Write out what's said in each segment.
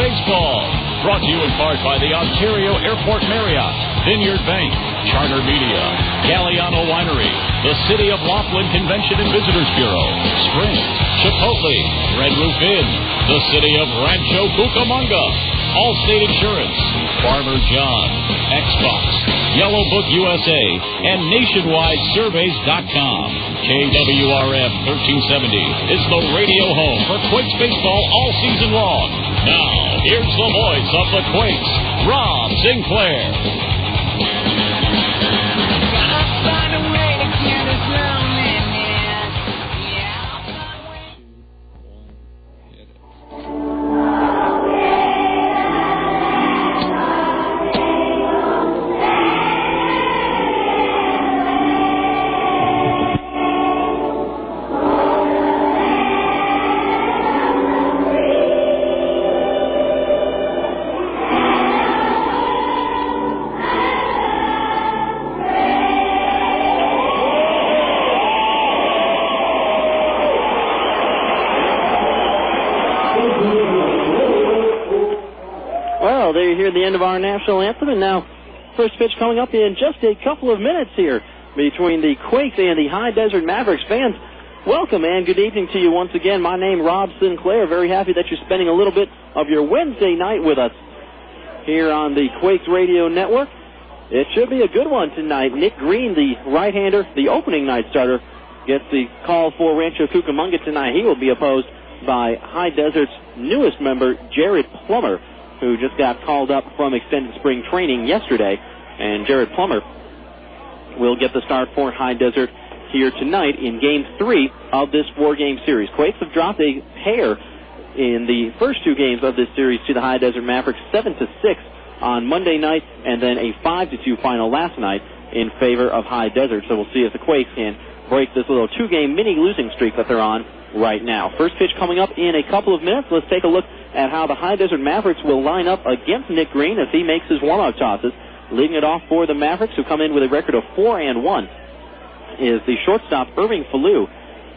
Baseball. Brought to you in part by the Ontario Airport Marriott, Vineyard Bank, Charter Media, Galliano Winery, the City of Laughlin Convention and Visitors Bureau, Sprint, Chipotle, Red Roof Inn, the City of Rancho Cucamonga, Allstate Insurance, Farmer John, Xbox, Yellow Book USA, and NationwideSurveys.com. KWRM 1370 is the radio home for Quakes baseball all season long. Now, here's the voice of the Quakes, Rob Sinclair. The end of our national anthem, and now first pitch coming up in just a couple of minutes here between the Quakes and the High Desert Mavericks. Fans, welcome and good evening to you once again. My name Rob Sinclair. Very happy that you're spending a little bit of your Wednesday night with us here on the Quakes Radio Network. It should be a good one tonight. Nick Green, the right-hander, the opening night starter, gets the call for Rancho Cucamonga tonight. He will be opposed by High Desert's newest member, Jared Plummer, who just got called up from extended spring training yesterday. And Jared Plummer will get the start for High Desert here tonight in Game 3 of this 4-game series. Quakes have dropped a pair in the first 2 games of this series to the High Desert Mavericks, 7-6 on Monday night, and then a 5-2 final last night in favor of High Desert. So we'll see if the Quakes can break this little 2-game mini losing streak that they're on right now. First pitch coming up in a couple of minutes. Let's take a look at how the High Desert Mavericks will line up against Nick Green as he makes his warm-up tosses. Leading it off for the Mavericks, who come in with a record of 4-1, is the shortstop Irving Falu.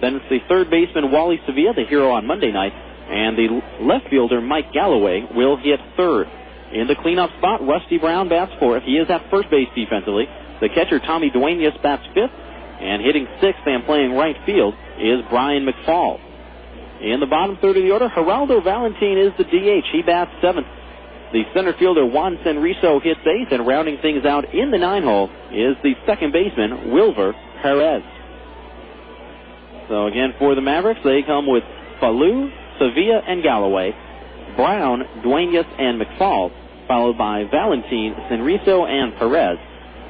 Then it's the third baseman Wally Sevilla, the hero on Monday night, and the left fielder Mike Galloway will hit third. In the cleanup spot, Rusty Brown bats fourth. He is at first base defensively. The catcher Tommy Duenas bats fifth, and hitting sixth and playing right field is Brian McFall. In the bottom third of the order, Geraldo Valentin is the DH. He bats seventh. The center fielder Juan Senrizo hits eighth, and rounding things out in the 9-hole is the second baseman Wilver Perez. So again, for the Mavericks, they come with Falu, Sevilla, and Galloway, Brown, Duenas, and McFall, followed by Valentin, Senrizo, and Perez.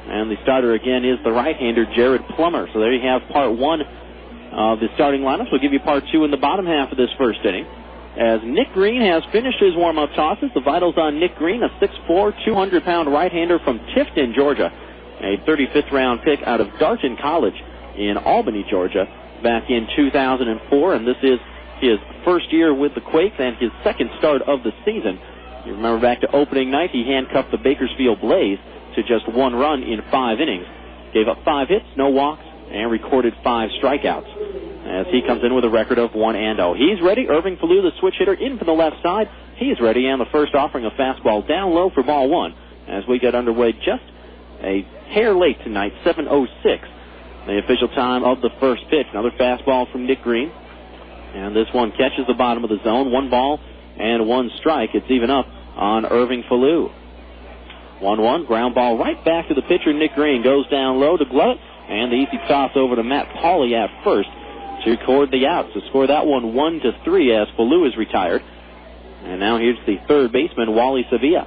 And the starter again is the right-hander Jared Plummer. So there you have part one of the starting lineups. We'll give you part two in the bottom half of this first inning, as Nick Green has finished his warm-up tosses. The vitals on Nick Green, a 6'4", 200-pound right-hander from Tifton, Georgia, a 35th-round pick out of Darton College in Albany, Georgia, back in 2004. And this is his first year with the Quakes and his second start of the season. You remember back to opening night, he handcuffed the Bakersfield Blaze to just 1 run in 5 innings. Gave up 5 hits, no walks, and recorded 5 strikeouts, as he comes in with a record of 1-0. He's ready. Irving Falu, the switch hitter, in from the left side. He's ready, and the first offering a fastball down low for ball one, as we get underway just a hair late tonight, 7:06, the official time of the first pitch. Another fastball from Nick Green, and this one catches the bottom of the zone. 1 ball and 1 strike. It's even up on Irving Falu. 1-1, ground ball right back to the pitcher, Nick Green. Goes down low to glove it, and the easy toss over to Matt Pauley at first to record the out. To score that one 1-3 as Falu is retired. And now here's the third baseman, Wally Sevilla.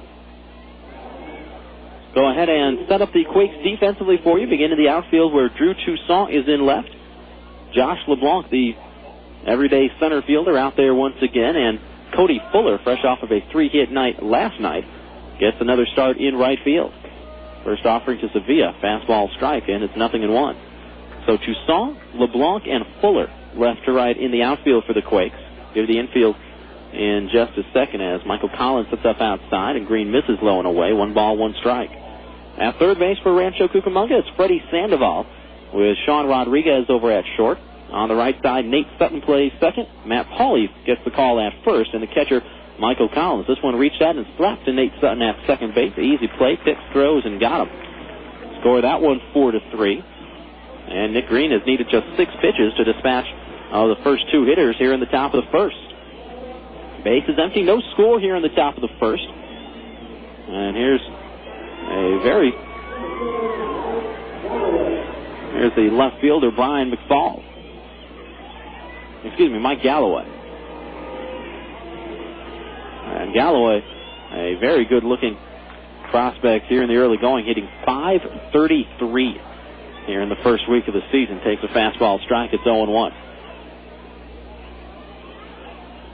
Go ahead and set up the Quakes defensively for you. Begin in the outfield where Drew Toussaint is in left. Josh LeBlanc, the everyday center fielder, out there once again. And Cody Fuller, fresh off of a 3-hit night last night, gets another start in right field. First offering to Sevilla, fastball strike, and it's 0-1. So Toussaint, LeBlanc, and Fuller left to right in the outfield for the Quakes. Give the infield in just a second as Michael Collins sets up outside, and Green misses low and away. 1 ball, 1 strike. At third base for Rancho Cucamonga, it's Freddy Sandoval with Sean Rodriguez over at short. On the right side, Nate Sutton plays second. Matt Pauley gets the call at first, and the catcher Michael Collins. This one reached out and slapped to Nate Sutton at second base. Easy play, picks, throws, and got him. Score that one 4-3. And Nick Green has needed just 6 pitches to dispatch the first 2 hitters here in the top of the first. Base is empty, no score here in the top of the first. And here's the left fielder, Brian McFall. Mike Galloway. And Galloway, a very good-looking prospect here in the early going, hitting .533 here in the first week of the season. Takes a fastball strike. It's 0-1.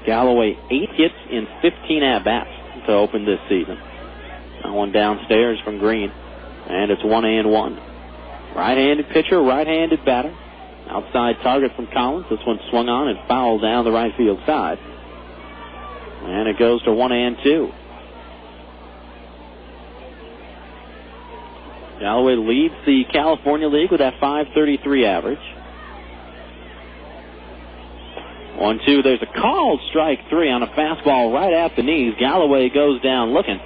Galloway 8 hits in 15 at-bats to open this season. That one downstairs from Green, and it's 1-1. Right-handed pitcher, right-handed batter. Outside target from Collins. This one swung on and fouled down the right field side. And it goes to 1-2. Galloway leads the California League with that .533 average. 1-2. There's a called strike 3 on a fastball right at the knees. Galloway goes down looking.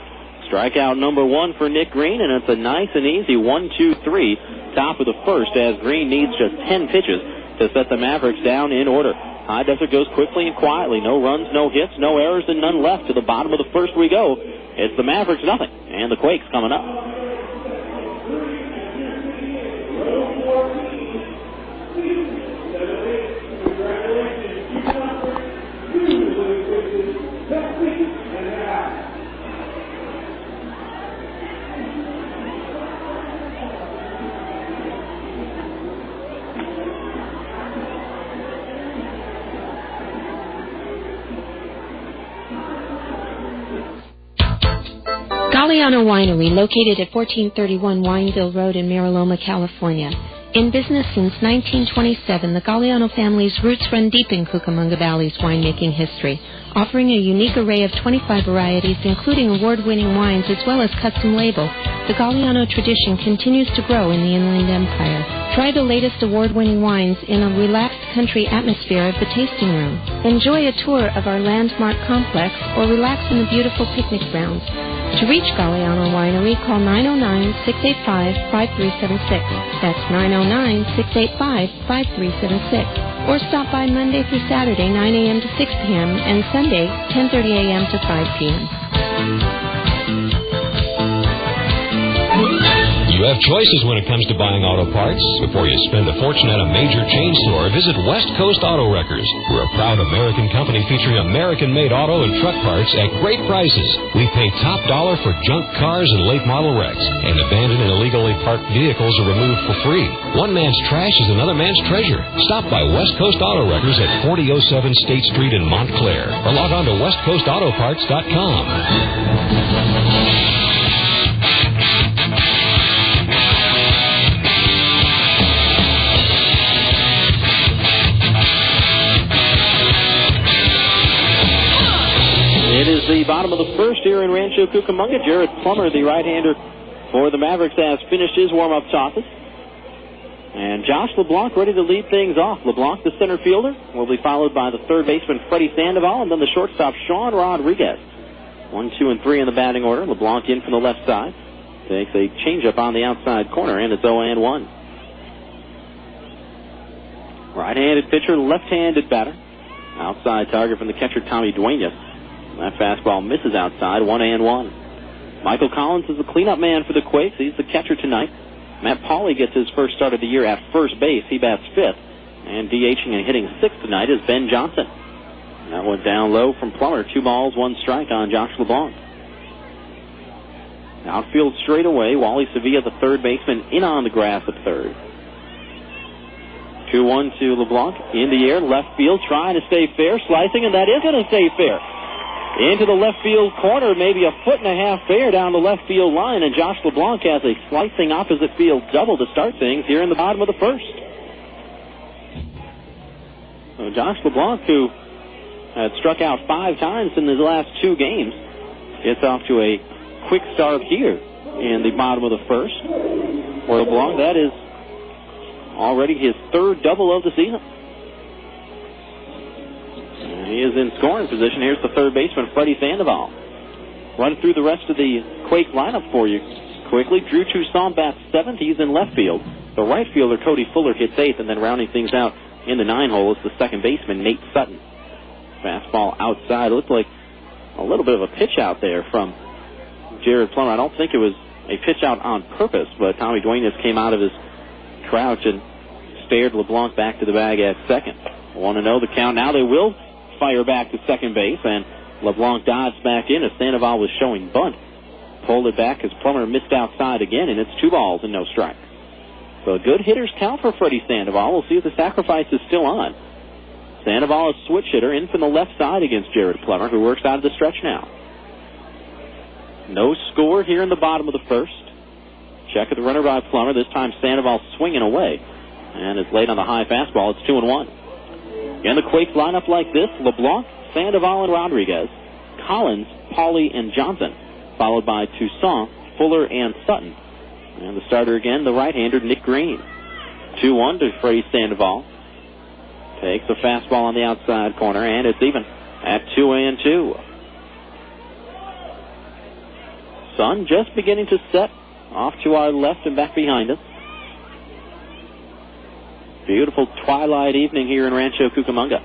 Strikeout number 1 for Nick Green, and it's a nice and easy 1-2-3 top of the first as Green needs just 10 pitches to set the Mavericks down in order. High Desert goes quickly and quietly. No runs, no hits, no errors, and none left. To the bottom of the first we go. It's the Mavericks nothing, and the Quakes coming up. Galliano Winery, located at 1431 Wineville Road in Mariloma, California. In business since 1927, the Galliano family's roots run deep in Cucamonga Valley's winemaking history, offering a unique array of 25 varieties, including award-winning wines as well as custom label. The Galliano tradition continues to grow in the Inland Empire. Try the latest award-winning wines in a relaxed country atmosphere of the tasting room. Enjoy a tour of our landmark complex or relax in the beautiful picnic grounds. To reach Galliano Winery, call 909-685-5376. That's 909-685-5376. Or stop by Monday through Saturday, 9 a.m. to 6 p.m., and Sunday, 10:30 a.m. to 5 p.m. You have choices when it comes to buying auto parts. Before you spend a fortune at a major chain store, visit West Coast Auto Wreckers. We're a proud American company featuring American-made auto and truck parts at great prices. We pay top dollar for junk cars and late model wrecks, and abandoned and illegally parked vehicles are removed for free. One man's trash is another man's treasure. Stop by West Coast Auto Wreckers at 4007 State Street in Montclair, or log on to westcoastautoparts.com. It is the bottom of the first here in Rancho Cucamonga. Jared Plummer, the right-hander for the Mavericks, has finished his warm-up tosses. And Josh LeBlanc ready to lead things off. LeBlanc, the center fielder, will be followed by the third baseman, Freddy Sandoval, and then the shortstop, Sean Rodriguez. 1, 2, and 3 in the batting order. LeBlanc in from the left side. Takes a changeup on the outside corner, and it's 0-1. Right-handed pitcher, left-handed batter. Outside target from the catcher, Tommy Duenas. That fastball misses outside, 1-1. Michael Collins is the cleanup man for the Quakes. He's the catcher tonight. Matt Pauley gets his first start of the year at first base. He bats fifth. And DHing and hitting sixth tonight is Ben Johnson. That went down low from Plummer. 2 balls, 1 strike on Josh LeBlanc. Outfield straight away. Wally Sevilla, the third baseman, in on the grass at third. 2-1 to LeBlanc. In the air, left field, trying to stay fair. Slicing, and that is going to stay fair. Into the left field corner, maybe a 1.5 fair down the left field line, and Josh LeBlanc has a slicing opposite field double to start things here in the bottom of the first. So Josh LeBlanc, who had struck out 5 times in his last 2 games, gets off to a quick start here in the bottom of the first. For LeBlanc, that is already his 3rd double of the season. He He is in scoring position. Here's the third baseman, Freddy Sandoval. Run through the rest of the Quake lineup for you quickly. Drew Toussaint bats 7th. He's in left field. The right fielder, Cody Fuller, hits 8th, and then rounding things out in the 9-hole is the second baseman, Nate Sutton. Fastball outside. It looked like a little bit of a pitch out there from Jared Plummer. I don't think it was a pitch out on purpose, but Tommy Duenas came out of his crouch and stared LeBlanc back to the bag at second. 1-0 the count. Now they will fire back to second base, and LeBlanc dives back in as Sandoval was showing bunt. Pulled it back as Plummer missed outside again, and it's 2 balls and no strikes. So a good hitter's count for Freddy Sandoval. We'll see if the sacrifice is still on. Sandoval, a switch hitter, in from the left side against Jared Plummer, who works out of the stretch now. No score here in the bottom of the first. Check at the runner by Plummer. This time Sandoval swinging away, and it's late on the high fastball. It's 2-1. In the Quakes lineup like this, LeBlanc, Sandoval, and Rodriguez, Collins, Pauly, and Johnson, followed by Toussaint, Fuller, and Sutton. And the starter again, the right-hander, Nick Green. 2-1 to Freddy Sandoval. Takes a fastball on the outside corner, and it's even at 2-2. Sun just beginning to set off to our left and back behind us. Beautiful twilight evening here in Rancho Cucamonga.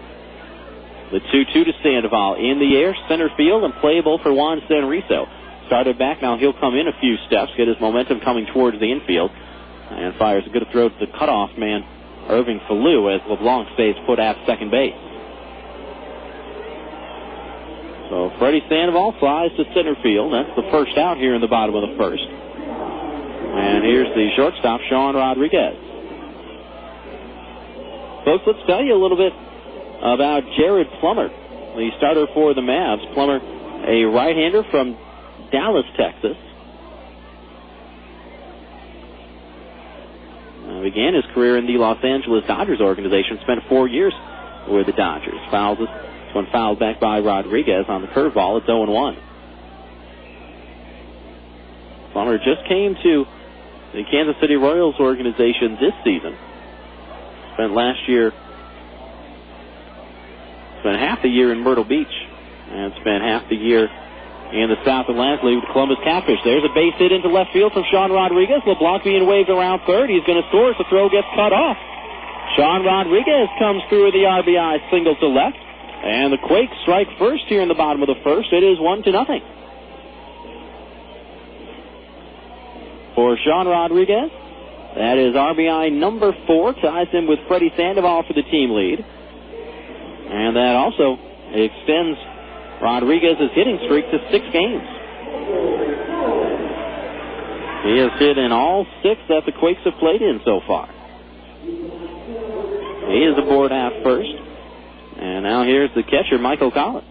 The 2-2 to Sandoval in the air, center field, and playable for Juan Sanrizo. Started back, now he'll come in a few steps, get his momentum coming towards the infield, and fires a good throw to the cutoff man, Irving Falu, as LeBlanc stays put at second base. So Freddy Sandoval flies to center field. That's the first out here in the bottom of the first. And here's the shortstop, Sean Rodriguez. Folks, let's tell you a little bit about Jared Plummer, the starter for the Mavs. Plummer, a right-hander from Dallas, Texas. Began his career in the Los Angeles Dodgers organization, spent 4 years with the Dodgers. Fouls this one fouled back by Rodriguez on the curveball. It's 0-1. Plummer just came to the Kansas City Royals organization this season. Spent half the year in Myrtle Beach, and spent half the year in the South Atlantic League with Columbus Catfish. There's a base hit into left field from Sean Rodriguez. LeBlanc being waved around third. He's going to score as the throw gets cut off. Sean Rodriguez comes through with the RBI single to left, and the Quakes strike first here in the bottom of the first. It is 1-0. For Sean Rodriguez, that is RBI number 4, ties him with Freddy Sandoval for the team lead. And that also extends Rodriguez's hitting streak to 6 games. He has hit in all 6 that the Quakes have played in so far. He is aboard at first. And now here's the catcher, Michael Collins.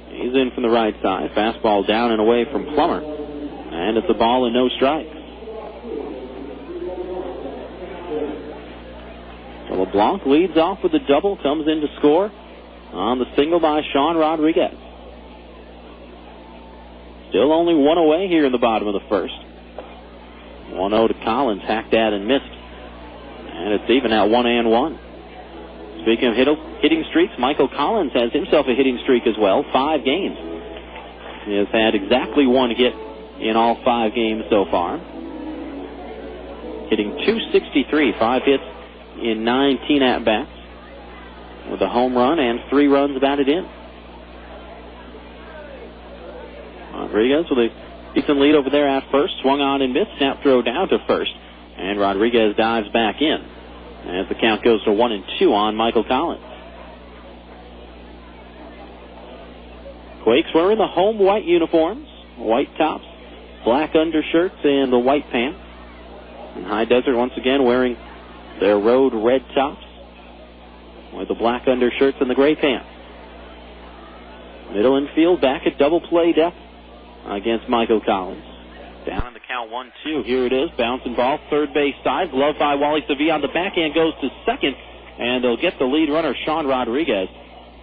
He's in from the right side. Fastball down and away from Plummer. And it's a ball and no strikes. So LeBlanc leads off with a double, comes in to score on the single by Sean Rodriguez. Still only 1 away here in the bottom of the first. 1-0 to Collins, hacked at and missed. And it's even at 1-1. Speaking of hitting streaks, Michael Collins has himself a hitting streak as well, 5 games. He has had exactly 1 hit in all 5 games so far. Hitting .263, 5 hits in 19 at-bats, with a home run and 3 runs batted in. Rodriguez with a decent lead over there at first. Swung on and missed. Snap throw down to first. And Rodriguez dives back in as the count goes to 1-2 on Michael Collins. Quakes wearing the home white uniforms, white tops, black undershirts, and the white pants. And High Desert once again wearing their road red tops with the black undershirts and the gray pants. Middle infield back at double play depth against Michael Collins. Down in the count 1-2. Here it is. Bouncing ball, third base side. Gloved by Wally Sevilla on the backhand, goes to second. And they'll get the lead runner, Sean Rodriguez.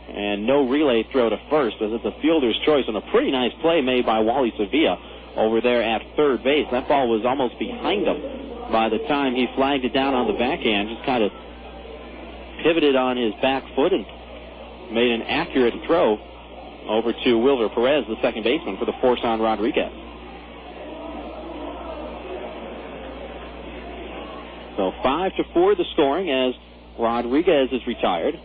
And no relay throw to first, as it's a fielder's choice. And a pretty nice play made by Wally Sevilla over there at third base. That ball was almost behind him by the time he flagged it down on the backhand. Just kind of pivoted on his back foot and made an accurate throw over to Wilver Perez, the second baseman, for the force on Rodriguez. So 5-4 the scoring as Rodriguez is retired.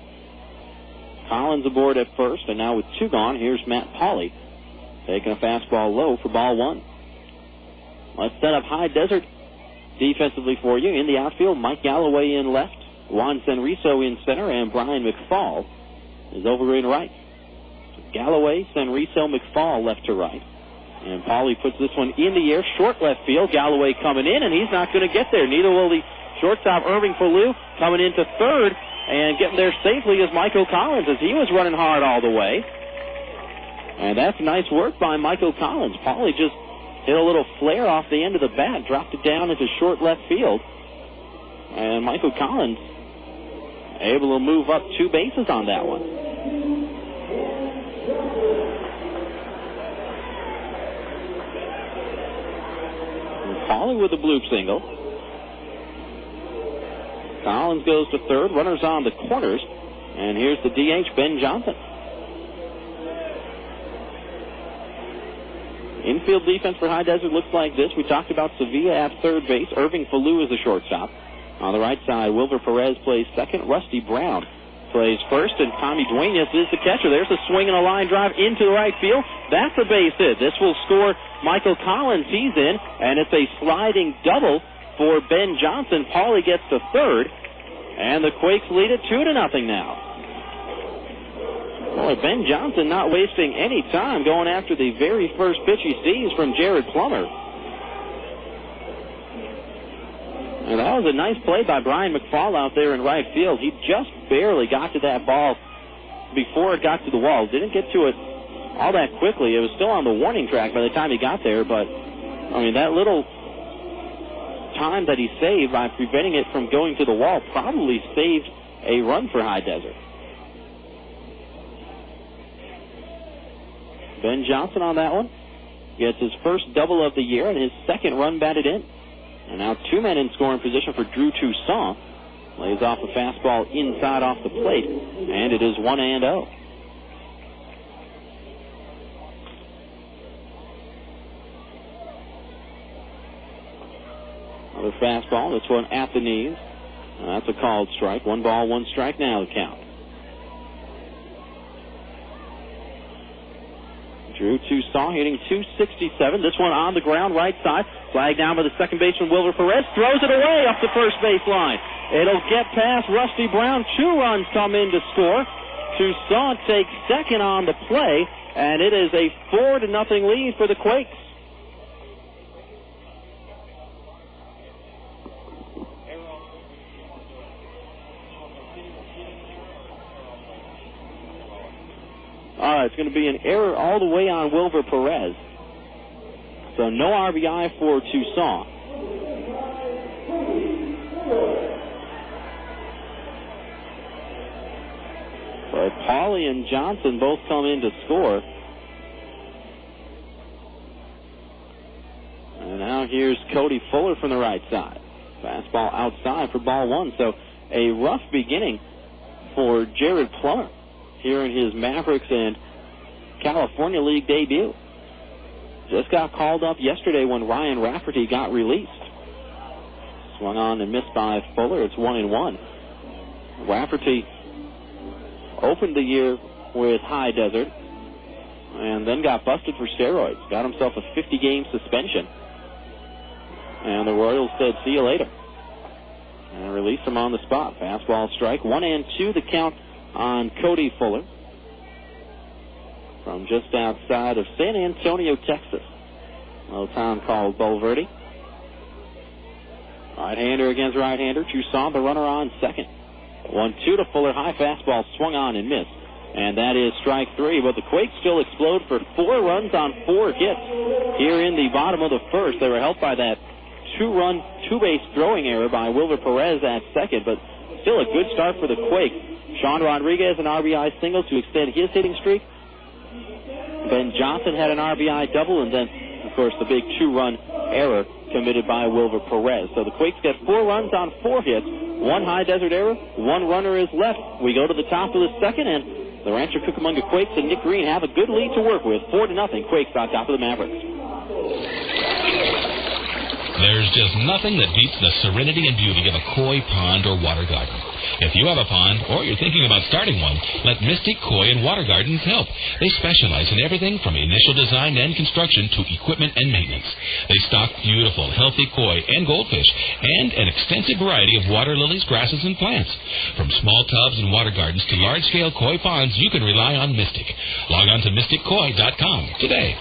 Collins aboard at first, and now with 2 gone, here's Matt Pauley taking a fastball low for ball 1. Let's set up High Desert defensively for you. In the outfield, Mike Galloway in left, Juan Senrizo in center, and Brian McFall is over in right. Galloway, Senrizo, McFall left to right. And Pauley puts this one in the air, short left field. Galloway coming in, and he's not going to get there. Neither will the shortstop Irving Falu, coming into third, and getting there safely is Michael Collins, as he was running hard all the way. And that's nice work by Michael Collins. Pauley just hit a little flare off the end of the bat, dropped it down into short left field. And Michael Collins able to move up 2 bases on that one. And Pauley with the bloop single. Collins goes to third, runners on the corners, and here's the DH, Ben Johnson. Infield defense for High Desert looks like this. We talked about Sevilla at third base. Irving Falu is the shortstop. On the right side, Wilver Perez plays second. Rusty Brown plays first, and Tommy Duenas is the catcher. There's a swing and a line drive into the right field. That's a base hit. This will score Michael Collins. He's in, and it's a sliding double for Ben Johnson. Pauley gets to third, and the Quakes lead it 2-0 now. Boy, Ben Johnson not wasting any time going after the very first pitch he sees from Jared Plummer. And that was a nice play by Brian McFall out there in right field. He just barely got to that ball before it got to the wall. Didn't get to it all that quickly. It was still on the warning track by the time he got there, but, I mean, that little time that he saved by preventing it from going to the wall probably saved a run for High Desert. Ben Johnson on that one gets his first double of the year and his second run batted in. And now 2 men in scoring position for Drew Toussaint. Lays off a fastball inside off the plate, and it is 1-0. Another fastball. This one at the knees. That's a called strike. 1 ball, 1 strike now the count. Drew Toussaint hitting .267. This one on the ground, right side. Flag down by the second baseman, Wilver Perez. Throws it away up the first base line. It'll get past Rusty Brown. 2 runs come in to score. Toussaint takes second on the play, and it is a 4-0 lead for the Quakes. It's going to be an error all the way on Wilver Perez. So no RBI for Toussaint. But Pauley and Johnson both come in to score. And now here's Cody Fuller from the right side. Fastball outside for ball 1. So a rough beginning for Jared Plummer here in his Mavericks and California League debut. Just got called up yesterday when Ryan Rafferty got released. Swung on and missed by Fuller. It's 1-1. Rafferty opened the year with High Desert and then got busted for steroids. Got himself a 50-game suspension. And the Royals said, see you later. And released him on the spot. Fastball strike. 1-2 the count on Cody Fuller from just outside of San Antonio, Texas. A little town called Bulverde. Right-hander against right-hander. Toussaint, the runner on second. 1-2 to Fuller. High fastball swung on and missed. And that is strike 3. But the Quakes still explode for 4 runs on 4 hits here in the bottom of the first. They were helped by that 2-run, 2-base throwing error by Wilver Perez at second. But still a good start for the Quakes. Sean Rodriguez, an RBI single to extend his hitting streak. Ben Johnson had an RBI double, and then, of course, the big 2-run error committed by Wilver Perez. So the Quakes get 4 runs on 4 hits one High Desert error, one runner is left. We go to the top of the second, and the Rancho Cucamonga Quakes and Nick Green have a good lead to work with. 4-0, Quakes on top of the Mavericks. There's just nothing that beats the serenity and beauty of a koi pond or water garden. If you have a pond or you're thinking about starting one, let Mystic Koi and Water Gardens help. They specialize in everything from initial design and construction to equipment and maintenance. They stock beautiful, healthy koi and goldfish and an extensive variety of water lilies, grasses, and plants. From small tubs and water gardens to large-scale koi ponds, you can rely on Mystic. Log on to mystickoi.com today.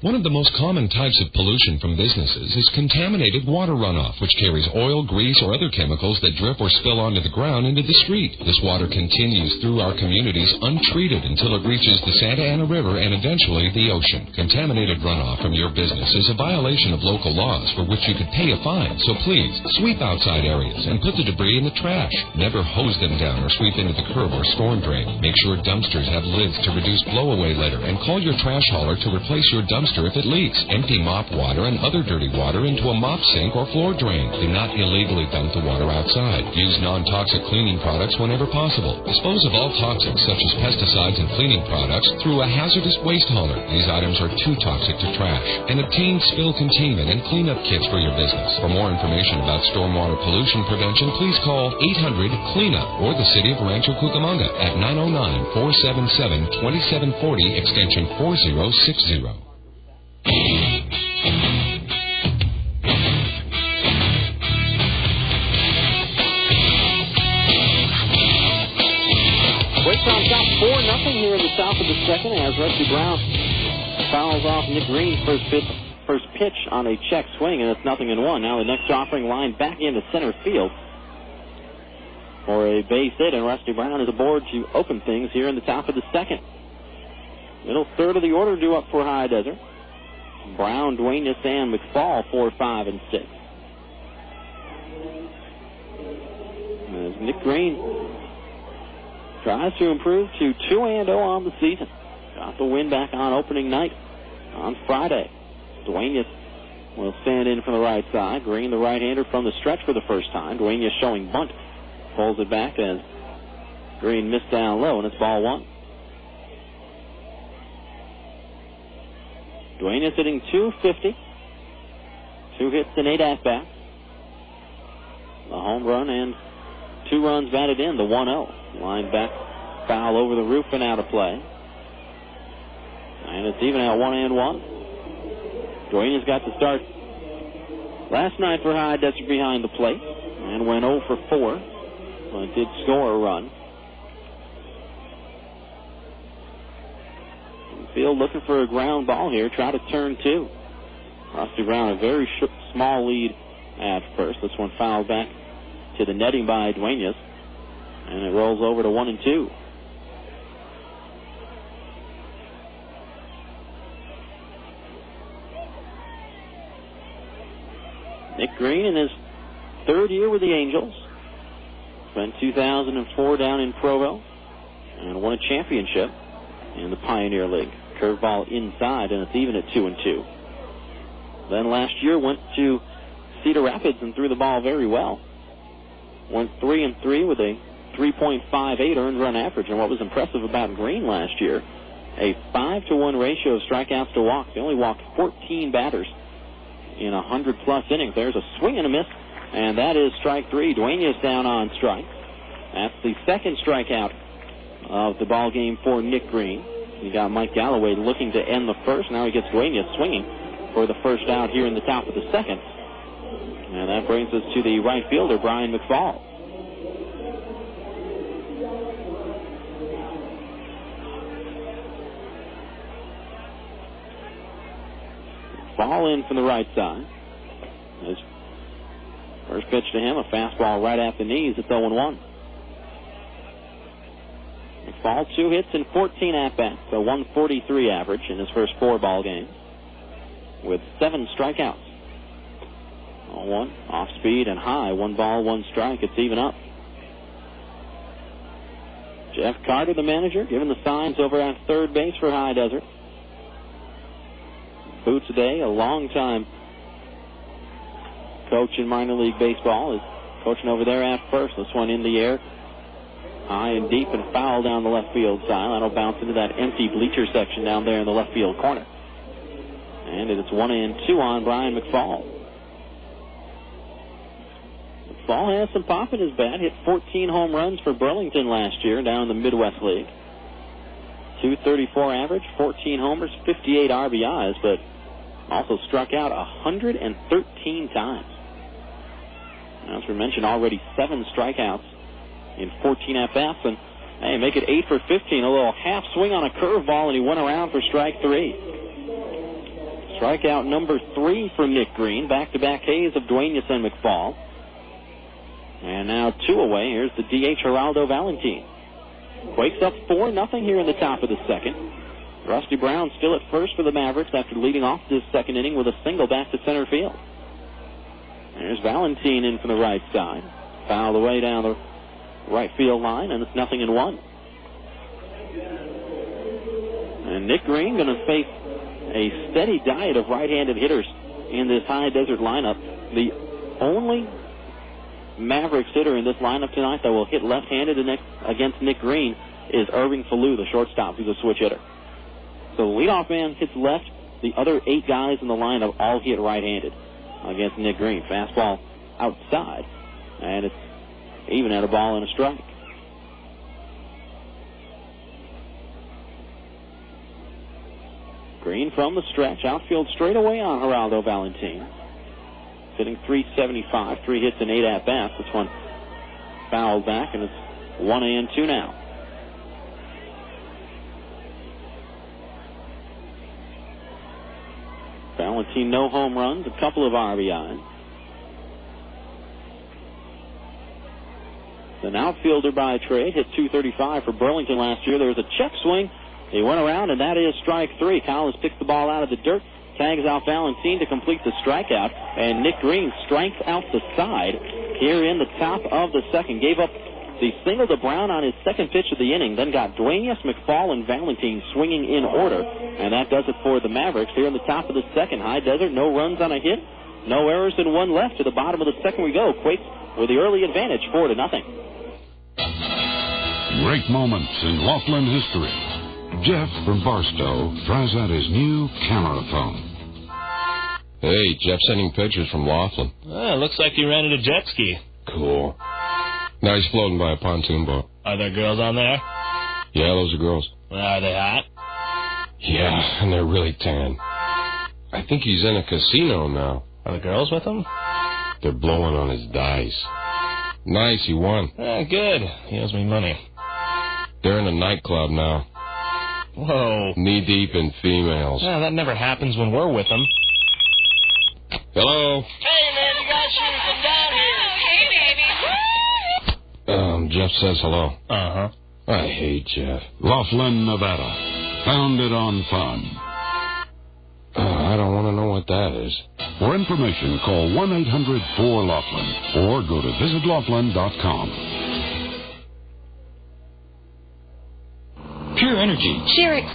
One of the most common types of pollution from businesses is contaminated water runoff, which carries oil, grease, or other chemicals that drip or spill onto the ground into the street. This water continues through our communities untreated until it reaches the Santa Ana River and eventually the ocean. Contaminated runoff from your business is a violation of local laws for which you could pay a fine. So please, sweep outside areas and put the debris in the trash. Never hose them down or sweep into the curb or storm drain. Make sure dumpsters have lids to reduce blow-away litter, and call your trash hauler to replace your dumpster if it leaks. Empty mop water and other dirty water into a mop sink or floor drain. Do not illegally dump the water outside. Use non-toxic cleaning products whenever possible. Dispose of all toxics such as pesticides and cleaning products through a hazardous waste hauler. These items are too toxic to trash. And obtain spill containment and cleanup kits for your business. For more information about stormwater pollution prevention, please call 800-CLEANUP or the City of Rancho Cucamonga at 909-477-2740 extension 4060. Quakes on top 4-0 here in the top of the second as Rusty Brown fouls off Nick Green's first pitch on a check swing, and it's 0-1. Now the next offering line back into center field for a base hit, and Rusty Brown is aboard to open things here in the top of the second. Middle third of the order due up for High Desert. Brown, Duenas, and McFall 4, 5, and 6. As Nick Green tries to improve to 2-0 on the season. Got the win back on opening night on Friday. Duenas will stand in from the right side. Green, the right-hander, from the stretch for the first time. Duenas showing bunt. Pulls it back as Green missed down low, and it's ball one. Duenas hitting .250. 2 hits and 8 at-bats. The home run and 2 runs batted in, the 1-0. Line back, foul over the roof and out of play. And it's even at 1-1. Duenas got to start last night for High Desert behind the plate and went 0 for 4. But did score a run. Field looking for a ground ball here. Try to turn 2. Rusty Brown, a very small lead at first. This one fouled back to the netting by Duenas. And it rolls over to 1-2. Nick Green in his third year with the Angels. Spent 2004 down in Provo and won a championship in the Pioneer League. Curveball inside, and it's even at 2-2. Then last year went to Cedar Rapids and threw the ball very well. Went 3-3 with a 3.58 earned run average. And what was impressive about Green last year, a 5-to-1 ratio of strikeouts to walks. He only walked 14 batters in 100-plus innings. There's a swing and a miss, and that is strike 3. Duenas down on strike. That's the second strikeout of the ball game for Nick Green. You got Mike Galloway looking to end the first. Now he gets Duenas swinging for the first out here in the top of the second. And that brings us to the right fielder, Brian McFall. Ball in from the right side. His first pitch to him, a fastball right at the knees. It's 0-1. McFall, 2 hits and 14 at-bats, a 143 average in his first 4 ball games, with 7 strikeouts. 0-1, off speed and high, 1 ball, 1 strike. It's even up. Jeff Carter, the manager, giving the signs over at third base for High Desert. Boots Day, a long-time coach in minor league baseball, is coaching over there at first. This one in the air, high and deep and foul down the left field side. That'll bounce into that empty bleacher section down there in the left field corner. And it's 1-2 on Brian McFall. McFall has some pop in his bat. Hit 14 home runs for Burlington last year down in the Midwest League. 234 average, 14 homers, 58 RBIs, but also struck out 113 times. As we mentioned already, 7 strikeouts in 14 at-bats, and hey, make it 8 for 15. A little half swing on a curveball, and he went around for strike 3. Strikeout number 3 for Nick Green. Back-to-back Ks of Duenas and McFall. And now 2 away. Here's the DH Geraldo Valentin. Quakes up 4-0 here in the top of the second. Rusty Brown still at first for the Mavericks after leading off this second inning with a single back to center field. There's Valentin in from the right side. Fouled away down the right field line, and it's 0-1. And Nick Green going to face a steady diet of right-handed hitters in this high desert lineup. The only Mavericks hitter in this lineup tonight that will hit left-handed against Nick Green is Irving Falu, the shortstop, who's a switch hitter. So the leadoff man hits left. The other 8 guys in the lineup all hit right-handed against Nick Green. Fastball outside, and it's even at a ball and a strike. Green from the stretch, outfield straight away on Geraldo Valentin. Hitting .375, 3 hits and 8 at-bats. This one fouled back, and it's 1-2 now. Valentin, no home runs, a couple of RBIs. An outfielder by trade, hit .235 for Burlington last year. There was a check swing. He went around, and that is strike 3. Collins picks the ball out of the dirt, tags out Valentin to complete the strikeout, and Nick Green strikes out the side here in the top of the second. Gave up the single to Brown on his second pitch of the inning, then got Duenas, McFall, and Valentin swinging in order, and that does it for the Mavericks here in the top of the second. High desert, no runs on a hit, no errors, and 1 left. To the bottom of the second we go. Quakes with the early advantage, 4-0. Great moments in Laughlin history. Jeff from Barstow tries out his new camera phone. Hey, Jeff sending pictures from Laughlin. Looks like you rented a jet ski. Cool. Now he's floating by a pontoon boat. Are there girls on there? Yeah, those are girls. Are they hot? Yeah, and they're really tan. I think he's in a casino now. Are the girls with him? They're blowing on his dice. Nice, he won. Good. He owes me money. They're in a nightclub now. Whoa. Knee-deep in females. That never happens when we're with them. Hello? Hey, man, you guys should come down here. Hey, baby. Jeff says hello. Uh-huh. I hate Jeff. Laughlin, Nevada. Founded on fun. I don't want to know what that is. For information, call 1-800-4-LAUGHLIN or go to visitlaughlin.com. Pure Energy. Share it.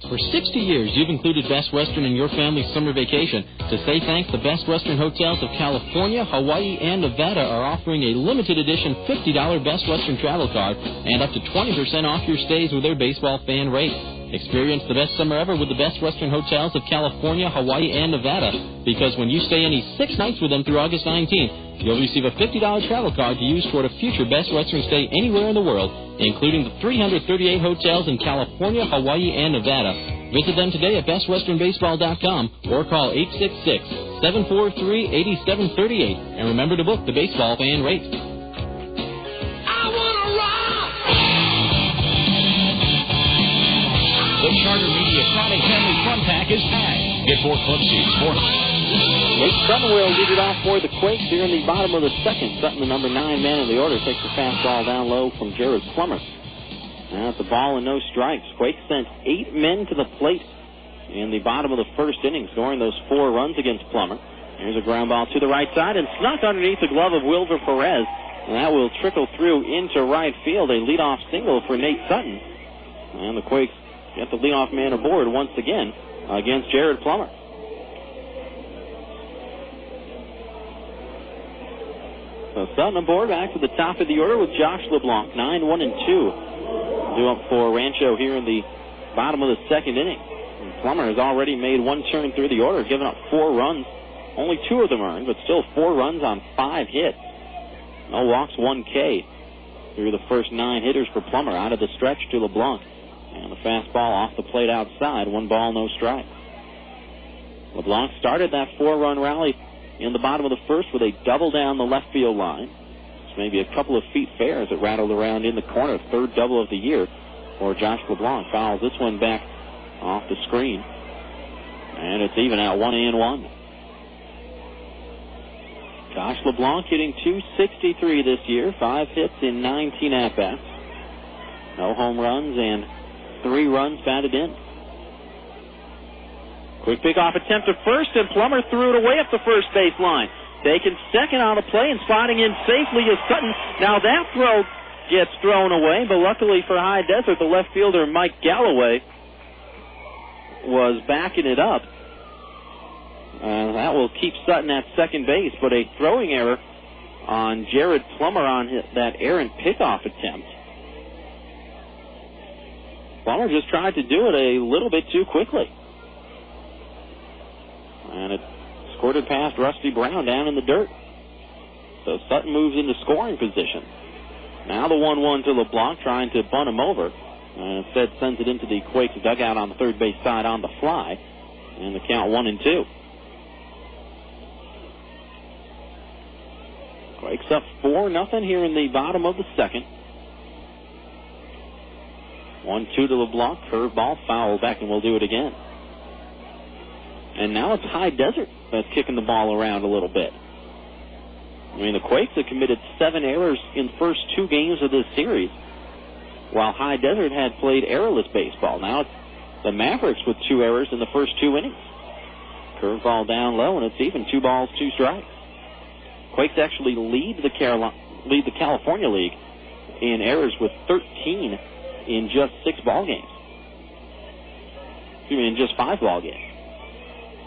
For 60 years, you've included Best Western in your family's summer vacation. To say thanks, the Best Western hotels of California, Hawaii, and Nevada are offering a limited edition $50 Best Western travel card and up to 20% off your stays with their baseball fan rate. Experience the best summer ever with the Best Western hotels of California, Hawaii, and Nevada. Because when you stay any 6 nights with them through August 19th, you'll receive a $50 travel card to use toward a future Best Western stay anywhere in the world, including the 338 hotels in California, Hawaii, and Nevada. Visit them today at bestwesternbaseball.com or call 866-743-8738. And remember to book the baseball fan rate. The Charter Media Crowning Family Fun Pack is packed. Get 4 club seats for Nate Sutton will lead it off for the Quakes here in the bottom of the second. Sutton, the number 9 man in the order, takes the fastball down low from Jared Plummer. Now it's a ball and no strikes. Quakes sent 8 men to the plate in the bottom of the first inning, scoring those 4 runs against Plummer. Here's a ground ball to the right side and snuck underneath the glove of Wilver Perez. And that will trickle through into right field. A leadoff single for Nate Sutton. And the Quakes get the leadoff man aboard once again against Jared Plummer. So Sutton aboard back to the top of the order with Josh LeBlanc, 9-1-2. Due up for Rancho here in the bottom of the second inning. And Plummer has already made one turn through the order, giving up 4 runs. Only 2 of them earned, but still 4 runs on 5 hits. No walks, 1 K through the first 9 hitters for Plummer. Out of the stretch to LeBlanc. And the fastball off the plate outside. 1 ball, no strike. LeBlanc started that 4-run rally in the bottom of the first with a double down the left field line. It's maybe a couple of feet fair as it rattled around in the corner. 3rd double of the year for Josh LeBlanc. Fouls this one back off the screen. And it's even at 1-1. Josh LeBlanc hitting .263 this year. 5 hits in 19 at-bats. No home runs and 3 runs batted in. Quick pick-off attempt to first, and Plummer threw it away up the first base line. Taking second on the play and sliding in safely is Sutton. Now that throw gets thrown away, but luckily for High Desert, the left fielder Mike Galloway was backing it up. That will keep Sutton at second base, but a throwing error on Jared Plummer on that errant pickoff attempt. Plummer just tried to do it a little bit too quickly. And it squirted past Rusty Brown down in the dirt. So Sutton moves into scoring position. Now the 1-1 to LeBlanc, trying to bunt him over. And instead sends it into the Quakes dugout on the third base side on the fly. And the count 1-2. Quakes up 4-0 here in the bottom of the second. 1-2 to LeBlanc. Curveball, foul back, and we'll do it again. And now it's High Desert that's kicking the ball around a little bit. I mean, the Quakes have committed 7 errors in the first 2 games of this series, while High Desert had played errorless baseball. Now it's the Mavericks with 2 errors in the first 2 innings. Curveball down low, and it's even 2 balls, 2 strikes. Quakes actually lead the California League in errors with 13 in just 6 ball games. In just 5 ball games.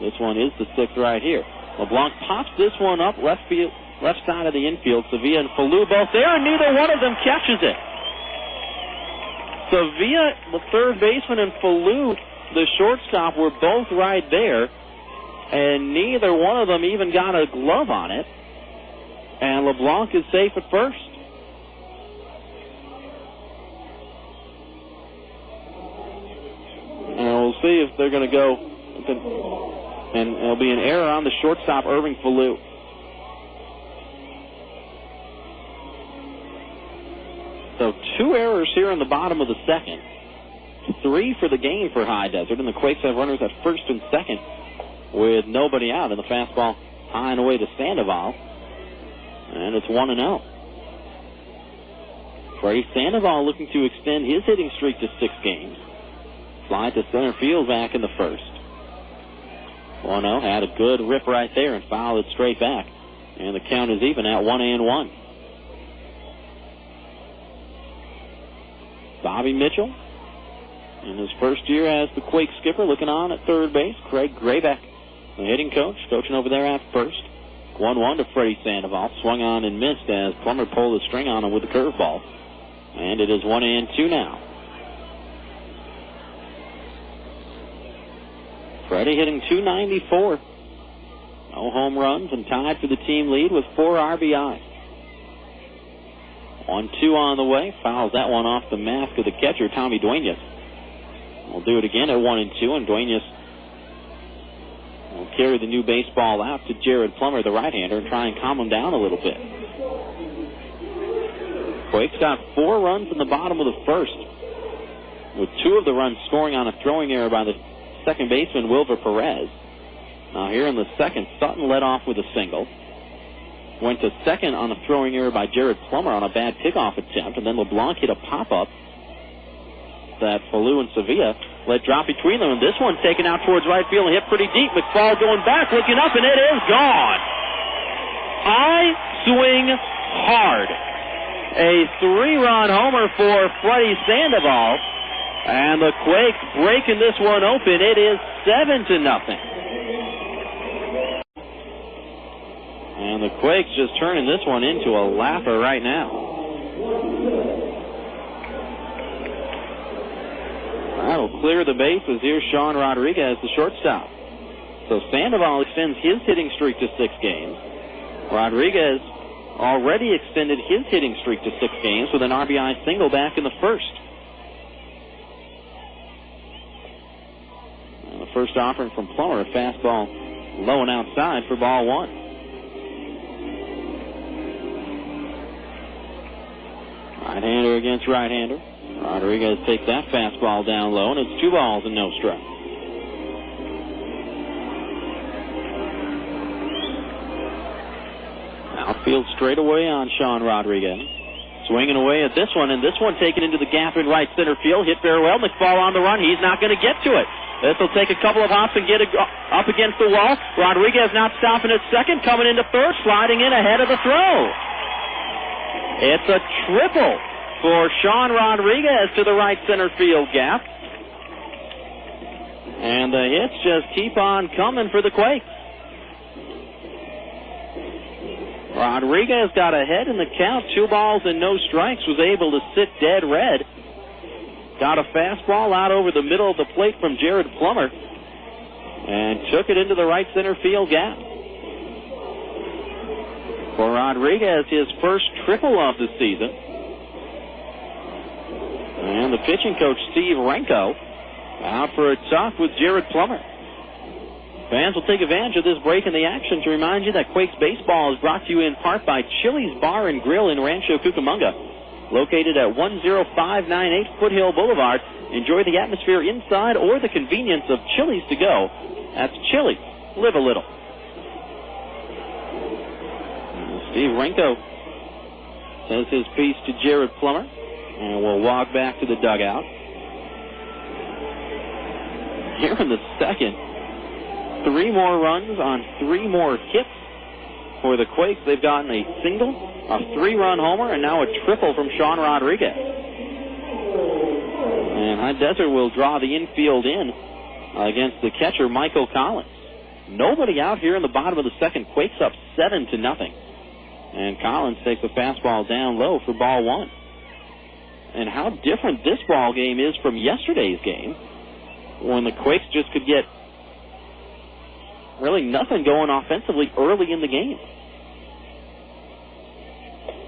This one is the 6th right here. LeBlanc pops this one up left side of the infield. Sevilla and Falu both there, and neither one of them catches it. Sevilla, the third baseman, and Falu, the shortstop, were both right there, and neither one of them even got a glove on it. And LeBlanc is safe at first. And we'll see if they're going to go. And there'll be an error on the shortstop, Irving Falu. So 2 errors here in the bottom of the second. 3 for the game for High Desert, and the Quakes have runners at first and second with nobody out. And the fastball high and away to Sandoval. And it's 1-0. Freddy Sandoval looking to extend his hitting streak to 6 games. Slide to center field back in the first. 1-0, had a good rip right there and fouled it straight back. And the count is even at 1-1. Bobby Mitchell, in his first year as the Quake skipper, looking on at third base. Craig Graybeck, the hitting coach, coaching over there at first. 1-1 to Freddy Sandoval. Swung on and missed as Plummer pulled the string on him with the curveball. And it is 1-2 now. Freddy hitting .294. No home runs and tied for the team lead with 4 RBIs. 1-2 on the way. Fouls that one off the mask of the catcher, Tommy Duenas. We'll do it again at 1-2, and Duenas will carry the new baseball out to Jared Plummer, the right-hander, and try and calm him down a little bit. Quakes got 4 runs in the bottom of the first, with 2 of the runs scoring on a throwing error by the second baseman, Wilver Perez. Now here in the second, Sutton led off with a single. Went to second on a throwing error by Jared Plummer on a bad pickoff attempt, and then LeBlanc hit a pop-up that Falu and Sevilla let drop between them, and this one taken out towards right field and hit pretty deep. McFall going back, looking up, and it is gone. I swing hard. A 3-run homer for Freddy Sandoval, and the Quakes breaking this one open. It is 7-0. And the Quakes just turning this one into a laugher right now. That'll clear the bases. Here's Sean Rodriguez, the shortstop. So Sandoval extends his hitting streak to 6 games. Rodriguez already extended his hitting streak to 6 games with an RBI single back in the first. And the first offering from Plummer, a fastball low and outside for ball 1. Right-hander against right-hander. Rodriguez takes that fastball down low, and it's 2 balls and no strikes. Outfield straight away on Sean Rodriguez. Swinging away at this one, and this one taken into the gap in right center field. Hit very well. McFall on the run. He's not going to get to it. This will take a couple of hops and get it up against the wall. Rodriguez not stopping at second, coming into third, sliding in ahead of the throw. It's a triple for Sean Rodriguez to the right center field gap. And the hits just keep on coming for the Quakes. Rodriguez got ahead in the count, 2 balls and no strikes, was able to sit dead red. Got a fastball out over the middle of the plate from Jared Plummer and took it into the right center field gap. For Rodriguez, his first triple of the season. And the pitching coach, Steve Rancho, out for a talk with Jared Plummer. Fans will take advantage of this break in the action to remind you that Quakes Baseball is brought to you in part by Chili's Bar and Grill in Rancho Cucamonga. Located at 10598 Foothill Boulevard. Enjoy the atmosphere inside or the convenience of Chili's to go. That's Chili's. Live a little. Steve Rancho says his piece to Jared Plummer. And we'll walk back to the dugout. Here in the second, 3 more runs on 3 more hits for the Quakes. They've gotten a single, a 3-run homer, and now a triple from Sean Rodriguez. And High Desert will draw the infield in against the catcher, Michael Collins. Nobody out here in the bottom of the second. Quakes up 7-0. And Collins takes a fastball down low for ball 1. And how different this ball game is from yesterday's game, when the Quakes just could get really nothing going offensively early in the game.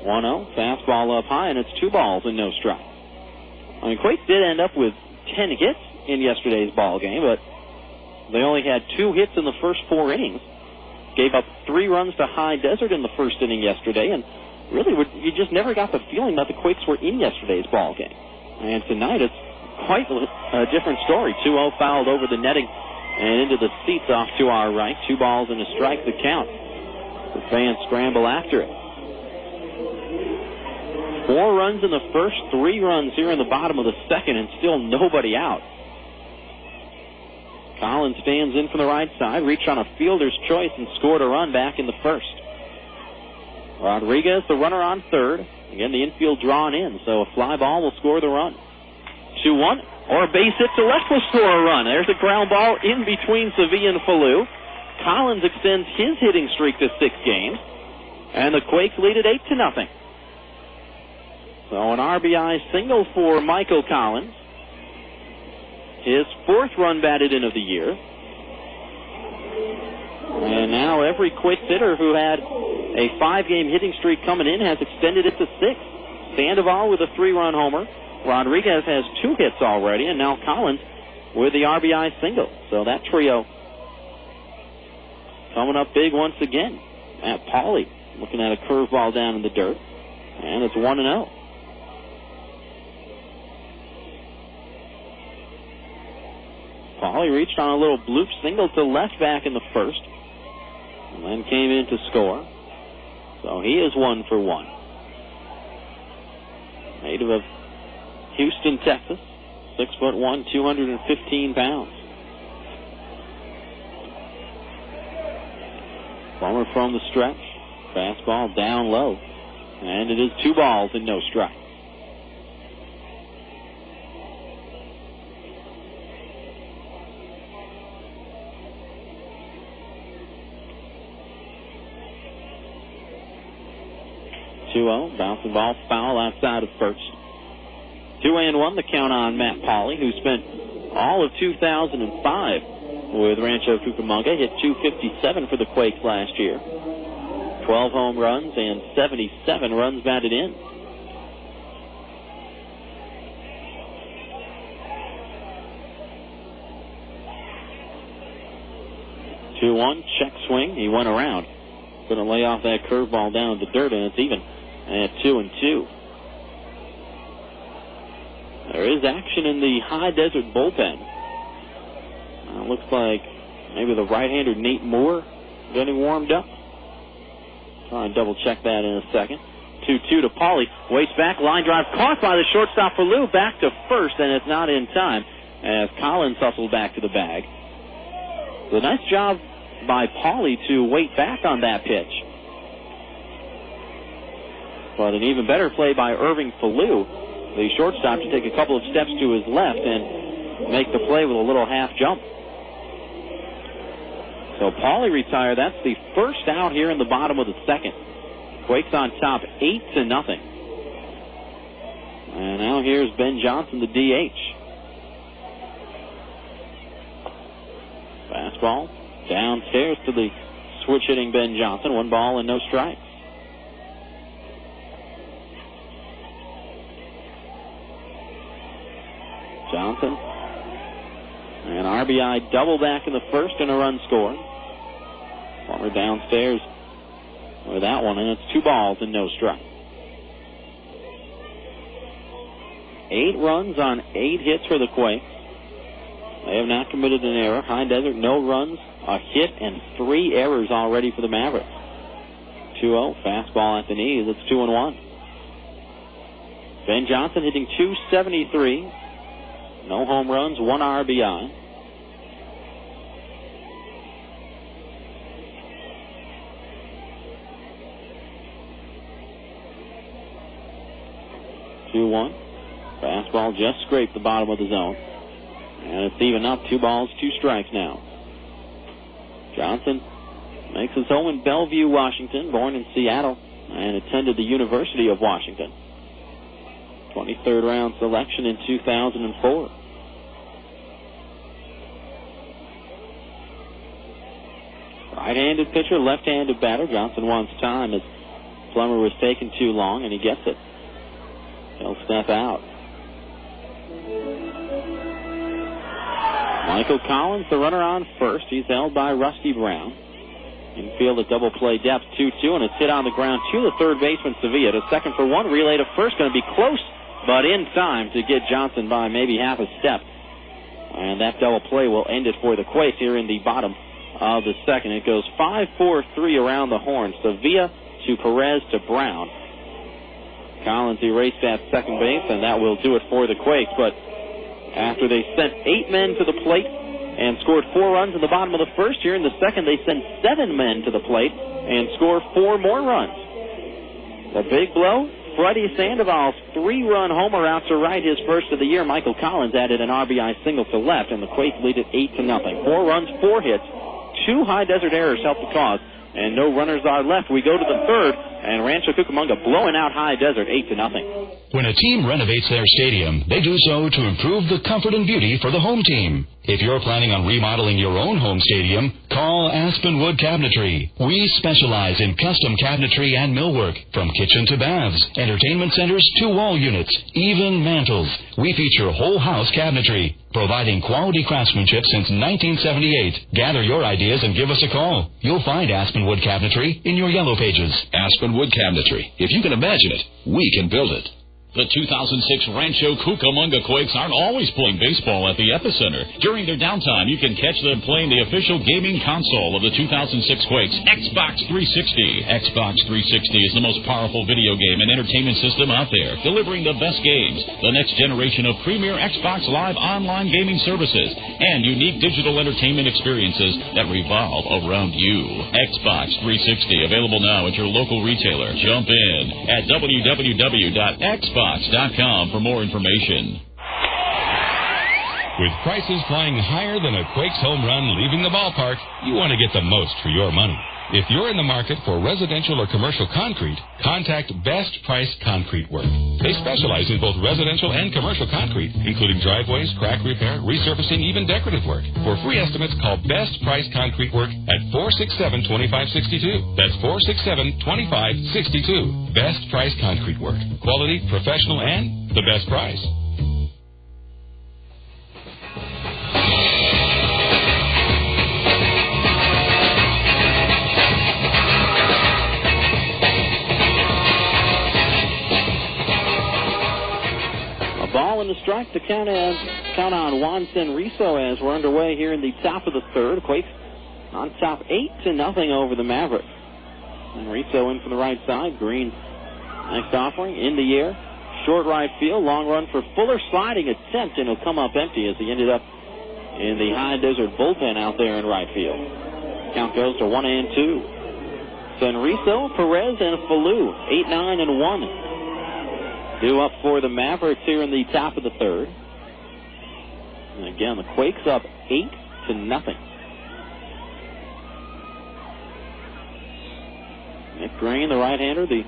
1-0, fastball up high, and it's 2 balls and no strikes. I mean, Quakes did end up with 10 hits in yesterday's ball game, but they only had 2 hits in the first 4 innings. Gave up 3 runs to High Desert in the first inning yesterday, and really, you just never got the feeling that the Quakes were in yesterday's ball game. And tonight, it's quite a different story. 2-0 fouled over the netting and into the seats off to our right. 2 balls and a strike the count. The fans scramble after it. 4 runs in the first, 3 runs here in the bottom of the second, and still nobody out. Collins stands in from the right side, reached on a fielder's choice and scored a run back in the first. Rodriguez, the runner on third. Again, the infield drawn in, so a fly ball will score the run. 2-1, or a base hit to left will score a run. There's a ground ball in between Sevilla and Falu. Collins extends his hitting streak to 6 games, and the Quakes lead it 8-0. So an RBI single for Michael Collins. His 4th run batted in of the year. And now every Quakes hitter who had a 5-game hitting streak coming in has extended it to 6. Sandoval with a 3-run homer. Rodriguez has 2 hits already, and now Collins with the RBI single. So that trio coming up big once again. Matt Pauley looking at a curveball down in the dirt, and it's 1-0. Pauley reached on a little bloop single to left back in the first, and then came in to score. So he is 1 for 1. Native of Houston, Texas, 6'1", 215 pounds. Plummer from the stretch, fastball down low, and it is 2 balls and no strikes. 2-0. Bouncing ball foul outside of first. 2-1 the count on Matt Pauley, who spent all of 2005 with Rancho Cucamonga. Hit .257 for the Quakes last year. 12 home runs and 77 runs batted in. Two-one, check swing. He went around. Going to lay off that curveball down the dirt, and it's even at 2-2. There is action in the High Desert bullpen. Looks like maybe the right-hander Nate Moore getting warmed up. Try and double-check that in a second. 2-2 to Pauley. Waits back. Line drive caught by the shortstop Falu. Back to first, and it's not in time as Collins hustled back to the bag. So nice job by Pauley to wait back on that pitch. But an even better play by Irving Falu, the shortstop, to take a couple of steps to his left and make the play with a little half jump. So Pauley retired. That's the first out here in the bottom of the second. Quakes on top 8-0. And now here's Ben Johnson, the DH. Fastball downstairs to the switch hitting Ben Johnson. 1 ball and no strikes. Johnson. An RBI double back in the first and a run scored. Farmer downstairs with that one, and it's 2 balls and no strike. 8 runs on 8 hits for the Quakes. They have not committed an error. High Desert, no runs, a hit, and 3 errors already for the Mavericks. 2-0, fastball at the knees. It's 2-1. Ben Johnson hitting .273. No home runs, 1 RBI. Fastball just scraped the bottom of the zone. And it's even up. 2 balls, 2 strikes now. Johnson makes his home in Bellevue, Washington, born in Seattle, and attended the University of Washington. 23rd round selection in 2004. Right-handed pitcher, left-handed batter. Johnson wants time as Plummer was taking too long, and he gets it. He'll step out. Michael Collins, the runner on first. He's held by Rusty Brown. Infield at double play depth, 2-2, and it's hit on the ground to the third baseman, Sevilla. To second for 1, relay to first. Going to be close, but in time to get Johnson by maybe half a step. And that double play will end it for the Quakes here in the bottom of the second. It goes 5-4-3 around the horn. Sevilla to Perez to Brown. Collins erased at second base, and that will do it for the Quakes. But after they sent 8 men to the plate and scored 4 runs in the bottom of the first, here in the second they sent 7 men to the plate and scored 4 more runs. The big blow, Freddy Sandoval's 3-run homer out to right, his first of the year. Michael Collins added an RBI single to left, and the Quakes lead it 8-0. 4 runs, 4 hits, 2 High Desert errors helped the cause, and no runners are left. We go to the third, and Rancho Cucamonga blowing out High Desert 8-0. When a team renovates their stadium, they do so to improve the comfort and beauty for the home team. If you're planning on remodeling your own home stadium, call Aspenwood Cabinetry. We specialize in custom cabinetry and millwork, from kitchen to baths, entertainment centers to wall units, even mantels. We feature whole house cabinetry, providing quality craftsmanship since 1978. Gather your ideas and give us a call. You'll find Aspenwood Cabinetry in your yellow pages. Aspenwood Cabinetry. If you can imagine it, we can build it. The 2006 Rancho Cucamonga Quakes aren't always playing baseball at the Epicenter. During their downtime, you can catch them playing the official gaming console of the 2006 Quakes, Xbox 360. Xbox 360 is the most powerful video game and entertainment system out there, delivering the best games, the next generation of premier Xbox Live online gaming services, and unique digital entertainment experiences that revolve around you. Xbox 360, available now at your local retailer. Jump in at www.xbox.com for more information. With prices flying higher than a Quakes home run leaving the ballpark, you want to get the most for your money. If you're in the market for residential or commercial concrete, contact Best Price Concrete Work. They specialize in both residential and commercial concrete, including driveways, crack repair, resurfacing, even decorative work. For free estimates, call Best Price Concrete Work at 467-2562. That's 467-2562. Best Price Concrete Work. Quality, professional, and the best price. Ball and a strike to count on Juan Senrizo as we're underway here in the top of the third. Quakes on top 8-0 over the Mavericks. Senrizo in from the right side. Green, next offering in the air. Short right field. Long run for Fuller. Sliding attempt, and he'll come up empty as he ended up in the High Desert bullpen out there in right field. Count goes to 1-2. Senrizo, Perez, and Falu. 8-9 and 1. Due up for the Mavericks here in the top of the third. And again, the Quakes up 8-0. Nick Green, the right-hander, the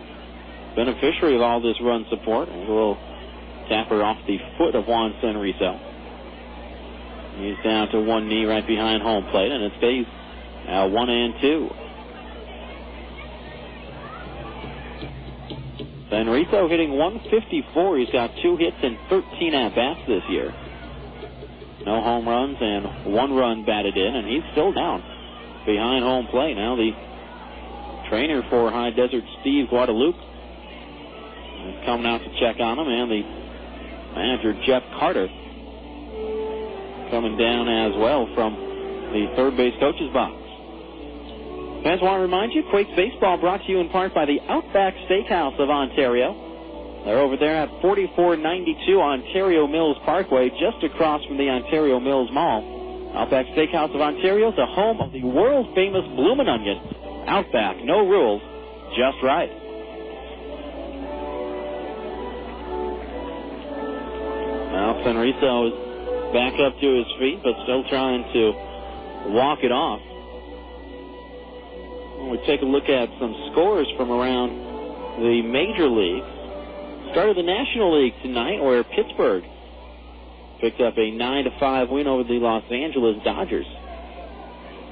beneficiary of all this run support. And a little tapper off the foot of Juan Senrizo. He's down to one knee right behind home plate, and it stays 1-2. Senrizo hitting 154. He's got 2 hits and 13 at-bats this year. No home runs and 1 run batted in, and he's still down behind home plate. Now the trainer for High Desert, Steve Guadalupe, is coming out to check on him, and the manager, Jeff Carter, coming down as well from the third base coach's box. Fans, want to remind you, Quakes Baseball brought to you in part by the Outback Steakhouse of Ontario. They're over there at 4492 Ontario Mills Parkway, just across from the Ontario Mills Mall. Outback Steakhouse of Ontario is the home of the world-famous Bloomin' Onion. Outback, no rules, just right. Now Senrizo is back up to his feet, but still trying to walk it off. We take a look at some scores from around the major leagues. Started the National League tonight, where Pittsburgh picked up a 9-5 win over the Los Angeles Dodgers.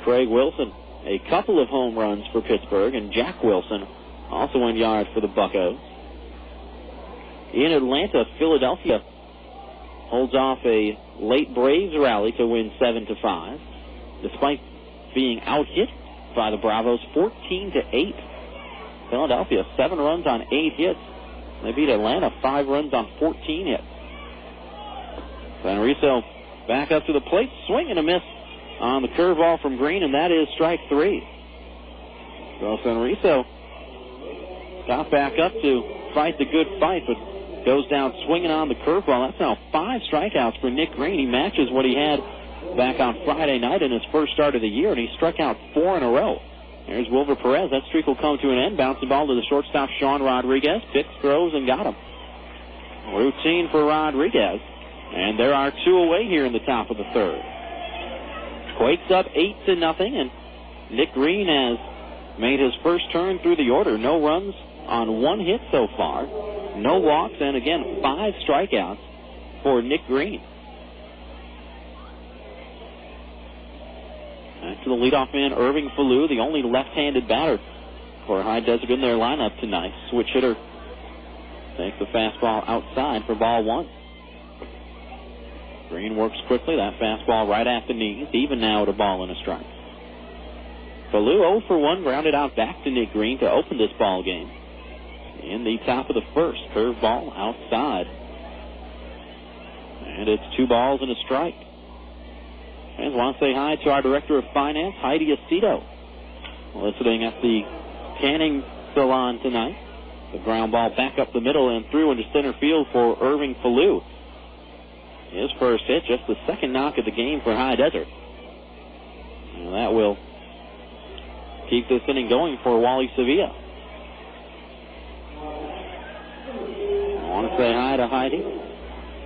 Craig Wilson, a couple of home runs for Pittsburgh, and Jack Wilson also went yard for the Buccos. In Atlanta, Philadelphia holds off a late Braves rally to win 7-5, despite being out-hit by the Bravos 14-8. Philadelphia 7 runs on 8 hits. They beat Atlanta 5 runs on 14 hits. Senrizo back up to the plate, swing and a miss on the curveball from Green, and that is strike 3. So Senrizo got back up to fight the good fight, but goes down swinging on the curveball. That's now 5 strikeouts for Nick Green. He matches what he had back on Friday night in his first start of the year, and he struck out 4 in a row. There's Wilver Perez. That streak will come to an end. Bouncing ball to the shortstop, Sean Rodriguez. Picks, throws, and got him. Routine for Rodriguez. And there are 2 away here in the top of the third. Quakes up 8-0, and Nick Green has made his first turn through the order. No runs on 1 hit so far. No walks, and again, 5 strikeouts for Nick Green. Back to the leadoff man, Irving Falu, the only left-handed batter for High Desert in their lineup tonight. Switch hitter takes the fastball outside for ball 1. Green works quickly. That fastball right at the knees. Even now at a ball and a strike. Falu 0 for 1, grounded out back to Nick Green to open this ball game. In the top of the first, curveball outside. And it's 2 balls and a strike. And I want to say hi to our Director of Finance, Heidi Aceto, listening at the tanning salon tonight. The ground ball back up the middle and through into center field for Irving Falu. His first hit, just the second knock of the game for High Desert. And that will keep this inning going for Wally Sevilla. I want to say hi to Heidi.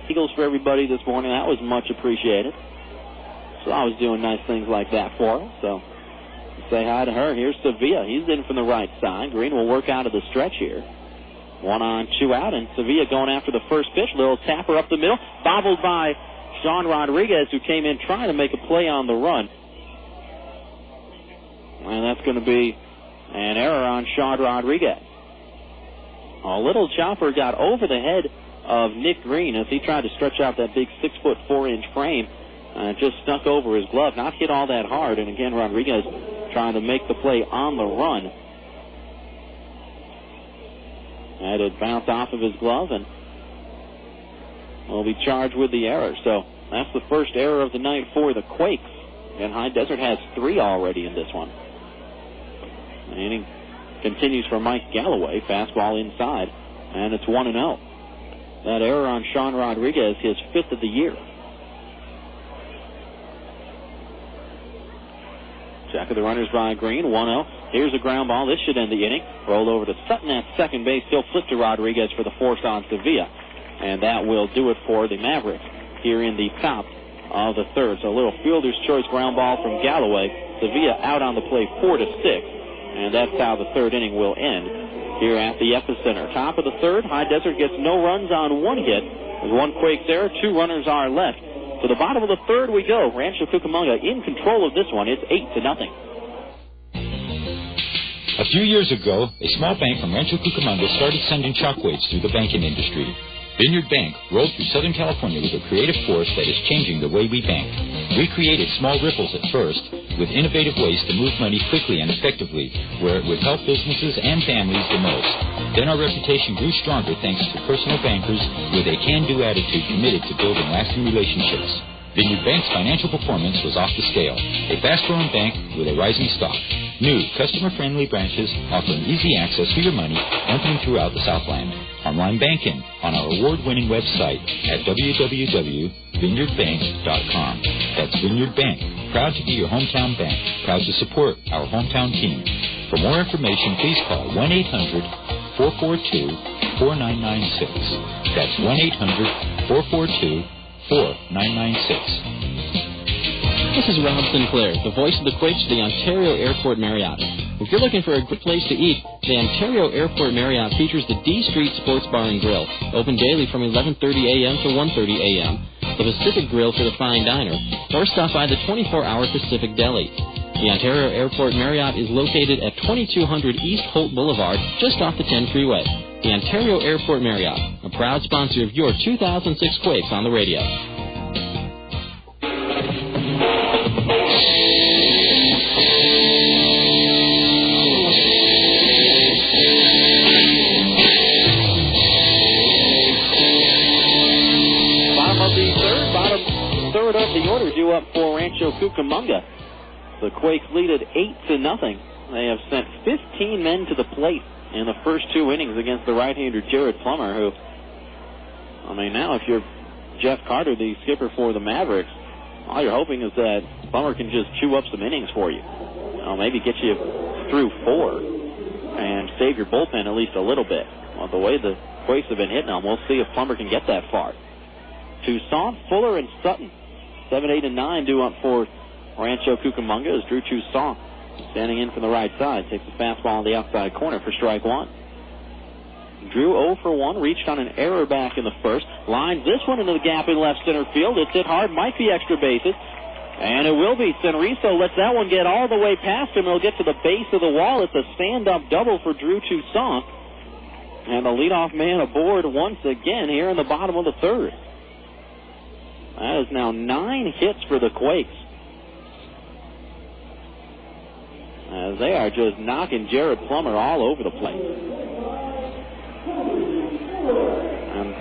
Eagles for everybody this morning. That was much appreciated. So I was doing nice things like that for her. So Say hi to her. Here's Sevilla. He's in from the right side. Green will work out of the stretch here. 1 on, 2 out, and Sevilla going after the first pitch. Little tapper up the middle. Bobbled by Sean Rodriguez, who came in trying to make a play on the run. And that's going to be an error on Sean Rodriguez. A little chopper got over the head of Nick Green as he tried to stretch out that big 6'4" frame. Just snuck over his glove, not hit all that hard. And again, Rodriguez trying to make the play on the run. And it bounced off of his glove and will be charged with the error. So that's the first error of the night for the Quakes. And High Desert has 3 already in this one. The inning continues for Mike Galloway. Fastball inside, and it's 1-0. That error on Sean Rodriguez, his 5th of the year. Check of the runners by Green, 1-0. Here's a ground ball. This should end the inning. Rolled over to Sutton at second base. He'll flip to Rodriguez for the force on Sevilla. And that will do it for the Mavericks here in the top of the third. So a little fielder's choice ground ball from Galloway. Sevilla out on the play 4-6. And that's how the third inning will end here at the epicenter. Top of the third, High Desert gets no runs on 1 hit. There's 1 Quakes there. 2 runners are left. To the bottom of the third we go. Rancho Cucamonga in control of this one. It's 8-0. A few years ago, a small bank from Rancho Cucamonga started sending shockwaves through the banking industry. Vineyard Bank rolled through Southern California with a creative force that is changing the way we bank. We created small ripples at first, with innovative ways to move money quickly and effectively, where it would help businesses and families the most. Then our reputation grew stronger thanks to personal bankers with a can-do attitude committed to building lasting relationships. Vineyard Bank's financial performance was off the scale. A fast-growing bank with a rising stock. New, customer-friendly branches offering easy access to your money, opening throughout the Southland. Online banking on our award-winning website at www.vineyardbank.com. That's Vineyard Bank. Proud to be your hometown bank. Proud to support our hometown team. For more information, please call 1-800-442-4996. That's 1-800-442-4996. This is Rob Sinclair, the voice of the Quakes to the Ontario Airport Marriott. If you're looking for a good place to eat, the Ontario Airport Marriott features the D Street Sports Bar and Grill, open daily from 11:30 a.m. to 1:30 a.m., the Pacific Grill for the fine diner, or stop by the 24-hour Pacific Deli. The Ontario Airport Marriott is located at 2200 East Holt Boulevard, just off the 10 freeway. The Ontario Airport Marriott, a proud sponsor of your 2006 Quakes on the radio. Third of the order due up for Rancho Cucamonga. The Quakes lead at 8-0. They have sent 15 men to the plate in the first 2 innings against the right-hander Jared Plummer, who, now if you're Jeff Carter, the skipper for the Mavericks, all you're hoping is that Plummer can just chew up some innings for you. Maybe get you through 4 and save your bullpen at least a little bit. Well, the way the Quakes have been hitting them, we'll see if Plummer can get that far. Toussaint, Fuller, and Sutton, 7, 8, and 9 due up for Rancho Cucamonga as Drew Toussaint, standing in from the right side, takes the fastball on the outside corner for strike 1. Drew 0 for 1, reached on an error back in the first, lines this one into the gap in left center field. It's hit hard, might be extra bases, and it will be. Senriso lets that one get all the way past him. It'll get to the base of the wall. It's a stand-up double for Drew Toussaint, and the leadoff man aboard once again here in the bottom of the third. That is now 9 hits for the Quakes, as they are just knocking Jared Plummer all over the place. And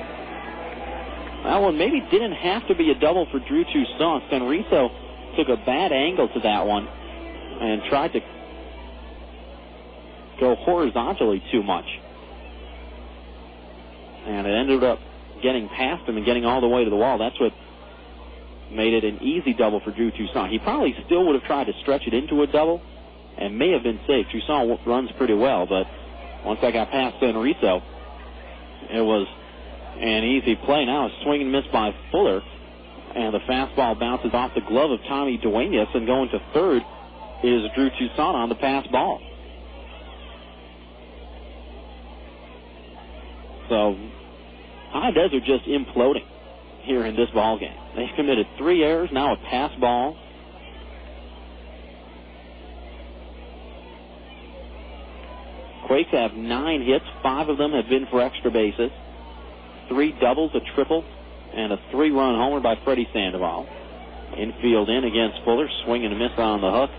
that one maybe didn't have to be a double for Drew Toussaint. Senriso took a bad angle to that one and tried to go horizontally too much. And it ended up getting past him and getting all the way to the wall. That's what made it an easy double for Drew Toussaint. He probably still would have tried to stretch it into a double and may have been safe. Toussaint runs pretty well, but once I got past Senriso, it was an easy play. Now a swing and miss by Fuller, and the fastball bounces off the glove of Tommy Duenas, and going to third is Drew Toussaint on the pass ball. So, High Desert just imploding here in this ball game. They've committed 3 errors, now a pass ball. Quakes have 9 hits. 5 of them have been for extra bases. 3 doubles, a triple, and a 3-run homer by Freddy Sandoval. Infield in against Fuller, swing and a miss on the hook.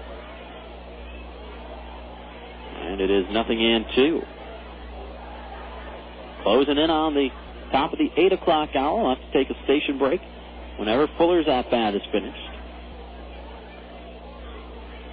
And it is 0-2. Closing in on the top of the 8 o'clock hour. We'll have to take a station break whenever Fuller's at-bat is finished.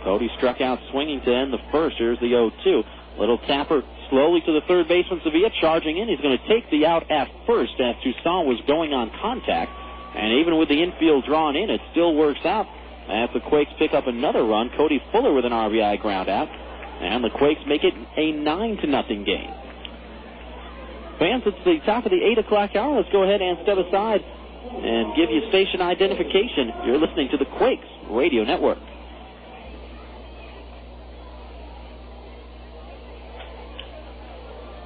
Cody struck out swinging to end the first. Here's the 0-2. Little tapper slowly to the third baseman. Sevilla charging in. He's going to take the out at first as Toussaint was going on contact. And even with the infield drawn in, it still works out. As the Quakes pick up another run, Cody Fuller with an RBI ground out. And the Quakes make it a 9-0 game. Fans, it's the top of the 8 o'clock hour. Let's go ahead and step aside and give you station identification. You're listening to the Quakes Radio Network.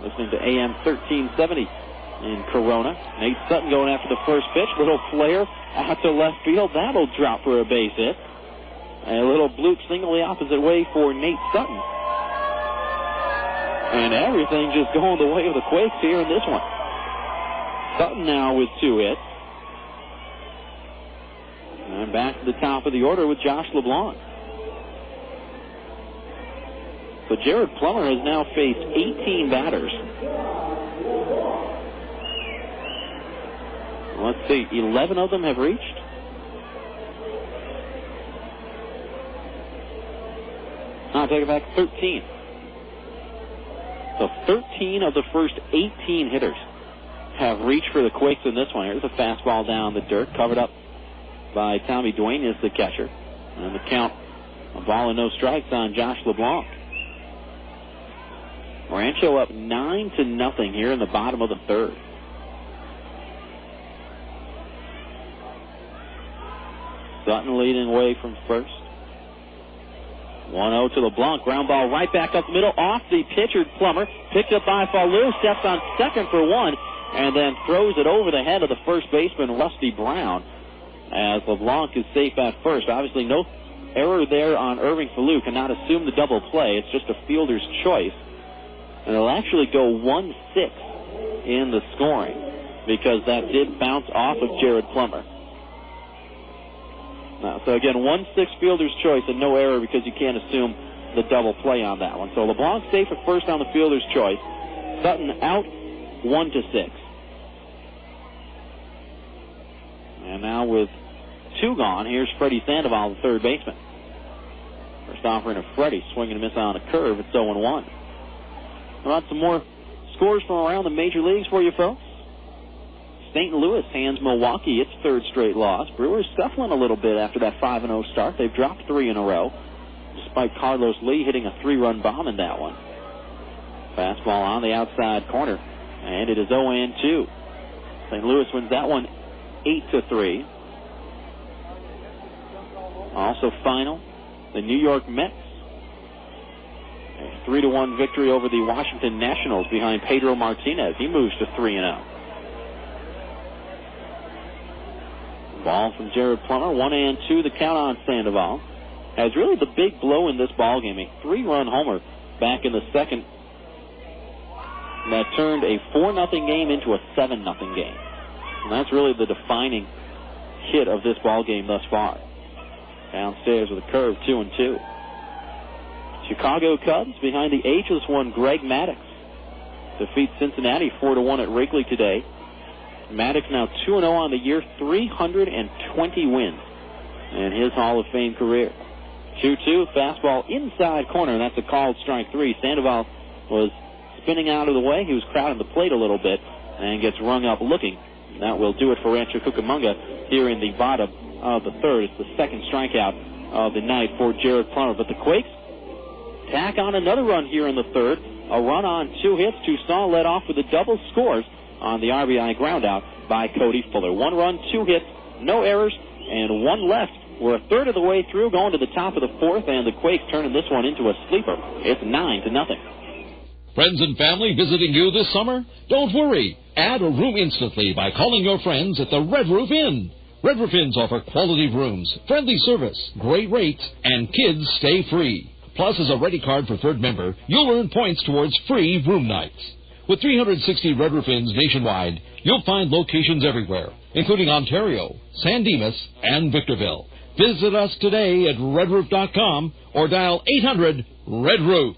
Listening to AM 1370 in Corona. Nate Sutton going after the first pitch. Little flare out to left field. That'll drop for a base hit. A little bloop single the opposite way for Nate Sutton. And everything just going the way of the Quakes here in this one. Sutton now with 2 hits. And back to the top of the order with Josh LeBlanc. So Jared Plummer has now faced 18 batters. Let's see, 11 of them have reached. No, I take it back, 13. So 13 of the first 18 hitters have reached for the Quakes in this one. Here's a fastball down the dirt, covered up by Tommy Duane is the catcher. And the count, a ball and no strikes on Josh LeBlanc. Rancho up 9-0 here in the bottom of the third. Sutton leading away from first. 1-0 to LeBlanc. Ground ball right back up the middle. Off the pitcher, Plummer. Picked up by Falu. Steps on second for 1. And then throws it over the head of the first baseman, Rusty Brown. As LeBlanc is safe at first. Obviously no error there on Irving Falu. Cannot assume the double play. It's just a fielder's choice. And it'll actually go 1-6 in the scoring because that did bounce off of Jared Plummer. So again, 1-6 fielder's choice and no error because you can't assume the double play on that one. So LeBlanc safe at first on the fielder's choice. Sutton out 1-6. And now with 2 gone, here's Freddy Sandoval, the third baseman. First offering of Freddy, swing and a miss on a curve. It's 0-1. How about some more scores from around the major leagues for you folks? St. Louis hands Milwaukee its 3rd straight loss. Brewers scuffling a little bit after that 5-0 start. They've dropped 3 in a row, despite Carlos Lee hitting a 3-run bomb in that one. Fastball on the outside corner, and it is 0-2. St. Louis wins that one 8-3. Also final, the New York Mets. A 3-1 victory over the Washington Nationals behind Pedro Martinez. He moves to 3-0. Ball from Jared Plummer, 1-2, the count on Sandoval. As really the big blow in this ball game, a 3-run homer back in the second that turned a 4-0 game into a 7-0 game. And that's really the defining hit of this ball game thus far. Downstairs with a curve, 2-2. Chicago Cubs behind the ageless one, Greg Maddux. Defeats Cincinnati 4-1 at Wrigley today. Maddux now 2-0 on the year, 320 wins in his Hall of Fame career. 2-2, fastball inside corner, and that's a called strike 3. Sandoval was spinning out of the way. He was crowding the plate a little bit and gets rung up looking. That will do it for Rancho Cucamonga here in the bottom of the third. It's the 2nd strikeout of the night for Jared Plummer. But the Quakes tack on another run here in the third. A run on 2 hits. Toussaint led off with a double, scores on the RBI groundout by Cody Fuller. 1 run, 2 hits, no errors, and 1 left We're a third of the way through, going to the top of the fourth, and the Quakes turning this one into a sleeper. It's 9-0. Friends and family visiting you this summer? Don't worry. Add a room instantly by calling your friends at the Red Roof Inn. Red Roof Inns offer quality rooms, friendly service, great rates, and kids stay free. Plus, as a Ready Card preferred member, you'll earn points towards free room nights. With 360 Red Roof Inns nationwide, you'll find locations everywhere, including Ontario, San Dimas, and Victorville. Visit us today at redroof.com or dial 800-RED-ROOF.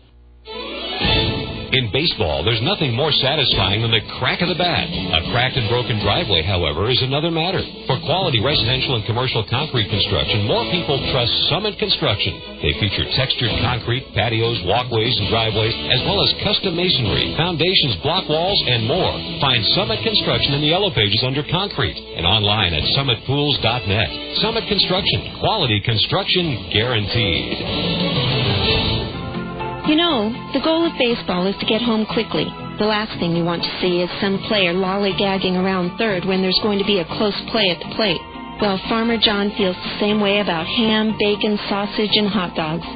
In baseball, there's nothing more satisfying than the crack of the bat. A cracked and broken driveway, however, is another matter. For quality residential and commercial concrete construction, more people trust Summit Construction. They feature textured concrete, patios, walkways, and driveways, as well as custom masonry, foundations, block walls, and more. Find Summit Construction in the yellow pages under concrete and online at summitpools.net. Summit Construction. Quality construction guaranteed. You know, the goal of baseball is to get home quickly. The last thing you want to see is some player lollygagging around third when there's going to be a close play at the plate. Well, Farmer John feels the same way about ham, bacon, sausage, and hot dogs.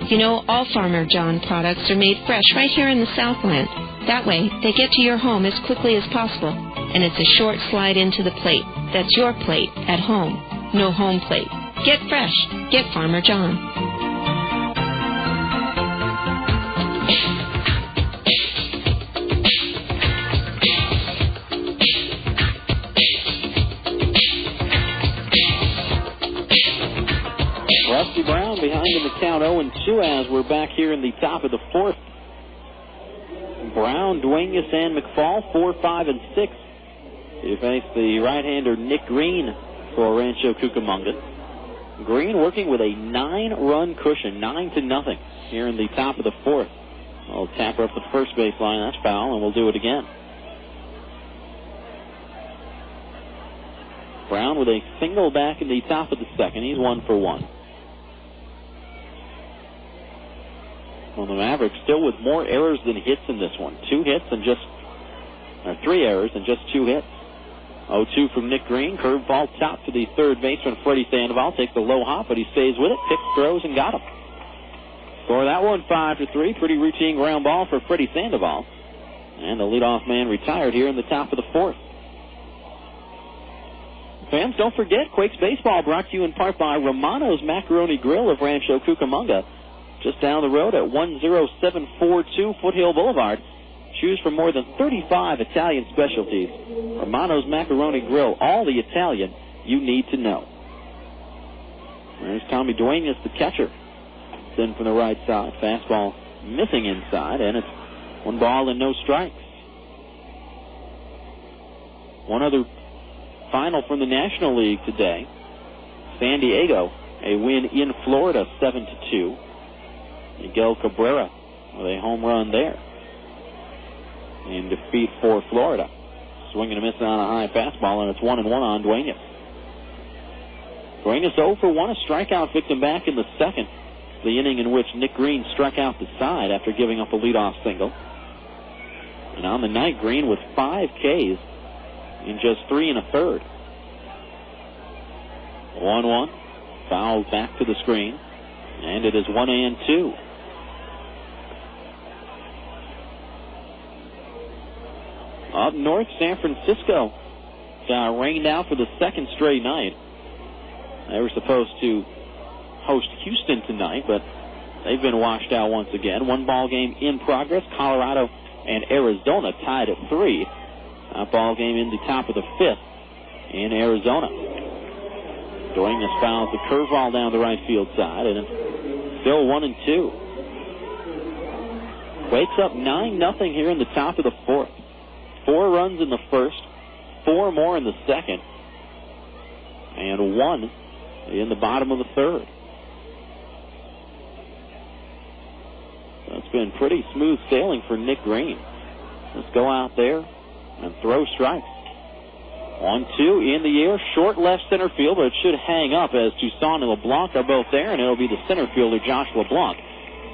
You know, all Farmer John products are made fresh right here in the Southland. That way, they get to your home as quickly as possible, and it's a short slide into the plate. That's your plate at home. No home plate. Get fresh. Get Farmer John. Rusty Brown behind in the count 0-2 as we're back here in the top of the fourth. Brown, Duenas, and McFall, 4, 5, and 6. You face the right-hander Nick Green for Rancho Cucamonga. Green working with a 9-run cushion, 9-0 here in the top of the fourth. I'll tap her up the first baseline. That's foul, and we'll do it again. Brown with a single back in the top of the second. He's 1 for 1. Well, the Mavericks still with more errors than hits in this one. 3 errors and just 2 hits. 0-2 from Nick Green. Curveball top to the third baseman, Freddy Sandoval. Takes the low hop, but he stays with it. Picks, throws, and got him. Score that one 5-3. Pretty routine ground ball for Freddy Sandoval. And the leadoff man retired here in the top of the fourth. Fans, don't forget, Quakes Baseball brought to you in part by Romano's Macaroni Grill of Rancho Cucamonga. Just down the road at 10742 Foothill Boulevard. Choose from more than 35 Italian specialties. Romano's Macaroni Grill, all the Italian you need to know. There's Tommy Duenas, the catcher. It's in from the right side. Fastball missing inside, and it's 1 ball and no strikes. One other final from the National League today. San Diego, a win in Florida, 7-2. Miguel Cabrera with a home run there in defeat for Florida. Swinging and missing on a high fastball, and it's 1-1 on Duenas. Duenas 0 for 1, a strikeout victim back in the second. The inning in which Nick Green struck out the side after giving up a leadoff single. And on the night, Green with 5 Ks in just 3 1/3. 1-1. Foul back to the screen. And it is 1-2. Up north, San Francisco got rained out for the second straight night. They were supposed to host Houston tonight, but they've been washed out once again. 1 ball game in progress. Colorado and Arizona tied at 3. That ball game in the top of the 5th in Arizona. Duenas fouls the curveball down the right field side, and it's still 1-2. Quakes up 9-0 here in the top of the fourth. 4 runs in the first, 4 more in the second, and 1 in the bottom of the third. So it's been pretty smooth sailing for Nick Green. Let's go out there and throw strikes. 1-2 in the air, short left center field, but it should hang up as Toussaint and LeBlanc are both there, and it'll be the center fielder, Josh LeBlanc,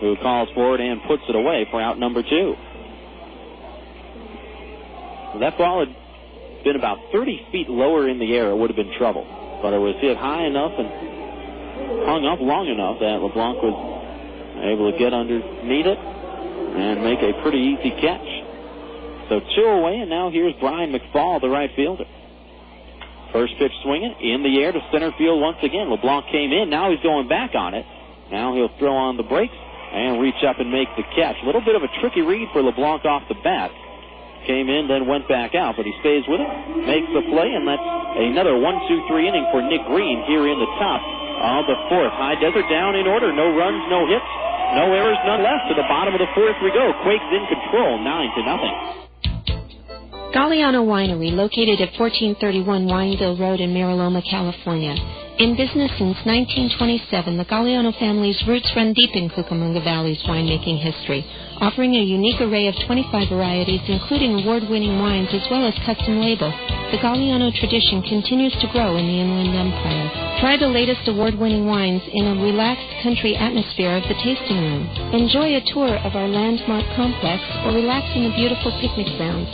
who calls for it and puts it away for out number 2. If that ball had been about 30 feet lower in the air, it would have been trouble. But it was hit high enough and hung up long enough that LeBlanc was able to get underneath it and make a pretty easy catch. So 2 away, and now here's Brian McFall, the right fielder. First pitch swinging in the air to center field once again. LeBlanc came in. Now he's going back on it. Now he'll throw on the brakes and reach up and make the catch. A little bit of a tricky read for LeBlanc off the bat. Came in, then went back out, but he stays with it, makes the play, and that's another 1-2-3 inning for Nick Green here in the top of the 4th. High Desert down in order. No runs, no hits, no errors, none left. To the bottom of the 4th we go. Quakes in control, 9-0. Galliano Winery, located at 1431 Wineville Road in Mariloma, California. In business since 1927, the Galliano family's roots run deep in Cucamonga Valley's winemaking history, offering a unique array of 25 varieties, including award-winning wines as well as custom labels. The Galliano tradition continues to grow in the Inland Empire. Try the latest award-winning wines in a relaxed country atmosphere of the tasting room. Enjoy a tour of our landmark complex or relax in the beautiful picnic grounds.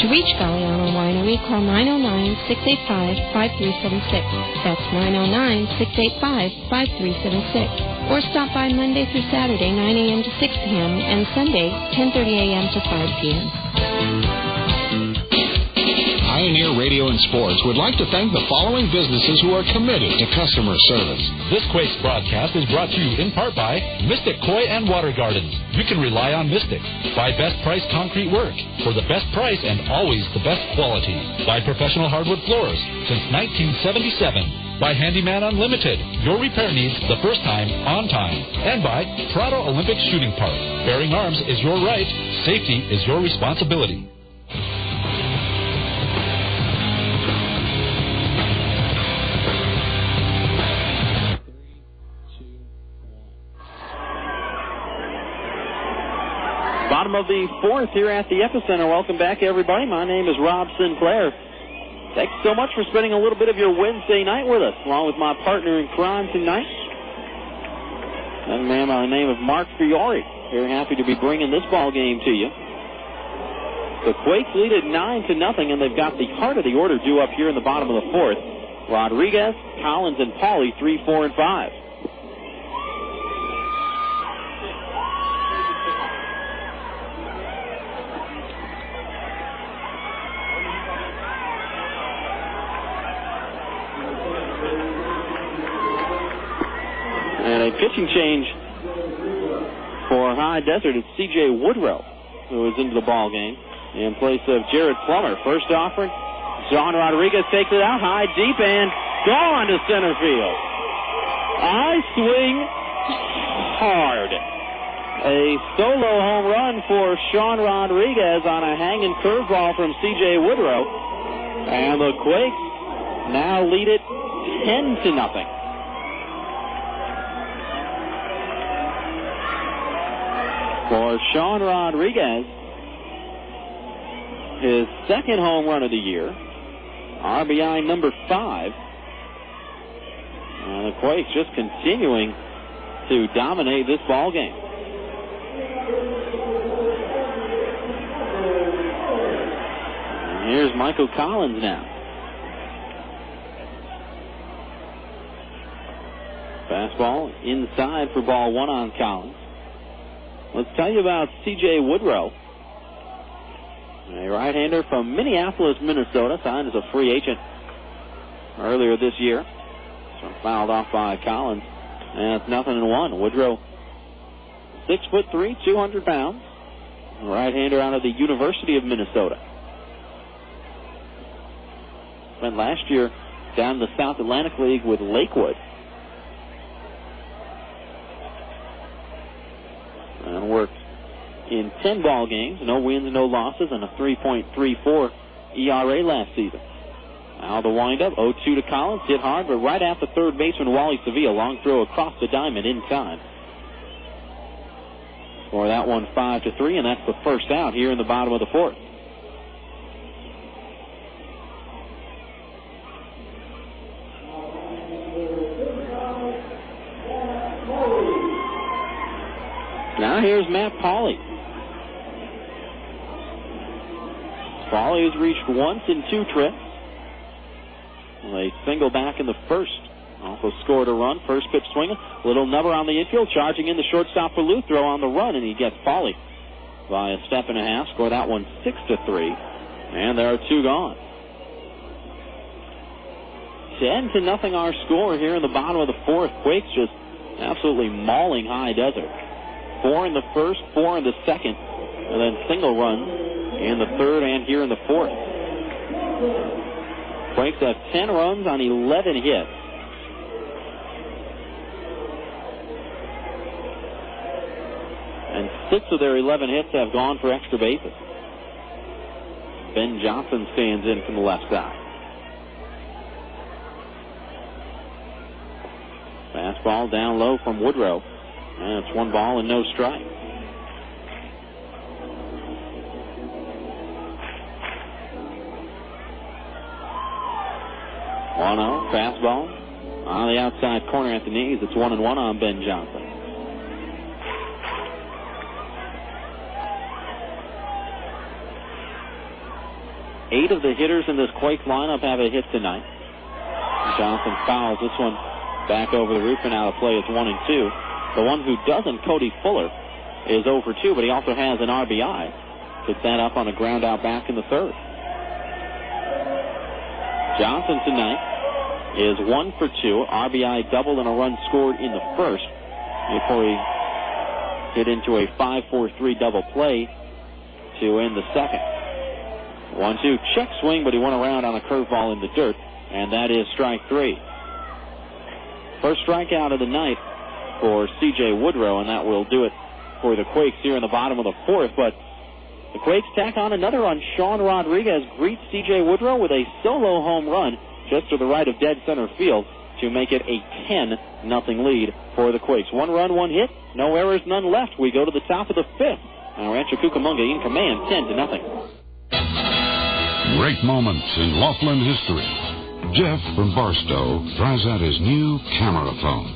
To reach Galliano Winery, call 909-685-5376. That's 909-685-5376. Or stop by Monday through Saturday, 9 a.m. to 6 p.m., and Sunday, 10:30 a.m. to 5 p.m. Pioneer Radio and Sports would like to thank the following businesses who are committed to customer service. This Quakes broadcast is brought to you in part by Mystic Koi and Water Gardens. You can rely on Mystic. By Best Price Concrete Work, for the best price and always the best quality. By Professional Hardwood Floors, since 1977. By Handyman Unlimited, your repair needs the first time, on time. And by Prado Olympic Shooting Park. Bearing arms is your right. Safety is your responsibility. Bottom of the 4th here at the Epicenter. Welcome back, everybody. My name is Rob Sinclair. Thanks so much for spending a little bit of your Wednesday night with us, along with my partner in crime tonight, young man by the name of Mark Fiore. Very happy to be bringing this ball game to you. The Quakes lead at 9-0, and they've got the heart of the order due up here in the bottom of the 4th. Rodriguez, Collins, and Pauly, 3, 4, and 5. Pitching change for High Desert. It's C.J. Woodrow who is into the ball game in place of Jared Plummer. First offering, John Rodriguez takes it out high, deep, and gone to center field. I swing hard. A solo home run for Sean Rodriguez on a hanging curveball from C.J. Woodrow, and the Quakes now lead it 10-0. For Sean Rodriguez, his second home run of the year, RBI number 5. And the Quakes just continuing to dominate this ball game. And here's Michael Collins now. Fastball inside for ball 1 on Collins. Let's tell you about C.J. Woodrow, a right-hander from Minneapolis, Minnesota, signed as a free agent earlier this year. So fouled off by Collins, and it's 0-1. Woodrow, 6'3", 200 pounds, right-hander out of the University of Minnesota. Spent last year down in the South Atlantic League with Lakewood. And worked in 10 ball games, no wins, no losses, and a 3.34 ERA last season. Now the windup, 0-2 to Collins, hit hard, but right after third baseman Wally Sevilla, long throw across the diamond in time. Score that one 5-3, and that's the first out here in the bottom of the 4th. Now here's Matt Pauly. Pauly has reached once in 2 trips. A single back in the first also scored a run. First pitch swinging. Little number on the infield. Charging in the shortstop for Falu. Throw on the run, and he gets Foley by a step and a half. Score that one 6-3. And there are two gone. 10-0 our score here in the bottom of the fourth. Quakes just absolutely mauling High Desert. 4 in the first, 4 in the second, and then single run in the third and here in the fourth. Quakes have 10 runs on 11 hits. And 6 of their 11 hits have gone for extra bases. Ben Johnson stands in from the left side. Fastball down low from Woodrow. And it's 1 ball and no strike. Fastball on the outside corner at the knees. It's 1-1 on Ben Johnson. Eight of the hitters in this Quake lineup have a hit tonight. Johnson fouls this one back over the roof and out of play. It's 1-2. The one who doesn't, Cody Fuller, is 0 for 2, but he also has an RBI. Puts that up on a ground out back in the third. Johnson tonight is 1 for 2. RBI double and a run scored in the first before he hit into a 5-4-3 double play to end the second. 1-2 check swing, but he went around on a curveball in the dirt, and that is strike 3. First strikeout of the night for C.J. Woodrow, and that will do it for the Quakes here in the bottom of the fourth. But the Quakes tack on another on. Sean Rodriguez greets C.J. Woodrow with a solo home run just to the right of dead center field to make it a 10-0 lead for the Quakes. 1 run, 1 hit, no errors, none left. We go to the top of the fifth. Now Rancho Cucamonga in command, 10-0. Great moments in Laughlin history. Jeff from Barstow tries out his new camera phone.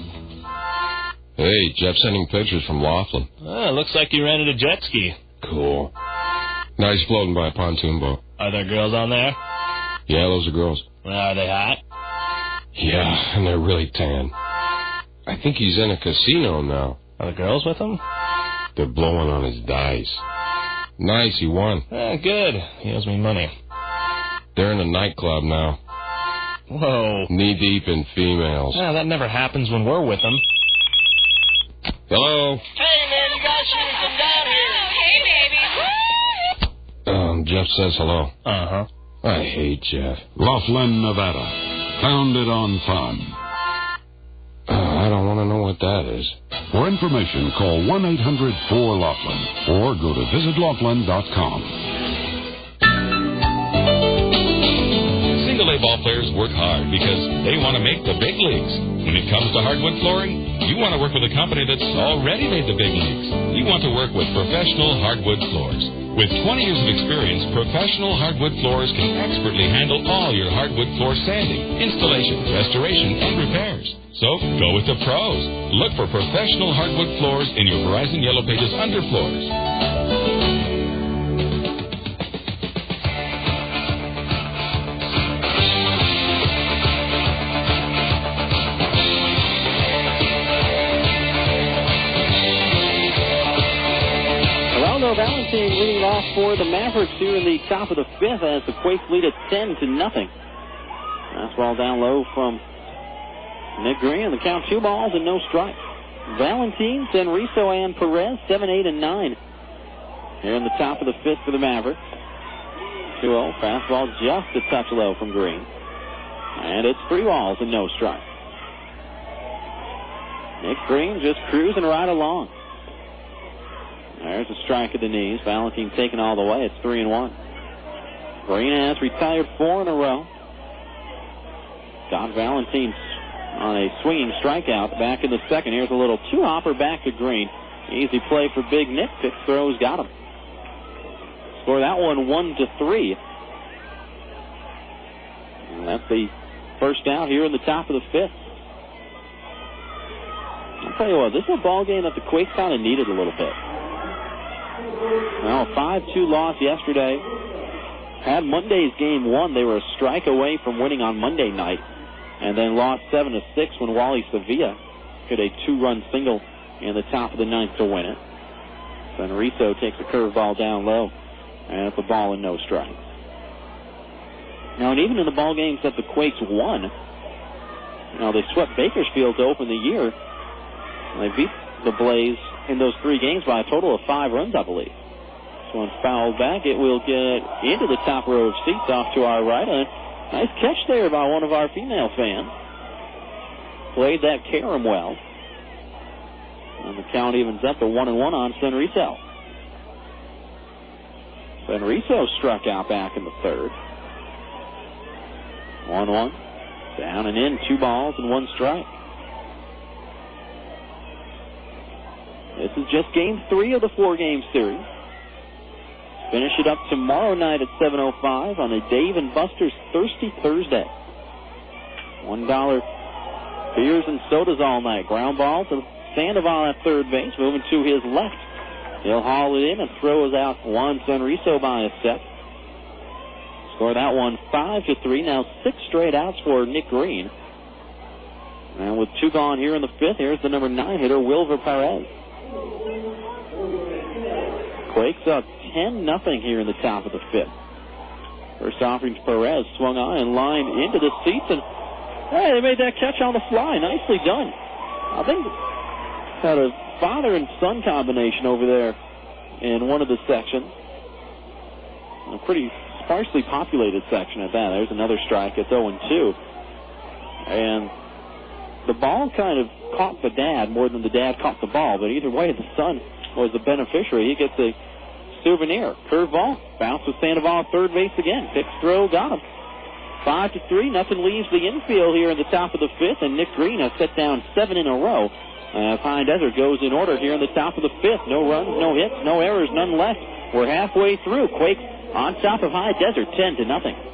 Hey, Jeff sending pictures from Laughlin. Looks like you rented a jet ski. Cool. Nice floating by a pontoon boat. Are there girls on there? Yeah, those are girls. Are they hot? Yeah, and they're really tan. I think he's in a casino now. Are the girls with him? They're blowing on his dice. Nice, he won. Good. He owes me money. They're in a nightclub now. Whoa. Knee-deep in females. That never happens when we're with them. Hello? Hey, man, you guys should come down here. Hey, baby. Jeff says hello. Uh-huh. I hate Jeff. Laughlin, Nevada. Founded on fun. I don't want to know what that is. For information, call 1-800-4-LAUGHLIN or go to visitlaughlin.com. Single-A ball players work hard because they want to make the big leagues. When it comes to hardwood flooring, you want to work with a company that's already made the big leagues. You want to work with Professional Hardwood Floors. With 20 years of experience, Professional Hardwood Floors can expertly handle all your hardwood floor sanding, installation, restoration, and repairs. So, go with the pros. Look for Professional Hardwood Floors in your Verizon Yellow Pages underfloors. Valentine leading off for the Mavericks here in the top of the fifth as the Quakes lead at 10-0. Fastball down low from Nick Green. The count 2 balls and no strikes. Valentine, Senriso, and Perez 7, 8, and 9 here in the top of the fifth for the Mavericks. 2-0. Fastball just a touch low from Green. And it's 3 balls and no strikes. Nick Green just cruising right along. There's a strike at the knees. Valentine taking all the way. It's 3-1. Green has retired 4 in a row. Got Valentine on a swinging strikeout back in the second. Here's a little 2-hopper back to Green. Easy play for Big Nick. Pick throws got him. Score that one 1-3. And that's the first out here in the top of the fifth. I'll tell you what, this is a ball game that the Quakes kind of needed a little bit. Well, a 5-2 loss yesterday. Had Monday's game won. They were a strike away from winning on Monday night. and then lost 7-6 when Wally Sevilla hit a 2-run single in the top of the 9th to win it. Sanriso takes a curveball down low, and it's a ball and no strikes. Now, and even in the ball games that the Quakes won, they swept Bakersfield to open the year. They beat the Blaze in those 3 games by a total of 5 runs, I believe. This one's fouled back. It will get into the top row of seats off to our right. A nice catch there by one of our female fans. Played that carom well. And the count evens up to 1-1 on Sanriso. Sanriso struck out back in the 3rd. 1-1. Down and in, 2 balls and 1 strike. This is just game 3 of the 4-game series. Finish it up tomorrow night at 7:05 on a Dave & Buster's Thirsty Thursday. $1 beers and sodas all night. Ground ball to Sandoval at third base, moving to his left. He'll haul it in and throws out Juan Sanriso by a step. Score that one 5-3. Now 6 straight outs for Nick Green. And with 2 gone here in the 5th, here's the number 9 hitter, Wilver Perez. Quakes up 10-0 here in the top of the 5th. First offering to Perez, swung on and lined into the seats, and hey, they made that catch on the fly. Nicely done. I think had a father and son combination over there in one of the sections. A pretty sparsely populated section at that. There's another strike. It's 0-2. And the ball kind of caught the dad more than the dad caught the ball. But either way, the son was the beneficiary. He gets a souvenir. Curveball. Bounce with Sandoval third base again. Fixed throw. Got him. 5-3. Nothing leaves the infield here in the top of the 5th. And Nick Green has set down 7 in a row. Pine Desert goes in order here in the top of the 5th. No runs, no hits, no errors, none left. We're halfway through. Quakes on top of High Desert, 10-0.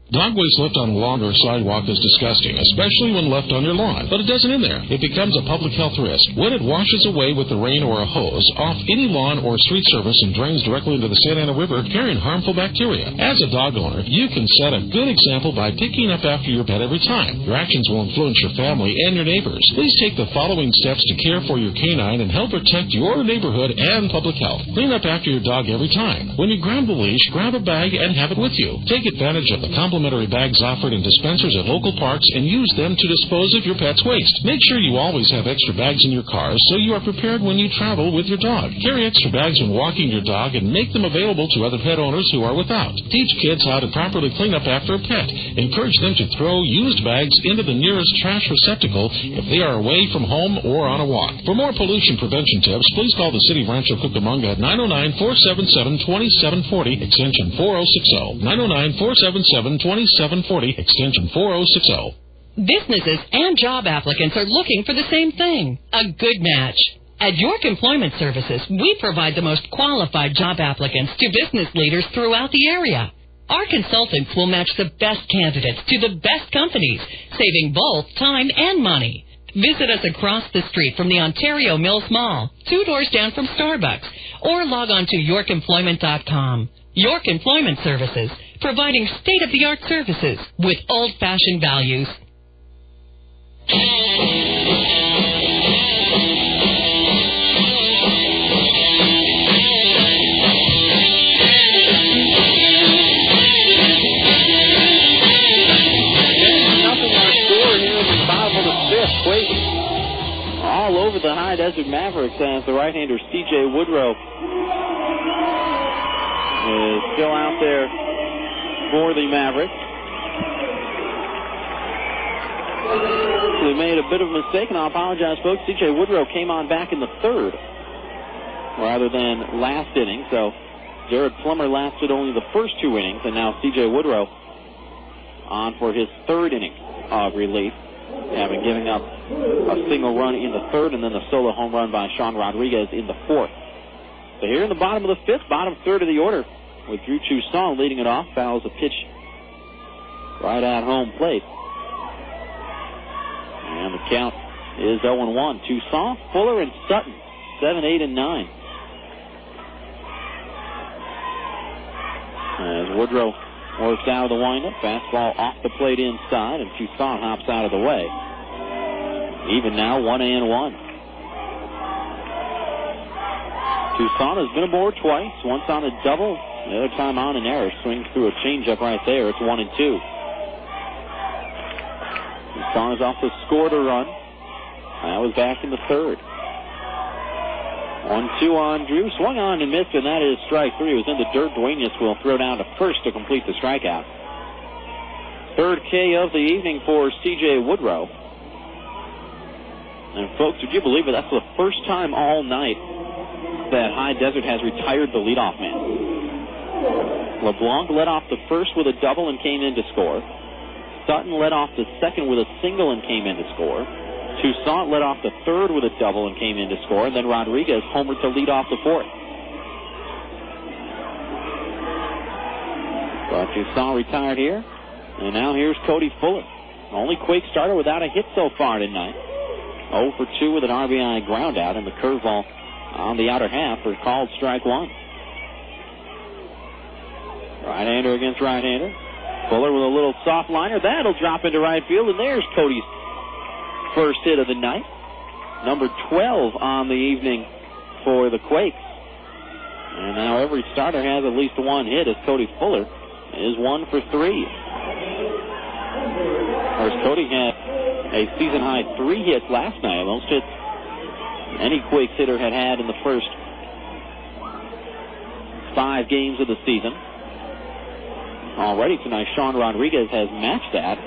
Dog waste left on a lawn or sidewalk is disgusting, especially when left on your lawn. But it doesn't end there. It becomes a public health risk. When it washes away with the rain or a hose off any lawn or street surface and drains directly into the Santa Ana River, carrying harmful bacteria. As a dog owner, you can set a good example by picking up after your pet every time. Your actions will influence your family and your neighbors. Please take the following steps to care for your canine and help protect your neighborhood and public health. Clean up after your dog every time. When you grab the leash, grab a bag and have it with you. Take advantage of the complimentary bags offered in dispensers at local parks and use them to dispose of your pet's waste. Make sure you always have extra bags in your cars so you are prepared when you travel with your dog. Carry extra bags when walking your dog and make them available to other pet owners who are without. Teach kids how to properly clean up after a pet. Encourage them to throw used bags into the nearest trash receptacle if they are away from home or on a walk. For more pollution prevention tips, please call the City of Rancho Cucamonga at 909-477-2740, extension 4060. 909-477-2740, extension 4060. Businesses and job applicants are looking for the same thing, a good match. At York Employment Services, we provide the most qualified job applicants to business leaders throughout the area. Our consultants will match the best candidates to the best companies, saving both time and money. Visit us across the street from the Ontario Mills Mall, 2 doors down from Starbucks, or log on to yorkemployment.com. York Employment Services, providing state-of-the-art services with old-fashioned values. Quakes all over the High Desert Mavericks as the right-hander C.J. Woodrow is still out there for the Mavericks. They made a bit of a mistake, and I apologize, folks. C.J. Woodrow came on back in the 3rd rather than last inning, so Jared Plummer lasted only the first 2 innings, and now C.J. Woodrow on for his 3rd inning of relief, having given up a single run in the 3rd and then the solo home run by Sean Rodriguez in the 4th. So here in the bottom of the 5th, bottom 3rd of the order, with Drew Toussaint leading it off, fouls a pitch right at home plate. And the count is 0-1. Toussaint, Fuller, and Sutton, 7, 8, and 9. As Woodrow works out of the windup. Fastball off the plate inside, and Toussaint hops out of the way. Even now, 1-1. Toussaint has been aboard twice, once on a double, the other time on an error. Swings through a changeup right there. It's 1-2. Toussaint is off to score the run. That was back in the third. 1-2 on Drew. Swung on and missed, and that is strike three. It was in the dirt. Duenas will throw down to first to complete the strikeout. Third K of the evening for C.J. Woodrow. And folks, would you believe it? That's the first time all night that High Desert has retired the leadoff man. LeBlanc led off the first with a double and came in to score. Sutton led off the second with a single and came in to score. Toussaint led off the third with a double and came in to score. And then Rodriguez homered to lead off the fourth. But Toussaint retired here. And now here's Cody Fuller. Only Quake starter without a hit so far tonight. 0 for 2 with an RBI ground out, and the curveball on the outer half for called strike one. Right-hander against right-hander. Fuller with a little soft liner. That'll drop into right field, and there's Cody's first hit of the night. Number 12 on the evening for the Quakes. And now every starter has at least one hit as Cody Fuller is 1 for 3. Whereas Cody had a season-high 3 hits last night. Most hits any Quakes hitter had in the first 5 games of the season. Already tonight, Sean Rodriguez has matched that.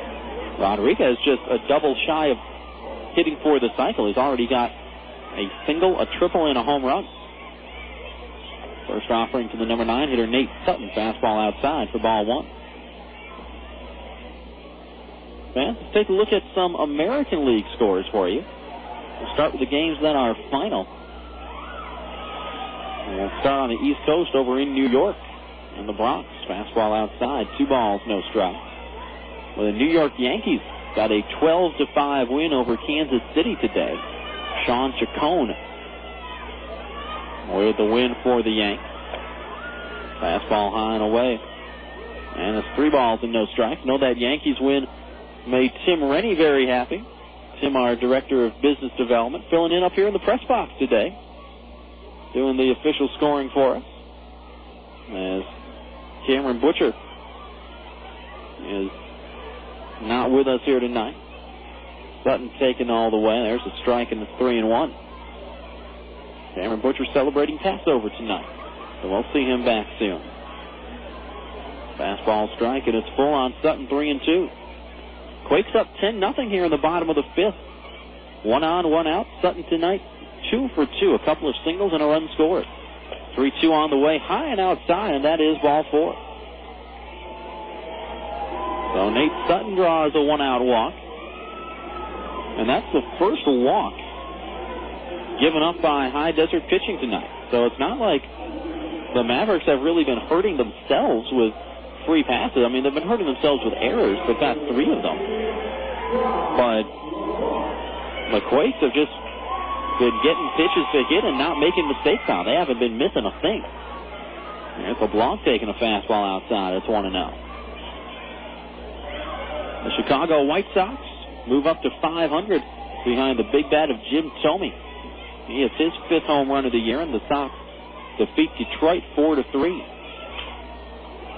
Rodriguez just a double shy of hitting for the cycle. He's already got a single, a triple, and a home run. First offering to the number 9 hitter, Nate Sutton. Fastball outside for ball one. Fans, let's take a look at some American League scores for you. We'll start with the games that are final. And we'll start on the East Coast over in New York in the Bronx. Fastball outside, 2 balls, no strike. Well, the New York Yankees got a 12-5 win over Kansas City today. Sean Chacon with the win for the Yanks. Fastball high and away. And it's 3 balls and no strikes. Know that Yankees win made Tim Rennie very happy. Tim, our Director of Business Development, filling in up here in the press box today, doing the official scoring for us. As Cameron Butcher is not with us here tonight. Sutton taken all the way. There's a strike, and it's 3-1. Cameron Butcher celebrating Passover tonight, so we'll see him back soon. Fastball strike, and it's full on Sutton, 3-2. Quakes up 10-0 here in the bottom of the 5th. 1 on, 1 out. Sutton tonight 2 for 2. A couple of singles and a run scored. 3-2 on the way, high and outside, and that is ball 4. So Nate Sutton draws a 1-out walk. And that's the first walk given up by High Desert pitching tonight. So it's not like the Mavericks have really been hurting themselves with free passes. I mean, they've been hurting themselves with errors. They've got 3 of them. But the Quakes have just been getting pitches to hit and not making mistakes on. They haven't been missing a thing. There's LeBlanc taking a fastball outside. It's 1-0. The Chicago White Sox move up to 500 behind the big bat of Jim Thome. He hits his 5th home run of the year, and the Sox defeat Detroit 4-3.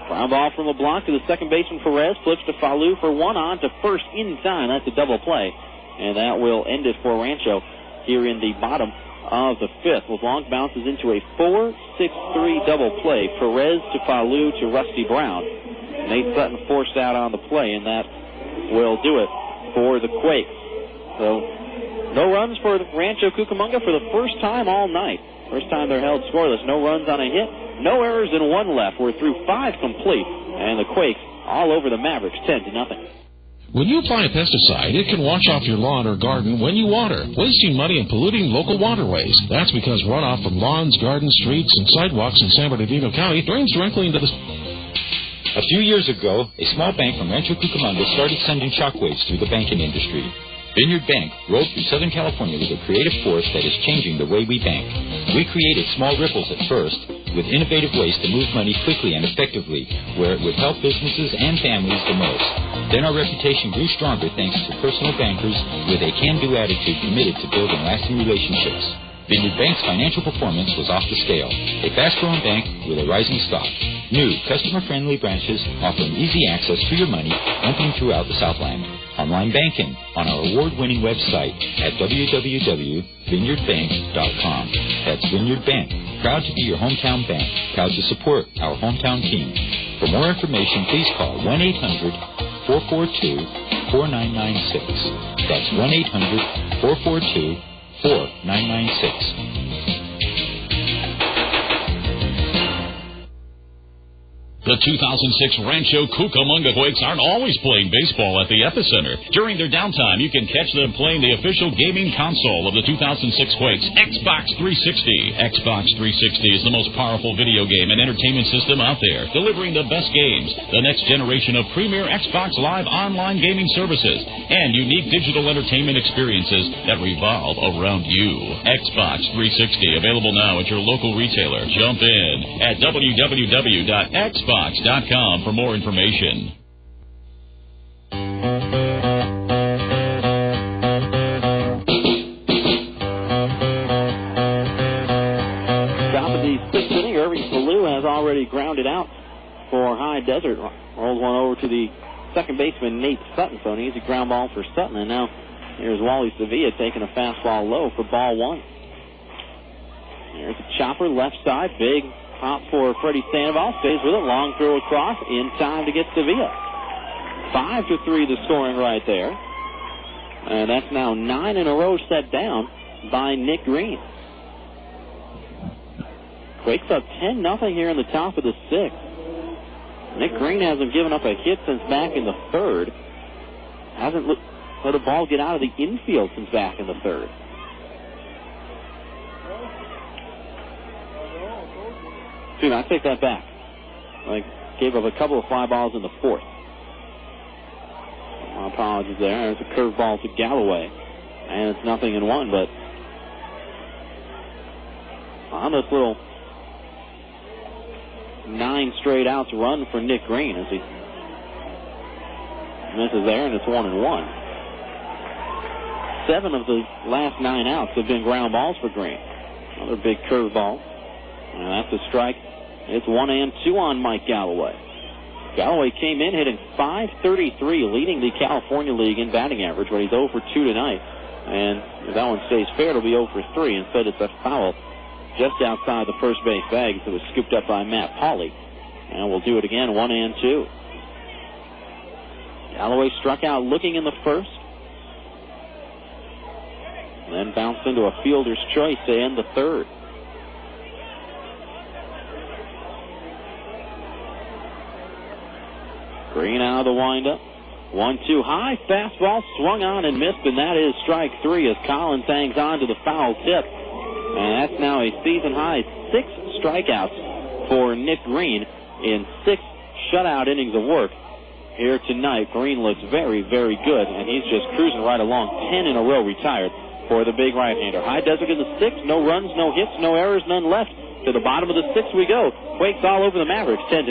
Ground ball from LeBlanc to the second baseman Perez. Flips to Falu for 1 on to first in time. That's a double play. And that will end it for Rancho here in the bottom of the 5th. LeBlanc bounces into a 4-6-3 double play. Perez to Falu to Rusty Brown. Nate Sutton forced out on the play, and that will do it for the Quakes. So no runs for Rancho Cucamonga for the first time all night. First time they're held scoreless. No runs on a hit. No errors and 1 left. We're through 5 complete. And the Quakes all over the Mavericks 10-0. When you apply a pesticide, it can wash off your lawn or garden when you water, wasting money and polluting local waterways. That's because runoff from lawns, gardens, streets, and sidewalks in San Bernardino County drains directly into the... A few years ago, a small bank from Rancho Cucamonga started sending shockwaves through the banking industry. Vineyard Bank rode through Southern California with a creative force that is changing the way we bank. We created small ripples at first, with innovative ways to move money quickly and effectively, where it would help businesses and families the most. Then our reputation grew stronger thanks to personal bankers with a can-do attitude committed to building lasting relationships. Vineyard Bank's financial performance was off the scale. A fast-growing bank with a rising stock. New, customer-friendly branches offering easy access to your money, opening throughout the Southland. Online banking on our award-winning website at www.vineyardbank.com. That's Vineyard Bank. Proud to be your hometown bank. Proud to support our hometown team. For more information, please call 1-800-442-4996. That's 1-800-442-4996. The 2006 Rancho Cucamonga Quakes aren't always playing baseball at the Epicenter. During their downtime, you can catch them playing the official gaming console of the 2006 Quakes, Xbox 360. Xbox 360 is the most powerful video game and entertainment system out there, delivering the best games, the next generation of premier Xbox Live online gaming services, and unique digital entertainment experiences that revolve around you. Xbox 360, available now at your local retailer. Jump in at www.xbox.com for more information. Top of the sixth inning, Irving Falu has already grounded out for High Desert. Rolls one over to the second baseman, Nate Sutton. So an easy ground ball for Sutton. And now here's Wally Sevilla taking a fastball low for ball one. There's a chopper left side, big hop for Freddy Sandoval, stays with it, long throw across, in time to get Sevilla. 5-3 the scoring right there. And that's now 9 in a row set down by Nick Green. Quakes up 10-0 here in the top of the sixth. Nick Green hasn't given up a hit since back in the third. Hasn't let a ball get out of the infield since back in the third. I take that back. I gave up a couple of fly balls in the fourth. My apologies there. There's a curveball to Galloway. And it's 0-1, but on this little 9 straight outs run for Nick Green as he misses there, and it's 1-1. 7 of the last 9 outs have been ground balls for Green. Another big curveball. And that's a strike. It's 1-2 on Mike Galloway. Galloway came in hitting .533, leading the California League in batting average, but he's 0 for 2 tonight. And if that one stays fair, it'll be 0 for 3. Instead, it's a foul just outside the first base bag. So it was scooped up by Matt Pauley. And we'll do it again, 1-2. Galloway struck out looking in the first. Then bounced into a fielder's choice to end the third. Green out of the windup. 1-2 high. Fastball swung on and missed, and that is strike 3 as Collins hangs on to the foul tip. And that's now a season-high 6 strikeouts for Nick Green in 6 shutout innings of work here tonight. Green looks very, very good, and he's just cruising right along. 10 in a row retired for the big right-hander. High Desert in the 6th. No runs, no hits, no errors, none left. To the bottom of the 6th we go. Quakes all over the Mavericks, 10-0.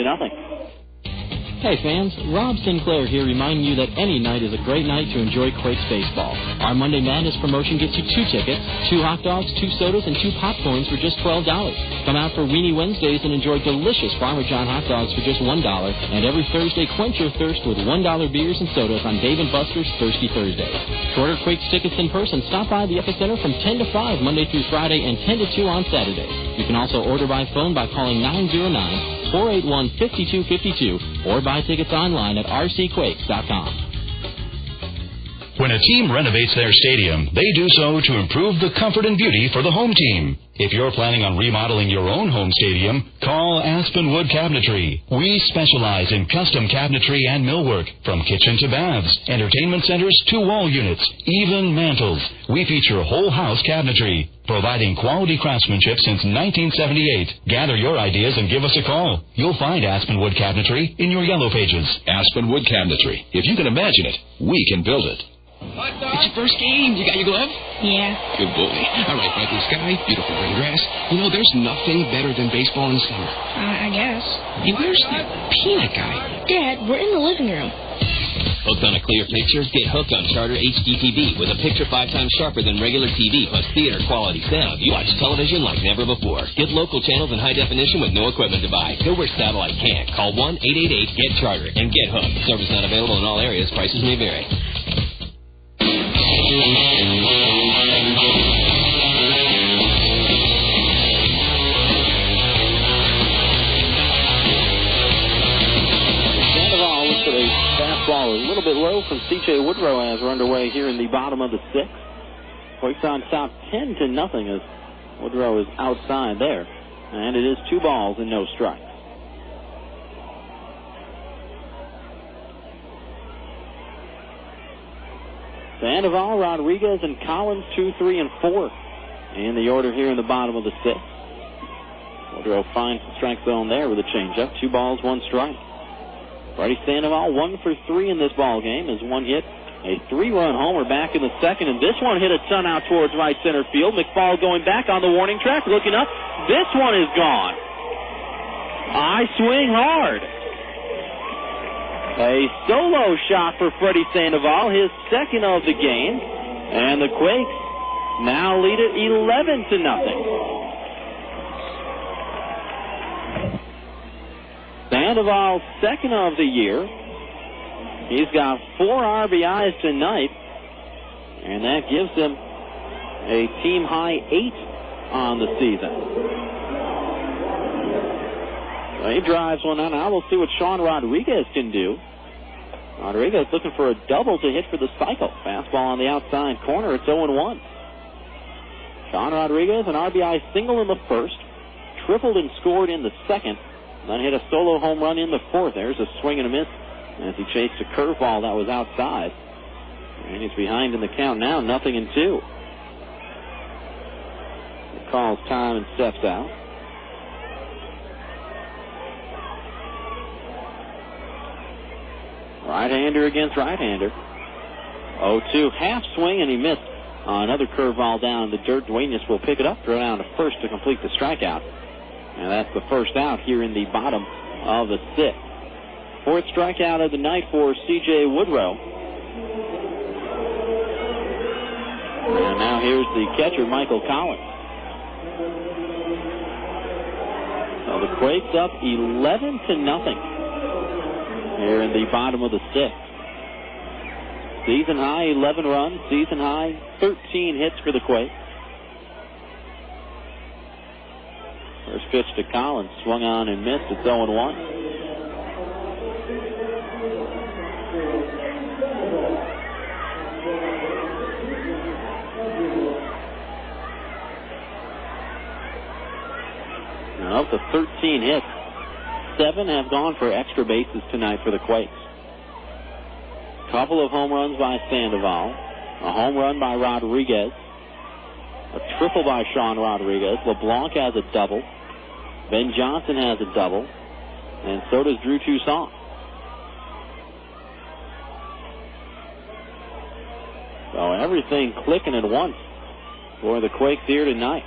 Hey fans, Rob Sinclair here reminding you that any night is a great night to enjoy Quakes baseball. Our Monday Madness promotion gets you 2 tickets, 2 hot dogs, 2 sodas, and 2 popcorns for just $12. Come out for Weenie Wednesdays and enjoy delicious Farmer John hot dogs for just $1. And every Thursday, quench your thirst with $1 beers and sodas on Dave & Buster's Thirsty Thursdays. To order Quakes tickets in person, stop by the Epicenter from 10 to 5 Monday through Friday and 10 to 2 on Saturday. You can also order by phone by calling 909-481-5252 or buy tickets online at rcquakes.com. When a team renovates their stadium, they do so to improve the comfort and beauty for the home team. If you're planning on remodeling your own home stadium, call Aspenwood Cabinetry. We specialize in custom cabinetry and millwork, from kitchen to baths, entertainment centers to wall units, even mantels. We feature whole house cabinetry, providing quality craftsmanship since 1978. Gather your ideas and give us a call. You'll find Aspenwood Cabinetry in your yellow pages. Aspenwood Cabinetry. If you can imagine it, we can build it. It's your first game. You got your glove? Yeah. Good boy. All right, bright blue sky, beautiful green grass. You know, there's nothing better than baseball in the summer. I guess. Hey, where's that peanut guy? Dad, we're in the living room. Hooked on a clear picture? Get hooked on Charter HD TV with a picture 5 times sharper than regular TV plus theater quality sound. You watch television like never before. Get local channels in high definition with no equipment to buy. Go where satellite can't. Call 1-888-GET-CHARTER and get hooked. Service not available in all areas. Prices may vary. Sandoval looks at a fastball a little bit low from C.J. Woodrow as we're underway here in the bottom of the 6th. Quakes on top 10-0 as Woodrow is outside there. And it is 2 balls and no strikes. Sandoval, Rodriguez, and Collins 2, 3, and 4 in the order here in the bottom of the 6th. Woodrow finds the strike zone there with a changeup. 2 balls, 1 strike. Freddy Sandoval 1 for 3 in this ball game as one hit a 3-run homer back in the 2nd, and this one hit a ton out towards right center field. McFall going back on the warning track, looking up. This one is gone. I swing hard. A solo shot for Freddy Sandoval, his 2nd of the game, and the Quakes now lead it 11-0. Sandoval's 2nd of the year. He's got 4 RBIs tonight, and that gives him a team-high 8 on the season. So he drives one out. Now we'll see what Sean Rodriguez can do. Rodriguez looking for a double to hit for the cycle. Fastball on the outside corner. It's 0-1. Sean Rodriguez, an RBI single in the 1st, tripled and scored in the 2nd, then hit a solo home run in the 4th. There's a swing and a miss as he chased a curveball that was outside. And he's behind in the count now, 0-2. He calls time and steps out. Right-hander against right-hander. 0-2, half swing, and he missed another curveball down in the dirt. Duenas will pick it up, throw down to first to complete the strikeout. And that's the first out here in the bottom of the 6th. 4th strikeout of the night for C.J. Woodrow. And now here's the catcher, Michael Collins. So the Quakes up 11-0 here in the bottom of the 6th. Season high 11 runs, season high 13 hits for the Quakes. First pitch to Collins, swung on and missed. It's 0-1. Now, of the 13 hits, 7 have gone for extra bases tonight for the Quakes. Couple of home runs by Sandoval, a home run by Rodriguez, a triple by Sean Rodriguez. LeBlanc has a double. Ben Johnson has a double. And so does Drew Toussaint. So everything clicking at once for the Quakes here tonight.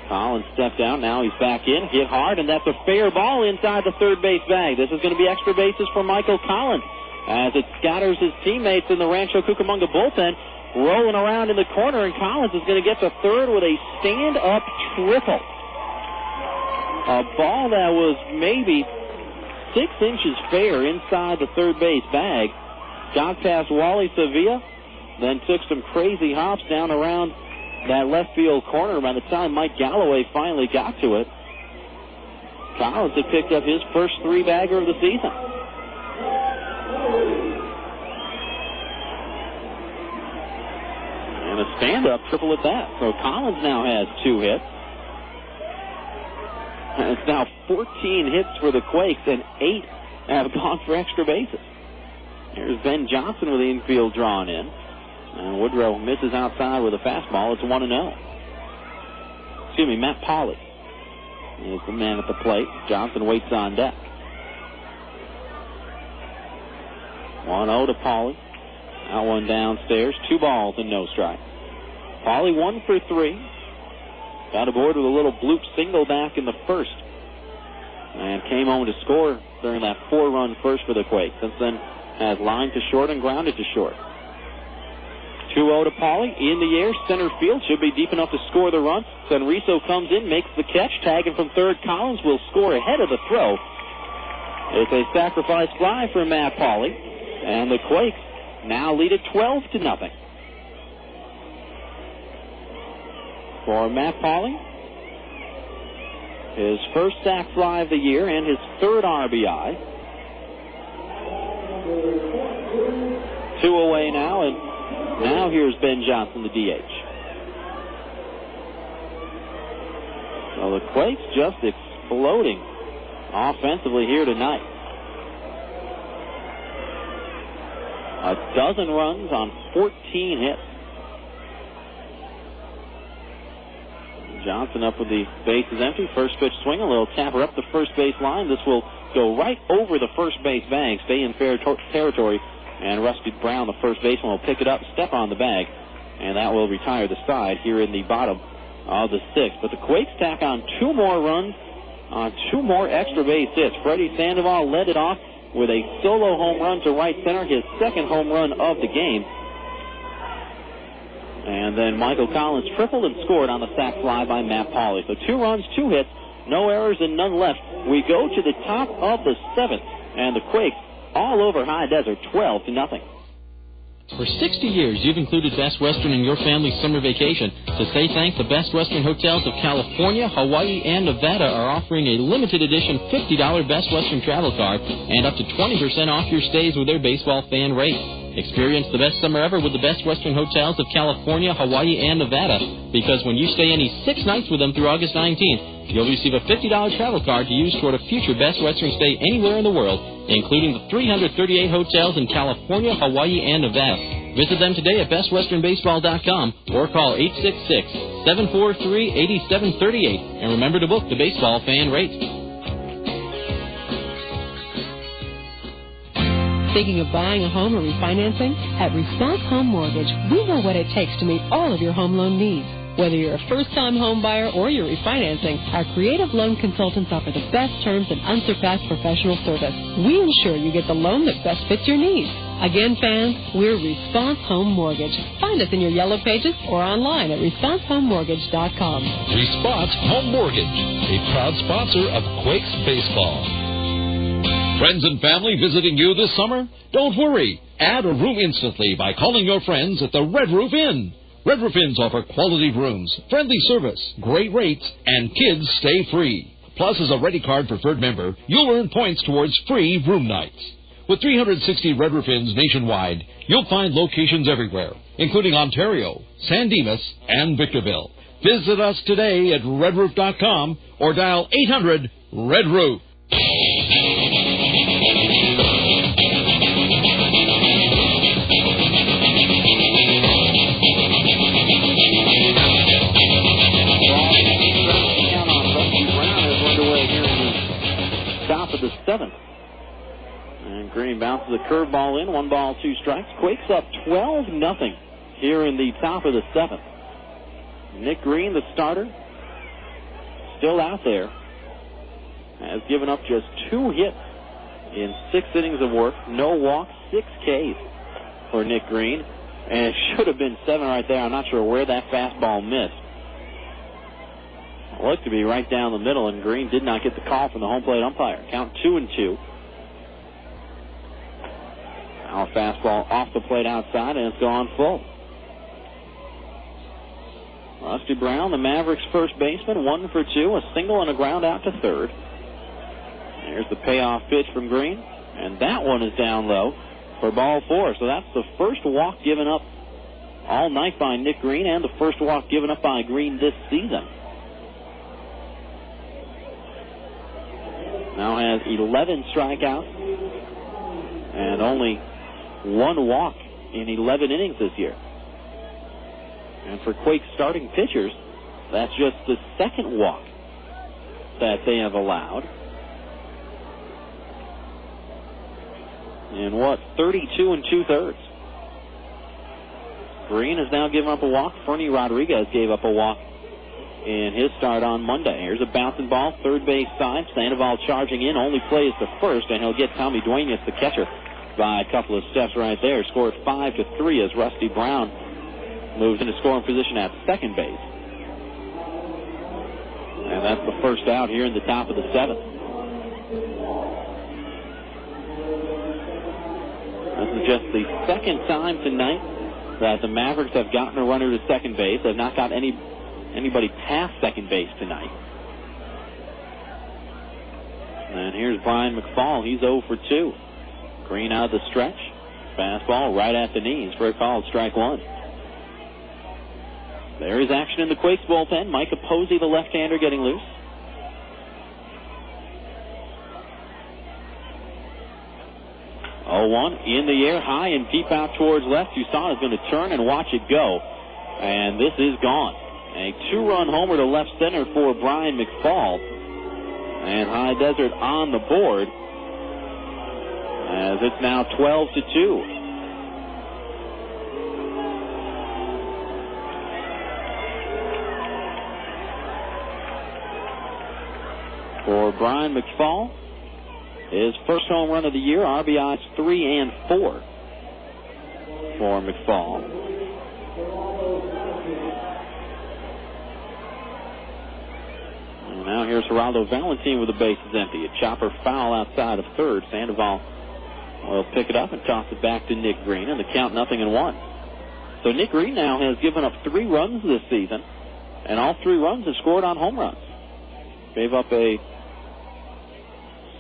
Collins stepped down. Now he's back in. Hit hard, and that's a fair ball inside the third base bag. This is going to be extra bases for Michael Collins as it scatters his teammates in the Rancho Cucamonga bullpen. Rolling around in the corner, and Collins is going to get to third with a stand-up triple. A ball that was maybe 6 inches fair inside the third base bag. Got past Wally Sevilla, then took some crazy hops down around that left field corner. By the time Mike Galloway finally got to it, Collins had picked up his first 3-bagger of the season. And a stand-up triple at that. So Collins now has 2 hits. And it's now 14 hits for the Quakes, and 8 have gone for extra bases. Here's Ben Johnson with the infield drawn in. And Woodrow misses outside with a fastball. It's 1-0. Excuse me, Matt Pauley is the man at the plate. Johnson waits on deck. 1-0 to Pauley. That one downstairs. 2 balls and no strike. Pauly 1 for 3. Got aboard with a little bloop single back in the first. And came home to score during that 4-run first for the Quakes. Since then, has lined to short and grounded to short. 2-0 to Pauly. In the air, center field. Should be deep enough to score the run. Senriso comes in, makes the catch. Tagging from third, Collins will score ahead of the throw. It's a sacrifice fly for Matt Pauly. And the Quakes now lead it 12-0. For Matt Pauly, his first sac fly of the year and his third RBI. 2 away now, and now here's Ben Johnson, the DH. So the Quakes just exploding offensively here tonight. 12 runs on 14 hits. Johnson up with the bases empty. First pitch swing, a little tapper up the first base line. This will go right over the first base bag, stay in fair territory, and Rusty Brown, the first baseman, will pick it up, step on the bag, and that will retire the side here in the bottom of the 6th. But the Quakes tack on 2 more runs on 2 more extra base hits. Freddy Sandoval led it off with a solo home run to right center, his second home run of the game. And then Michael Collins tripled and scored on the sac fly by Matt Pauly. So 2 runs, 2 hits, no errors, and none left. We go to the top of the 7th, and the Quakes all over High Desert, 12-0. For 60 years, you've included Best Western in your family's summer vacation. To say thanks, the Best Western hotels of California, Hawaii, and Nevada are offering a limited edition $50 Best Western travel card and up to 20% off your stays with their baseball fan rate. Experience the best summer ever with the Best Western hotels of California, Hawaii, and Nevada, because when you stay any 6 nights with them through August 19th, you'll receive a $50 travel card to use toward a future Best Western stay anywhere in the world, including the 338 hotels in California, Hawaii, and Nevada. Visit them today at bestwesternbaseball.com or call 866-743-8738, and remember to book the baseball fan rate. Thinking of buying a home or refinancing? At Response Home Mortgage, we know what it takes to meet all of your home loan needs. Whether you're a first-time home buyer or you're refinancing, our creative loan consultants offer the best terms and unsurpassed professional service. We ensure you get the loan that best fits your needs. Again, fans, we're Response Home Mortgage. Find us in your yellow pages or online at responsehomemortgage.com. Response Home Mortgage, a proud sponsor of Quakes Baseball. Friends and family visiting you this summer? Don't worry. Add a room instantly by calling your friends at the Red Roof Inn. Red Roof Inns offer quality rooms, friendly service, great rates, and kids stay free. Plus, as a Ready Card preferred member, you'll earn points towards free room nights. With 360 Red Roof Inns nationwide, you'll find locations everywhere, including Ontario, San Dimas, and Victorville. Visit us today at redroof.com or dial 800-RED-ROOF. Top of the 7th. And Green bounces a curveball in. 1 ball, 2 strikes. Quakes up 12-0 here in the top of the 7th. Nick Green, the starter, still out there, has given up just 2 hits in 6 innings of work. No walks, 6 Ks for Nick Green. And it should have been 7 right there. I'm not sure where that fastball missed. It looked to be right down the middle, and Green did not get the call from the home plate umpire. Count 2-2. Now a fastball off the plate outside, and it's gone full. Rusty Brown, the Mavericks' first baseman, 1 for 2, a single and a ground out to third. Here's the payoff pitch from Green, and that one is down low for ball 4. So that's the first walk given up all night by Nick Green, and the first walk given up by Green this season. Now has 11 strikeouts and only 1 walk in 11 innings this year. And for Quakes starting pitchers, that's just the 2nd walk that they have allowed in 32 2/3. Green has now given up a walk. Fernie Rodriguez gave up a walk in his start on Monday. Here's a bouncing ball, third base side. Sandoval charging in, only plays to first, and he'll get Tommy Duenas, the catcher, by a couple of steps right there. Scored 5-3 as Rusty Brown moves into scoring position at second base. And that's the first out here in the top of the seventh. This is just the second time tonight that the Mavericks have gotten a runner to second base. They've not got anybody past second base tonight. And here's Brian McFall. He's 0 for 2. Green out of the stretch. Fastball right at the knees for a called strike one. There is action in the Quakes bullpen. Micah Posey, the left-hander, getting loose. Oh, 1 in the air, high and deep out towards left. Toussaint is going to turn and watch it go. And this is gone. A 2-run homer to left center for Brian McFall. And High Desert on the board, as it's now 12-2. For Brian McFall, his first home run of the year, RBIs 3 and 4 for McFall. And now here's Geraldo Valentin with the bases empty. A chopper foul outside of third. Sandoval will pick it up and toss it back to Nick Green, and the count 0-1. So Nick Green now has given up 3 runs this season, and all 3 runs have scored on home runs. Gave up a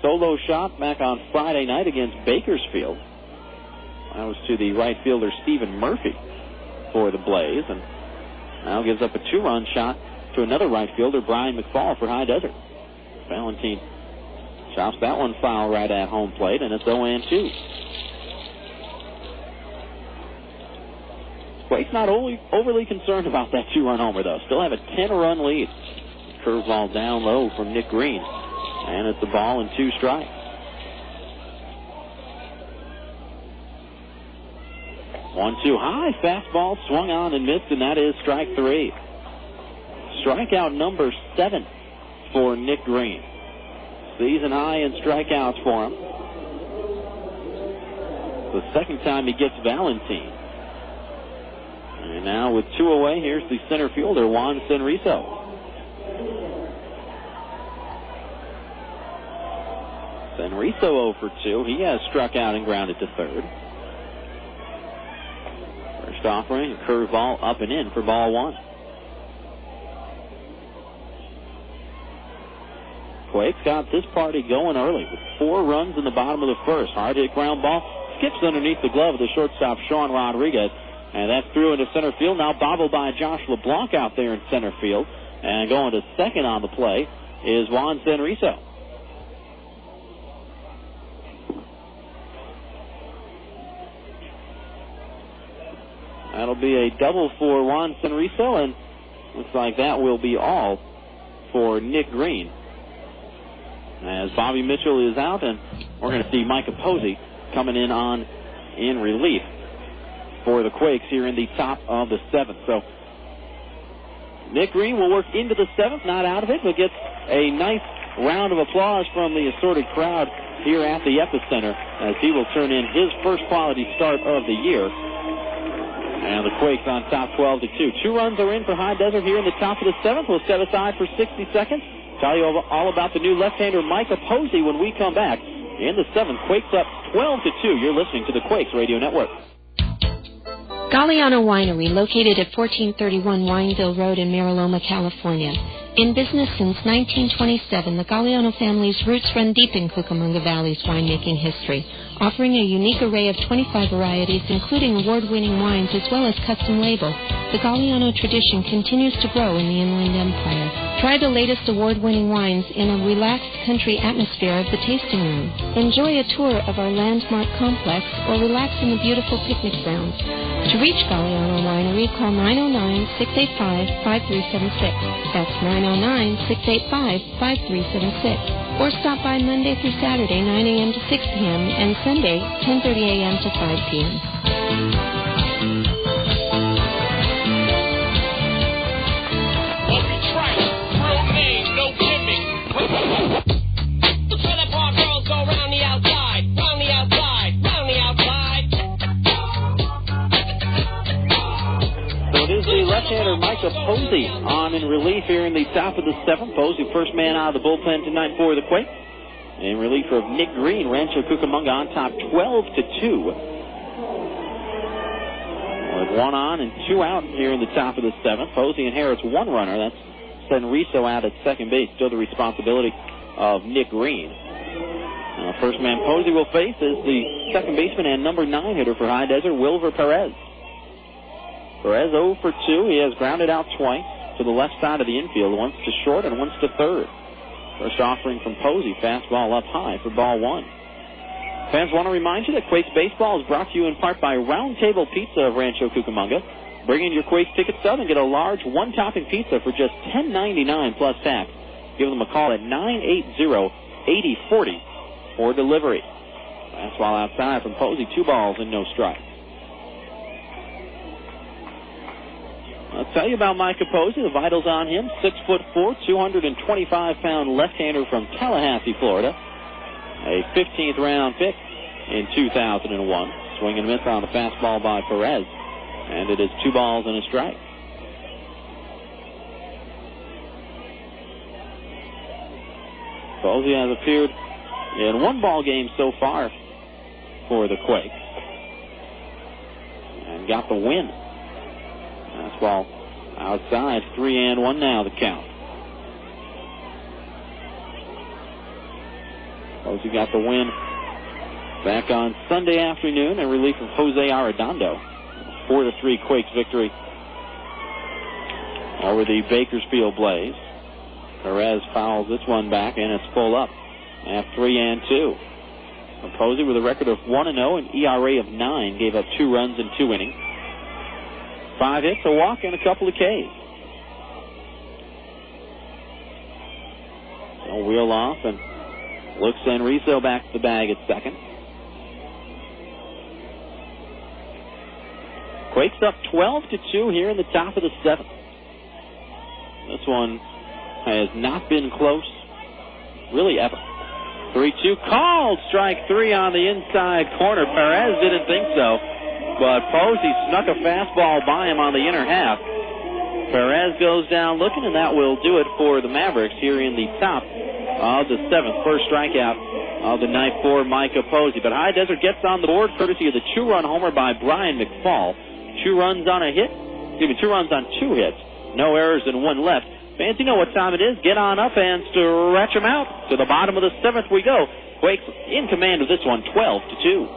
solo shot back on Friday night against Bakersfield. That was to the right fielder Stephen Murphy for the Blaze, and now gives up a 2-run shot to another right fielder, Brian McFall, for High Desert. Valentin chops that one foul right at home plate, and it's 0-2. Quakes not overly concerned about that 2-run homer, though. Still have a 10-run lead. Curveball down low from Nick Green. And it's a ball and 2 strikes. 1-2 high. Fastball swung on and missed, and that is strike 3. Strikeout number 7 for Nick Green. Season high in strikeouts for him. The second time he gets Valentin. And now with 2 away, here's the center fielder, Juan Senrizo. Senrizo 0 for 2. He has struck out and grounded to third. First offering, a curveball up and in for ball 1. Quakes got this party going early with 4 runs in the bottom of the first. Hard hit ground ball. Skips underneath the glove of the shortstop, Sean Rodriguez. And that's through into center field. Now bobbled by Josh LeBlanc out there in center field. And going to second on the play is Juan Senrizo. That'll be a double for Juan Senrizo, and looks like that will be all for Nick Green. As Bobby Mitchell is out, and we're going to see Micah Posey coming in relief for the Quakes here in the top of the 7th. So Nick Green will work into the 7th, not out of it, but gets a nice round of applause from the assorted crowd here at the Epicenter as he will turn in his first quality start of the year. And the Quakes on top 12-2. 2 runs are in for High Desert here in the top of the 7th. We'll set aside for 60 seconds. Tell you all about the new left-hander Micah Posey when we come back. In the 7th, Quakes up 12-2. You're listening to the Quakes Radio Network. Galliano Winery, located at 1431 Wineville Road in Mariloma, California. In business since 1927, the Galliano family's roots run deep in Cucamonga Valley's winemaking history, offering a unique array of 25 varieties, including award-winning wines as well as custom labels. The Galliano tradition continues to grow in the Inland Empire. Try the latest award-winning wines in a relaxed country atmosphere of the tasting room. Enjoy a tour of our landmark complex or relax in the beautiful picnic grounds. To reach Galliano Winery, call 909-685-5376. That's 909-685-5376. Or stop by Monday through Saturday, 9 a.m. to 6 p.m., and Sunday, 10:30 a.m. to 5 p.m. Freddy on in relief here in the top of the 7th. Posey, first man out of the bullpen tonight for the Quakes. In relief of Nick Green, Rancho Cucamonga on top 12-2. With 1 on and 2 out here in the top of the 7th. Posey inherits 1 runner. That's Senriso out at second base. Still the responsibility of Nick Green. First man Posey will face is the second baseman and number 9 hitter for High Desert, Wilver Perez. Perez 0 for 2. He has grounded out twice to the left side of the infield, once to short and once to third. First offering from Posey, fastball up high for ball 1. Fans want to remind you that Quakes Baseball is brought to you in part by Round Table Pizza of Rancho Cucamonga. Bring in your Quakes ticket stub and get a large one-topping pizza for just $10.99 plus tax. Give them a call at 980-8040 for delivery. Fastball outside from Posey, 2 balls and no strikes. I'll tell you about Micah Posey. The vitals on him: 6'4", 225-pound left-hander from Tallahassee, Florida. A 15th round pick in 2001. Swing and miss on the fastball by Perez, and it is 2 balls and a strike. Posey has appeared in 1 ball game so far for the Quakes and got the win. Fastball outside, 3-1 now the count. Posey got the win back on Sunday afternoon in relief of Jose Arredondo. 4-3 Quakes victory over the Bakersfield Blaze. Perez fouls this one back, and it's full up at 3-2. Posey with a record of 1-0 and ERA of 9, gave up 2 runs in 2 innings. 5 hits, a walk, and a couple of Ks. He'll wheel off and looks Senriso back to the bag at second. Quakes up 12-2 here in the top of the 7th. This one has not been close, really, ever. 3-2 called. Strike 3 on the inside corner. Perez didn't think so, but Posey snuck a fastball by him on the inner half. Perez goes down looking, and that will do it for the Mavericks here in the top of the 7th. First strikeout of the night for Micah Posey. But High Desert gets on the board courtesy of the 2-run homer by Brian McFall. 2 runs on 2 hits. No errors and 1 left. Fans, you know what time it is. Get on up and stretch them out. To the bottom of the 7th we go. Quakes in command of this one, 12-2.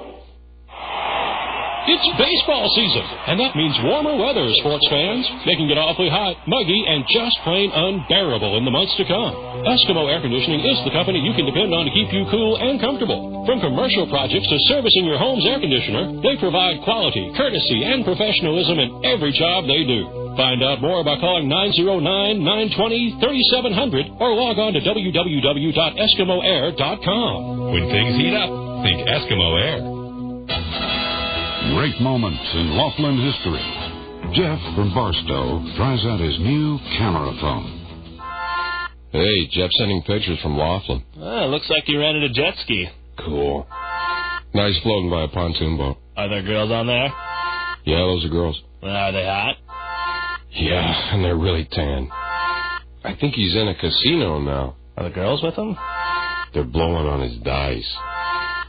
It's baseball season, and that means warmer weather, sports fans. Making it awfully hot, muggy, and just plain unbearable in the months to come. Eskimo Air Conditioning is the company you can depend on to keep you cool and comfortable. From commercial projects to servicing your home's air conditioner, they provide quality, courtesy, and professionalism in every job they do. Find out more by calling 909-920-3700 or log on to www.eskimoair.com. When things heat up, think Eskimo Air. Great moments in Laughlin history. Jeff from Barstow tries out his new camera phone. Hey, Jeff sending pictures from Laughlin. Looks like you rented a jet ski. Cool. Nice floating by a pontoon boat. Are there girls on there? Yeah, those are girls. Are they hot? Yeah, and they're really tan. I think he's in a casino now. Are the girls with him? They're blowing on his dice.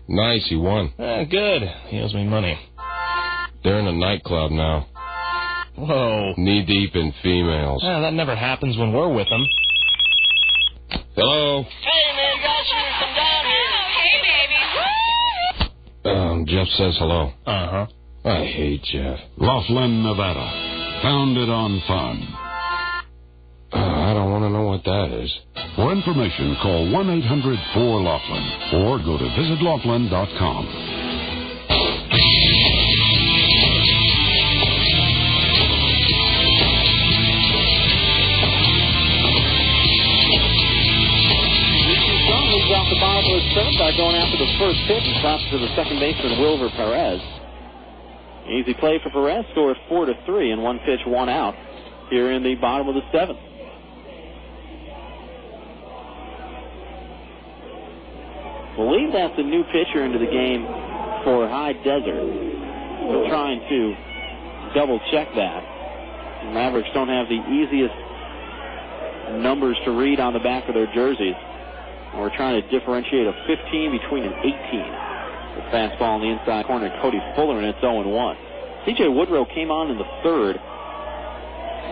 Nice, he won. Good. He owes me money. They're in a nightclub now. Whoa. Knee-deep in females. That never happens when we're with them. Hello? Hey, man, guys, come down here. Hey, baby. Jeff says hello. Uh-huh. I hate Jeff. Laughlin, Nevada. Founded on fun. I don't want to know what that is. For information, call 1-800-4-LAUGHLIN or go to visitlaughlin.com. Moves off the bottom of the 7th by going after the first pitch and stops to the second baseman, Wilver Perez. Easy play for Perez, scored 4-3 in 1 pitch, 1 out here in the bottom of the 7th. Believe that's a new pitcher into the game for High Desert. We're trying to double check that. The Mavericks don't have the easiest numbers to read on the back of their jerseys. We're trying to differentiate a 15 between an 18. The fastball in the inside corner, Cody Fuller, and it's 0-1. C.J. Woodrow came on in the third,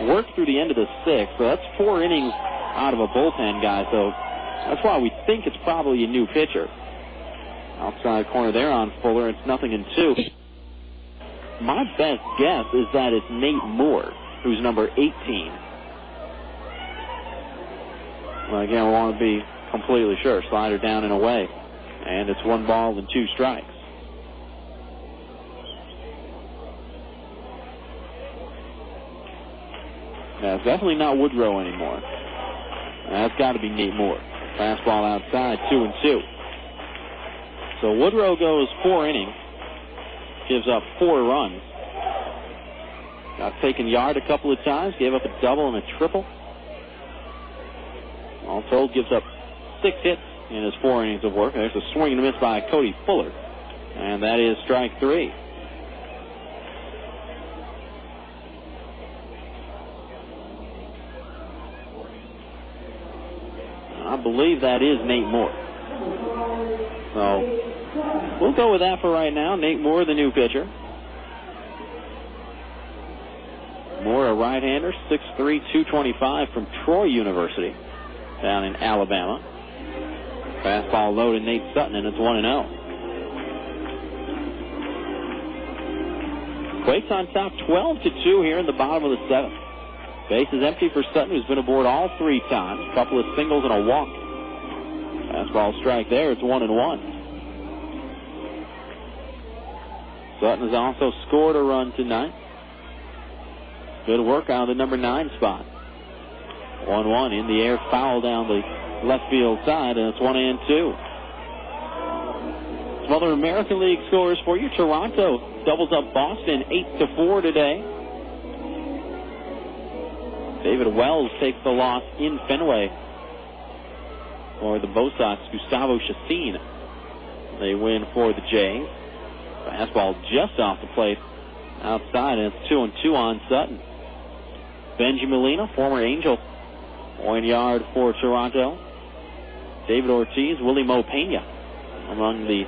worked through the end of the sixth, so that's 4 innings out of a bullpen guy, so that's why we think it's probably a new pitcher. Outside corner there on Fuller, it's 0-2. My best guess is that it's Nate Moore, who's number 18. Well, again, we want to be completely sure. Slider down and away. And it's 1 ball and 2 strikes. That's definitely not Woodrow anymore. That's got to be Nate Moore. Fastball outside, 2-2. So Woodrow goes 4 innings. Gives up 4 runs. Got taken yard a couple of times. Gave up a double and a triple. All told, gives up 6 hits in his 4 innings of work. There's a swing and a miss by Cody Fuller. And that is strike 3. I believe that is Nate Moore. So we'll go with that for right now. Nate Moore, the new pitcher. Moore, a right-hander, 6'3", 225 from Troy University down in Alabama. Fastball low to Nate Sutton, and it's 1-0. Quakes on top 12-2 here in the bottom of the 7th. Base is empty for Sutton, who's been aboard all 3 times. A couple of singles and a walk. Fastball strike there. It's 1-1. Sutton has also scored a run tonight. Good work out of the number 9 spot. 1-1 in the air, foul down the left field side, and it's 1-2. Some other American League scores for you. Toronto doubles up Boston 8-4 today. David Wells takes the loss in Fenway for the Bo Sox. Gustavo Chacin, they win for the Jays. Fastball just off the plate outside, and it's 2-2 on Sutton. Benji Molina, former Angel, 1 yard for Toronto. David Ortiz, Willie Mo Pena among the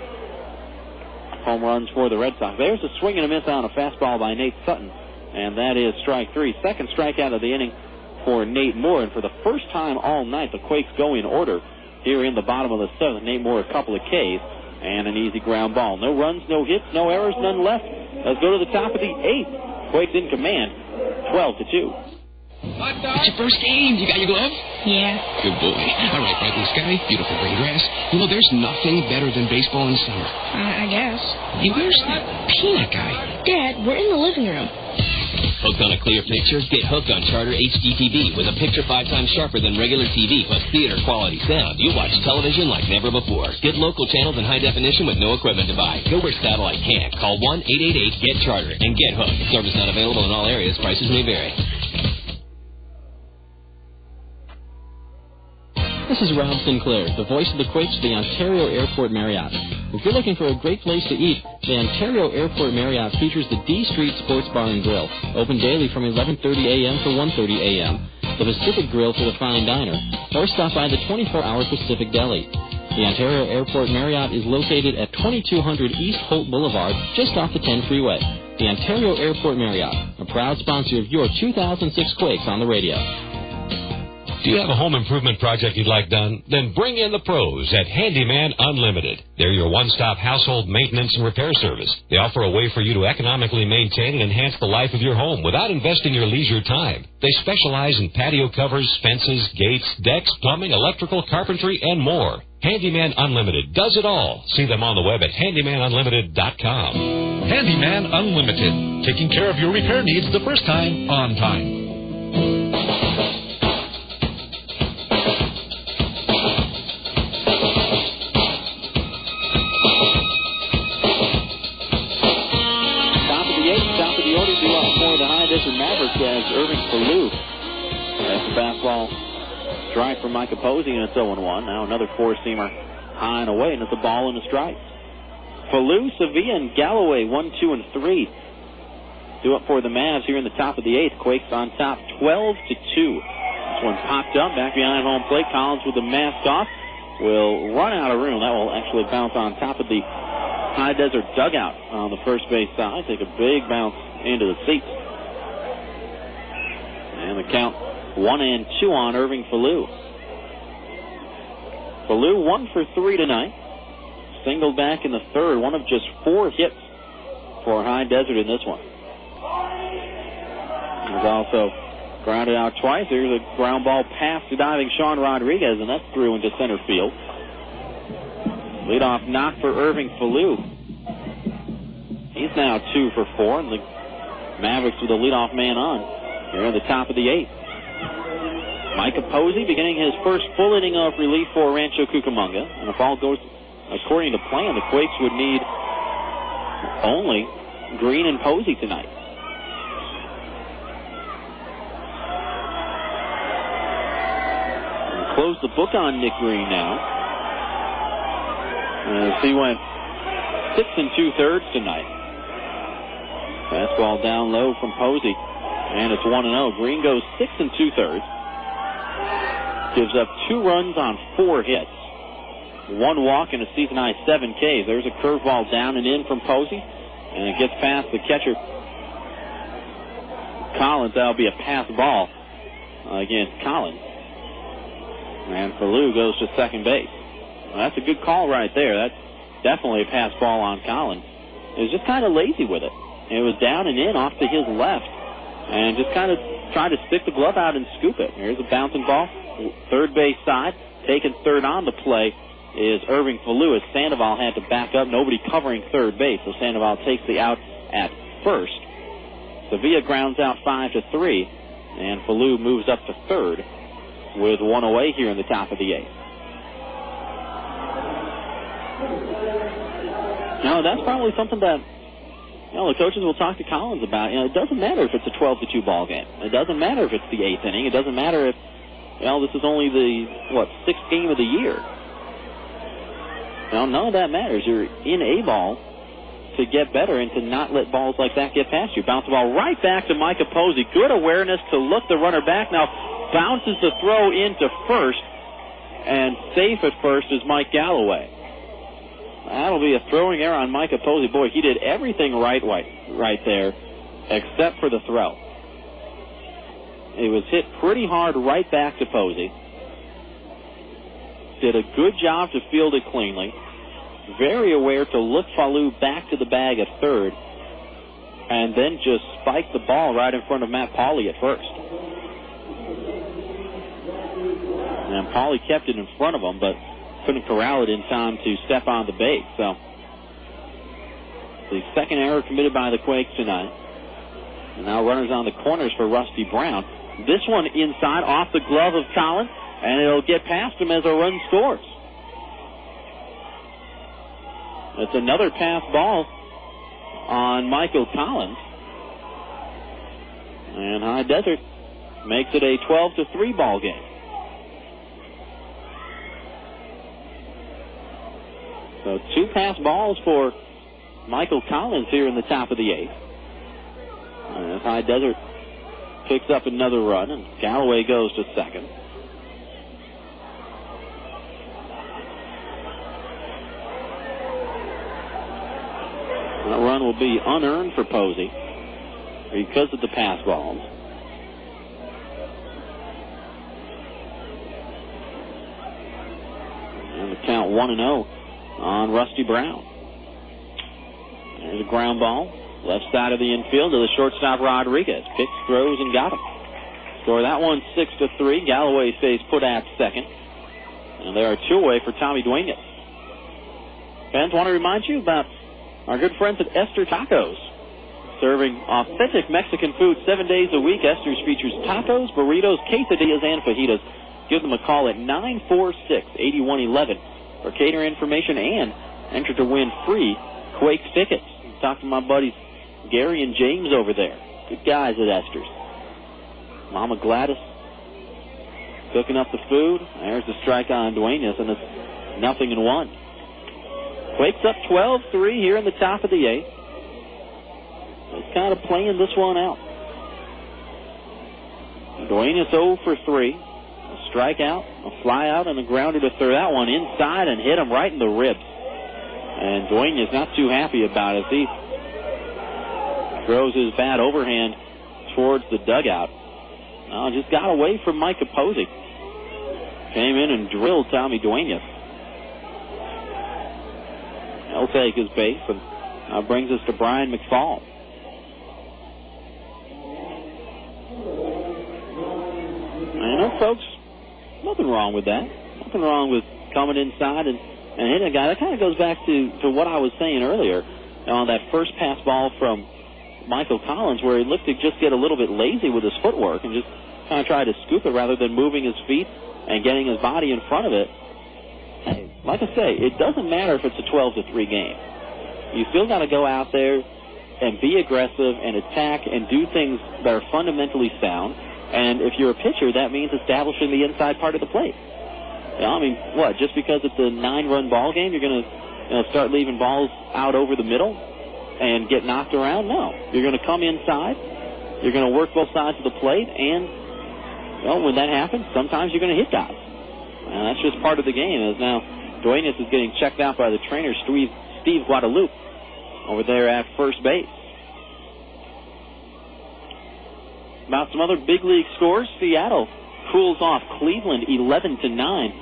home runs for the Red Sox. There's a swing and a miss on a fastball by Nate Sutton, and that is strike 3. Second strikeout of the inning for Nate Moore, and for the first time all night, the Quakes go in order here in the bottom of the 7th. Nate Moore, a couple of Ks, and an easy ground ball. No runs, no hits, no errors, none left. Let's go to the top of the 8th. Quakes in command, 12-2. It's your first game. You got your glove? Yeah. Good boy. All right, bright blue sky, beautiful green grass. You know, there's nothing better than baseball in summer. I guess. Hey, where's that peanut guy? Dad, we're in the living room. Hooked on a clear picture? Get hooked on Charter HD TV with a picture 5 times sharper than regular TV plus theater quality sound. You watch television like never before. Get local channels in high definition with no equipment to buy. Go where satellite can't. Call 1-888-GET-CHARTER and get hooked. Service not available in all areas. Prices may vary. This is Rob Sinclair, the voice of the Quakes for the Ontario Airport Marriott. If you're looking for a great place to eat, the Ontario Airport Marriott features the D Street Sports Bar and Grill, open daily from 11:30 a.m. to 1:30 a.m., the Pacific Grill for the fine diner, or stop by the 24-hour Pacific Deli. The Ontario Airport Marriott is located at 2200 East Holt Boulevard, just off the 10 freeway. The Ontario Airport Marriott, a proud sponsor of your 2006 Quakes on the radio. Do you have a home improvement project you'd like done? Then bring in the pros at Handyman Unlimited. They're your one-stop household maintenance and repair service. They offer a way for you to economically maintain and enhance the life of your home without investing your leisure time. They specialize in patio covers, fences, gates, decks, plumbing, electrical, carpentry, and more. Handyman Unlimited does it all. See them on the web at handymanunlimited.com. Handyman Unlimited, taking care of your repair needs the first time, on time. Mavericks as Irving Falu. That's the fastball strike from Micah Posey, and it's 0-1. Now another four-seamer high and away, and it's a ball and a strike. Falu, Sevilla, and Galloway 1, 2, and 3 do up for the Mavs here in the top of the 8th. Quakes on top 12-2. This one popped up back behind home plate. Collins with the mask off will run out of room. That will actually bounce on top of the High Desert dugout on the first base side. Take a big bounce into the seats. And the count 1-2 on Irving Falu. Falu 1 for 3 tonight. Singled back in the third. One of just 4 hits for High Desert in this one. He's also grounded out twice. There's a ground ball past to diving Sean Rodriguez, and that's through into center field. Leadoff knock for Irving Falu. He's now 2 for 4, and the Mavericks with the leadoff man on here at the top of the 8th. Micah Posey beginning his first full inning of relief for Rancho Cucamonga, and if all goes according to plan, the Quakes would need only Green and Posey tonight. And close the book on Nick Green now. As he went 6 2/3 tonight. Fastball down low from Posey, and it's 1-0. Green goes 6 2/3. Gives up 2 runs on 4 hits. 1 walk and a season-high 7 Ks. There's a curveball down and in from Posey, and it gets past the catcher Collins. That'll be a pass ball against Collins. And Falu goes to second base. Well, that's a good call right there. That's definitely a pass ball on Collins. He was just kind of lazy with it. It was down and in off to his left, and just kind of tried to stick the glove out and scoop it. Here's a bouncing ball, third base side. Taking third on the play is Irving Falu, as Sandoval had to back up. Nobody covering third base, so Sandoval takes the out at first. Sevilla grounds out 5-3, and Falu moves up to third with 1 away here in the top of the 8th. Now, that's probably something that the coaches will talk to Collins about. It doesn't matter if it's a 12-2 ball game. It doesn't matter if it's the 8th inning. It doesn't matter if, this is only the, 6th game of the year. None of that matters. You're in a ball to get better and to not let balls like that get past you. Bounce the ball right back to Micah Posey. Good awareness to look the runner back. Now bounces the throw into first, and safe at first is Mike Galloway. That'll be a throwing error on Micah Posey. Boy, he did everything right there except for the throw. It was hit pretty hard right back to Posey. Did a good job to field it cleanly. Very aware to look Falu back to the bag at third, and then just spiked the ball right in front of Matt Pauley at first. And Pauley kept it in front of him, but couldn't corral it in time to step on the base. So the second error committed by the Quakes tonight. And now runners on the corners for Rusty Brown. This one inside off the glove of Collins, and it'll get past him as a run scores. It's another pass ball on Michael Collins. And High Desert makes it a 12-3 ball game. So 2 pass balls for Michael Collins here in the top of the 8th. And High Desert picks up another run, and Galloway goes to second. That run will be unearned for Posey because of the pass balls. And the count 1-0 on Rusty Brown. There's a ground ball, left side of the infield to the shortstop Rodriguez. Picks, throws, and got him. Score that one 6-3. Galloway stays put at second. And there are 2 away for Tommy Duenas. Fans, want to remind you about our good friends at Esther Tacos. Serving authentic Mexican food 7 days a week. Esther's features tacos, burritos, quesadillas, and fajitas. Give them a call at 946-8111 for cater information and enter to win free Quakes tickets. Talk to my buddies Gary and James over there. Good guys at Esther's. Mama Gladys cooking up the food. There's the strike on Duenas, and it's 0-1. Quakes up 12-3 here in the top of the 8th. Just kind of playing this one out. Duenas 0 for 3. A strikeout, a fly out, and a grounder to throw that one inside and hit him right in the ribs. And Duenas not too happy about it. He throws his bat overhand towards the dugout. Just got away from Mike Capozzi. Came in and drilled Tommy Duenas. He'll take his base, and that brings us to Brian McFall. And folks, nothing wrong with that. Nothing wrong with coming inside and hitting a guy. That kind of goes back to what I was saying earlier on that first pass ball from Michael Collins, where he looked to just get a little bit lazy with his footwork and just kind of try to scoop it rather than moving his feet and getting his body in front of it. Hey, like I say, it doesn't matter if it's a 12-3 game. You still got to go out there and be aggressive and attack and do things that are fundamentally sound. And if you're a pitcher, that means establishing the inside part of the plate. Just because it's a 9-run ball game, you're going to start leaving balls out over the middle and get knocked around? No. You're going to come inside. You're going to work both sides of the plate, and when that happens, sometimes you're going to hit guys. And that's just part of the game. As now Duenas is getting checked out by the trainer, Steve Guadalupe, over there at first base. About some other big league scores, Seattle cools off Cleveland 11-9.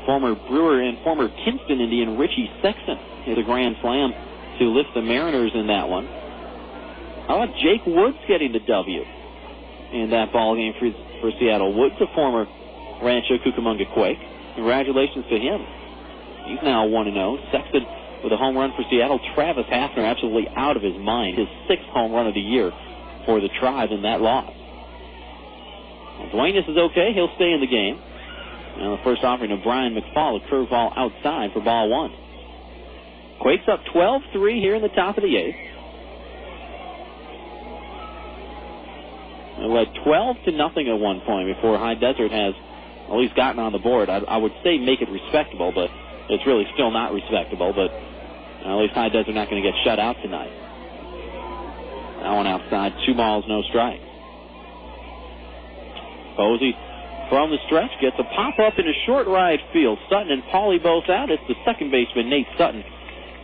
Former Brewer and former Kinston Indian Richie Sexton hit a grand slam to lift the Mariners in that one. How about Jake Woods getting the W in that ball game for Seattle? Woods, a former Rancho Cucamonga Quake. Congratulations to him. He's now 1-0. Sexton with a home run for Seattle. Travis Hafner absolutely out of his mind. His 6th home run of the year for the Tribe in that loss. Duenas is okay. He'll stay in the game. Now the first offering of Brian McFall, a curveball outside for ball 1. Quakes up 12-3 here in the top of the 8th. They led 12-0 at one point before High Desert has at least gotten on the board. I would say make it respectable, but it's really still not respectable. But at least High Desert not going to get shut out tonight. That one outside, 2 balls, no strikes. Posey from the stretch gets a pop-up into short right field. Sutton and Paulie both out. It's the second baseman, Nate Sutton,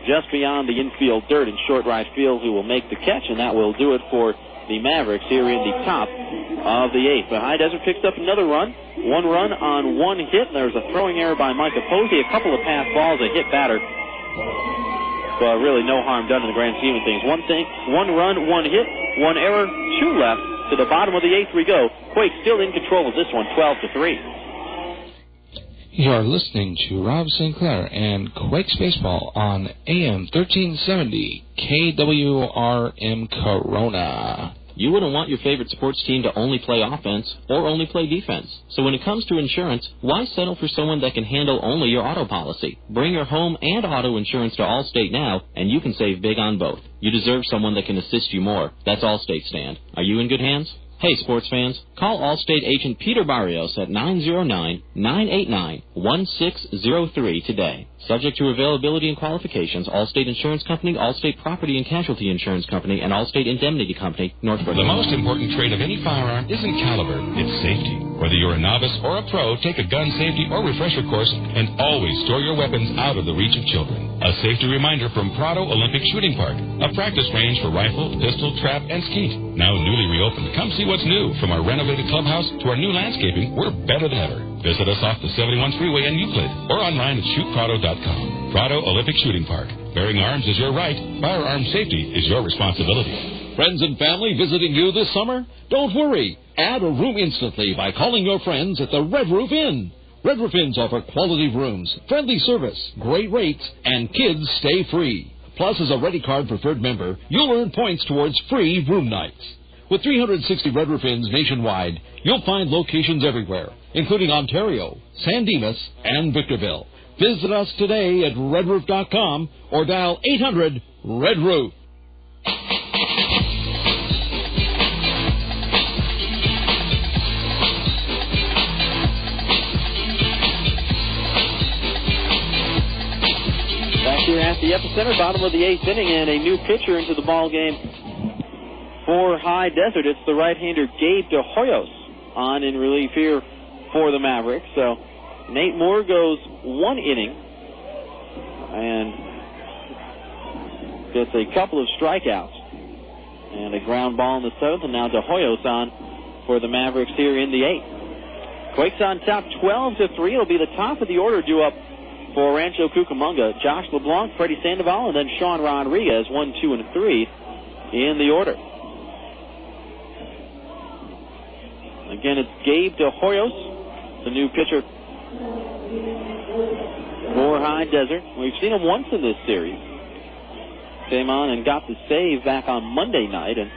just beyond the infield dirt in short right field, who will make the catch, and that will do it for the Mavericks here in the top of the 8th. But High Desert picks up another run. 1 run on 1 hit, and there's a throwing error by Micah Posey. A couple of pass balls, a hit batter. But really no harm done in the grand scheme of things. 1 run, 1 hit, 1 error, 2 left. To the bottom of the 8th we go. Quakes still in control of this one, 12-3. You're listening to Rob Sinclair and Quakes Baseball on AM 1370 KWRM Corona. You wouldn't want your favorite sports team to only play offense or only play defense. So when it comes to insurance, why settle for someone that can handle only your auto policy? Bring your home and auto insurance to Allstate now, and you can save big on both. You deserve someone that can assist you more. That's Allstate stand. Are you in good hands? Hey, sports fans, call Allstate agent Peter Barrios at 909-989-1603 today. Subject to availability and qualifications, Allstate Insurance Company, Allstate Property and Casualty Insurance Company, and Allstate Indemnity Company, Northbrook. The most important trait of any firearm isn't caliber, it's safety. Whether you're a novice or a pro, take a gun safety or refresher course and always store your weapons out of the reach of children. A safety reminder from Prado Olympic Shooting Park, a practice range for rifle, pistol, trap, and skeet. Now newly reopened. Come see what's new. From our renovated clubhouse to our new landscaping, we're better than ever. Visit us off the 71 freeway in Euclid or online at shootprado.com. Prado Olympic Shooting Park. Bearing arms is your right. Firearm safety is your responsibility. Friends and family visiting you this summer? Don't worry. Add a room instantly by calling your friends at the Red Roof Inn. Red Roof Inns offer quality rooms, friendly service, great rates, and kids stay free. Plus, as a Ready Card Preferred member, you'll earn points towards free room nights. With 360 Red Roof Inns nationwide, you'll find locations everywhere, including Ontario, San Dimas, and Victorville. Visit us today at redroof.com or dial 800-RED-ROOF. Back here at the epicenter, bottom of the 8th inning, and a new pitcher into the ball game for High Desert. It's the right-hander Gabe De Hoyos. on in relief here for the Mavericks. So Nate Moore goes 1 inning and gets a couple of strikeouts and a ground ball in the 7th, and now De Hoyos on for the Mavericks here in the 8th. Quakes on top 12-3. It'll be the top of the order due up for Rancho Cucamonga. Josh LeBlanc, Freddy Sandoval, and then Sean Rodriguez, 1, 2, and 3 in the order. Again, it's Gabe De Hoyos, the new pitcher for High Desert. We've seen him once in this series. Came on and got the save back on Monday night, and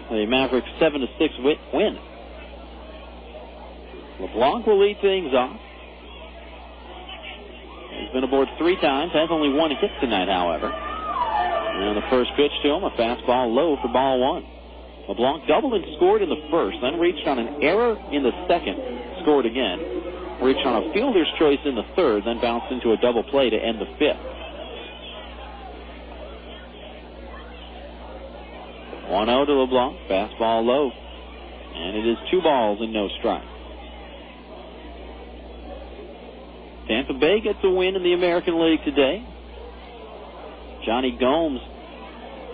the Mavericks 7-6 win. LeBlanc will lead things off. He's been aboard 3 times, has only 1 hit tonight, however. And the first pitch to him, a fastball low for ball 1. LeBlanc doubled and scored in the first, then reached on an error in the second, scored again. Reached on a fielder's choice in the third, then bounced into a double play to end the 5th. 1-0 to LeBlanc, fastball low. And it is 2 balls and no strikes. Tampa Bay gets a win in the American League today. Johnny Gomes,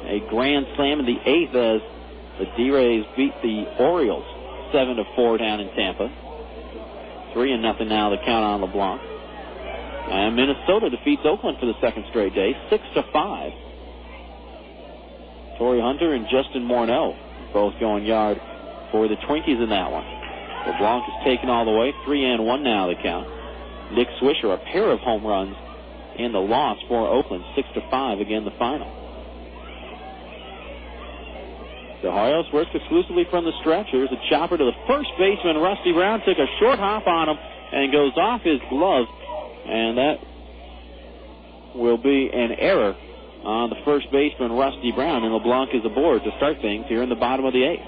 a grand slam in the 8th as the D-Rays beat the Orioles 7-4 down in Tampa. 3-0 now the count on LeBlanc. And Minnesota defeats Oakland for the 2nd straight day, 6-5. Torrey Hunter and Justin Morneau both going yard for the Twinkies in that one. LeBlanc is taken all the way, 3-1 now the count. Nick Swisher, a pair of home runs in the loss for Oakland, 6-5 again the final. De Hoyos works exclusively from the stretch. Here's a chopper to the first baseman. Rusty Brown took a short hop on him and goes off his glove, and that will be an error on the first baseman, Rusty Brown, and LeBlanc is aboard to start things here in the bottom of the 8th.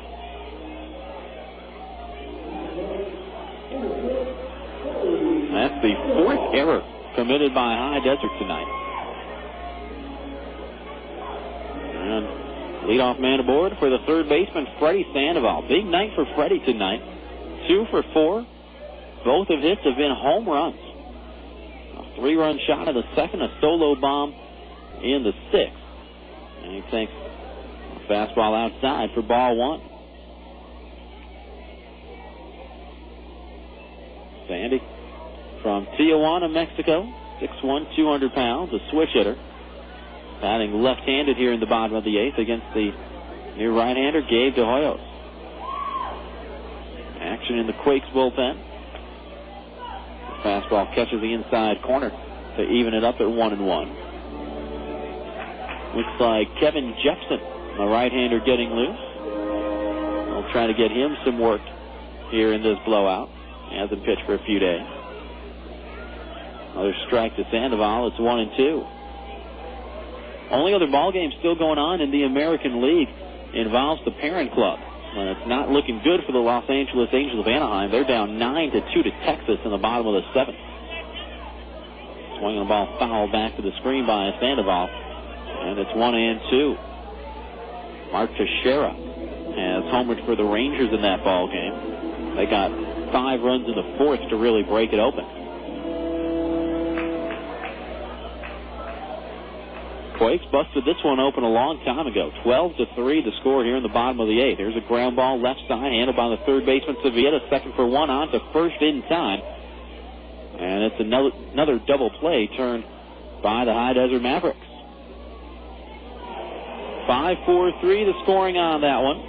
That's the 4th error committed by High Desert tonight. And leadoff man aboard for the third baseman, Freddy Sandoval. Big night for Freddy tonight. 2 for 4. Both of hits have been home runs. A 3-run shot in the 2nd, a solo bomb in the 6th. And he takes a fastball outside for ball 1. Sandy from Tijuana, Mexico, 6'1", 200 pounds, a switch hitter. Batting left-handed here in the bottom of the 8th against the new right-hander, Gabe De Hoyos. Action in the Quakes bullpen. The fastball catches the inside corner to even it up at 1-1. Looks like Kevin Jepson, the right-hander, getting loose. We'll try to get him some work here in this blowout. He hasn't pitched for a few days. Another strike to Sandoval. It's 1-2. Only other ball game still going on in the American League involves the parent club. And it's not looking good for the Los Angeles Angels of Anaheim. They're down 9-2 to Texas in the bottom of the 7th. Swinging the ball foul back to the screen by Sandoval. And it's 1-2. Mark Teixeira has homered for the Rangers in that ball game. They got 5 runs in the 4th to really break it open. Quakes busted this one open a long time ago. 12-3 the score here in the bottom of the 8th. Here's a ground ball left side, handled by the third baseman Sevilla. 2nd for 1 on to first in time. And it's another double play turned by the High Desert Mavericks. 5-4-3 the scoring on that one.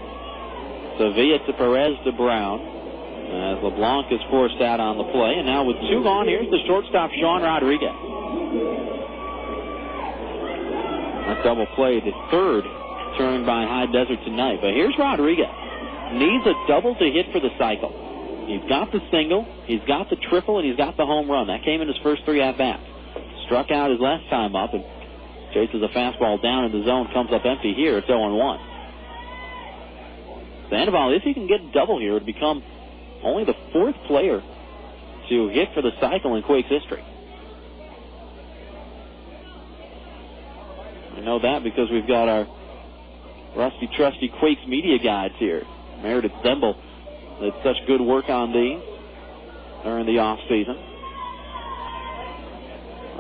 Sevilla to Perez to Brown. As LeBlanc is forced out on the play. And now with 2 gone, here's the shortstop, Sean Rodriguez. A double play, the 3rd turned by High Desert tonight. But here's Rodriguez. Needs a double to hit for the cycle. He's got the single, he's got the triple, and he's got the home run. That came in his first 3 at-bats. Struck out his last time up and chases a fastball down in the zone, comes up empty here. It's 0-1. Sandoval, if he can get a double here, would become only the 4th player to hit for the cycle in Quakes history. I know that because we've got our rusty, trusty Quakes media guides here. Meredith Zemble did such good work on these during the off season.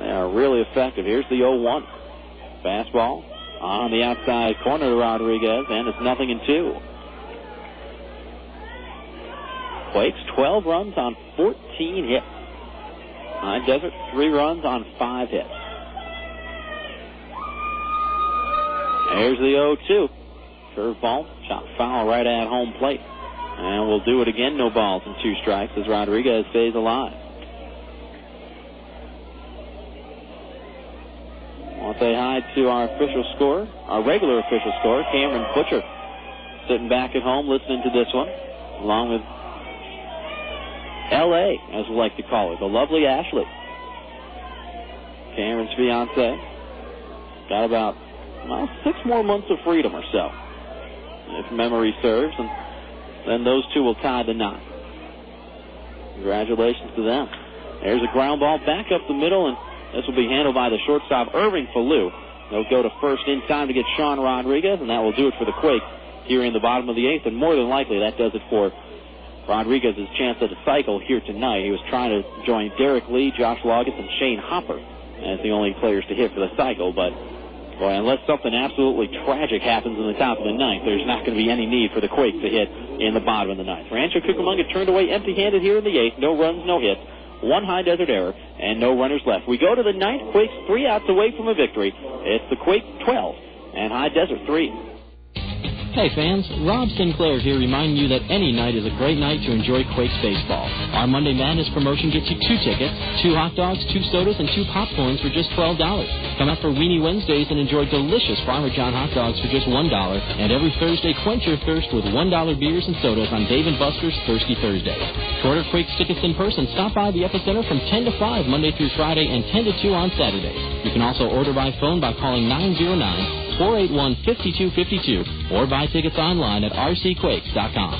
They are really effective. Here's the 0-1. Fastball on the outside corner to Rodriguez, and it's 0-2. Quakes 12 runs on 14 hits. High Desert 3 runs on 5 hits. There's the 0-2. Curveball, shot foul right at home plate. And we'll do it again, no balls and 2 strikes as Rodriguez stays alive. I want to say hi to our official scorer, our regular official scorer, Cameron Butcher, sitting back at home listening to this one, along with L.A., as we like to call her, the lovely Ashley. Cameron's fiance. Got about 6 more months of freedom or so, if memory serves, and then those two will tie the knot. Congratulations to them. There's a ground ball back up the middle, and this will be handled by the shortstop, Irving Falu. They'll go to first in time to get Sean Rodriguez, and that will do it for the Quakes here in the bottom of the 8th, and more than likely that does it for Rodriguez's chance at a cycle here tonight. He was trying to join Derek Lee, Josh Loggins, and Shane Hopper as the only players to hit for the cycle, but boy, unless something absolutely tragic happens in the top of the 9th, there's not going to be any need for the Quakes to hit in the bottom of the 9th. Rancho Cucamonga turned away empty-handed here in the 8th. No runs, no hits. 1 High Desert error, and no runners left. We go to the 9th. Quakes 3 outs away from a victory. It's the Quakes 12 and High Desert 3. Hey fans, Rob Sinclair here reminding you that any night is a great night to enjoy Quakes baseball. Our Monday Madness promotion gets you 2 tickets, 2 hot dogs, 2 sodas, and 2 popcorns for just $12. Come out for Weenie Wednesdays and enjoy delicious Farmer John hot dogs for just $1. And every Thursday, quench your thirst with $1 beers and sodas on Dave & Buster's Thirsty Thursday. To order Quakes tickets in person, stop by the Epicenter from 10 to 5 Monday through Friday and 10 to 2 on Saturday. You can also order by phone by calling 909-481-5252 or buy tickets online at rcquakes.com.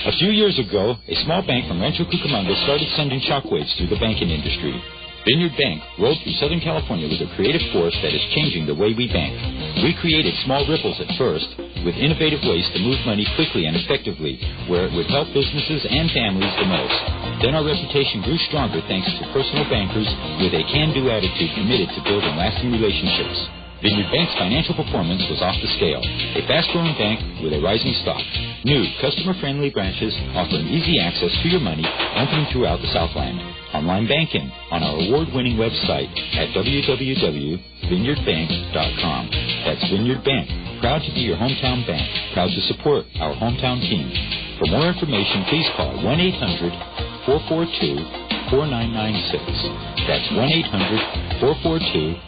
A few years ago, a small bank from Rancho Cucamonga started sending shockwaves through the banking industry. Vineyard Bank rolled through Southern California with a creative force that is changing the way we bank. We created small ripples at first, with innovative ways to move money quickly and effectively, where it would help businesses and families the most. Then our reputation grew stronger thanks to personal bankers with a can-do attitude committed to building lasting relationships. Vineyard Bank's financial performance was off the scale. A fast-growing bank with a rising stock. New, customer-friendly branches offering easy access to your money, opening throughout the Southland. Online banking on our award-winning website at www.vineyardbank.com. That's Vineyard Bank. Proud to be your hometown bank. Proud to support our hometown team. For more information, please call 1-800-442-4996. That's 1-800-442-4996.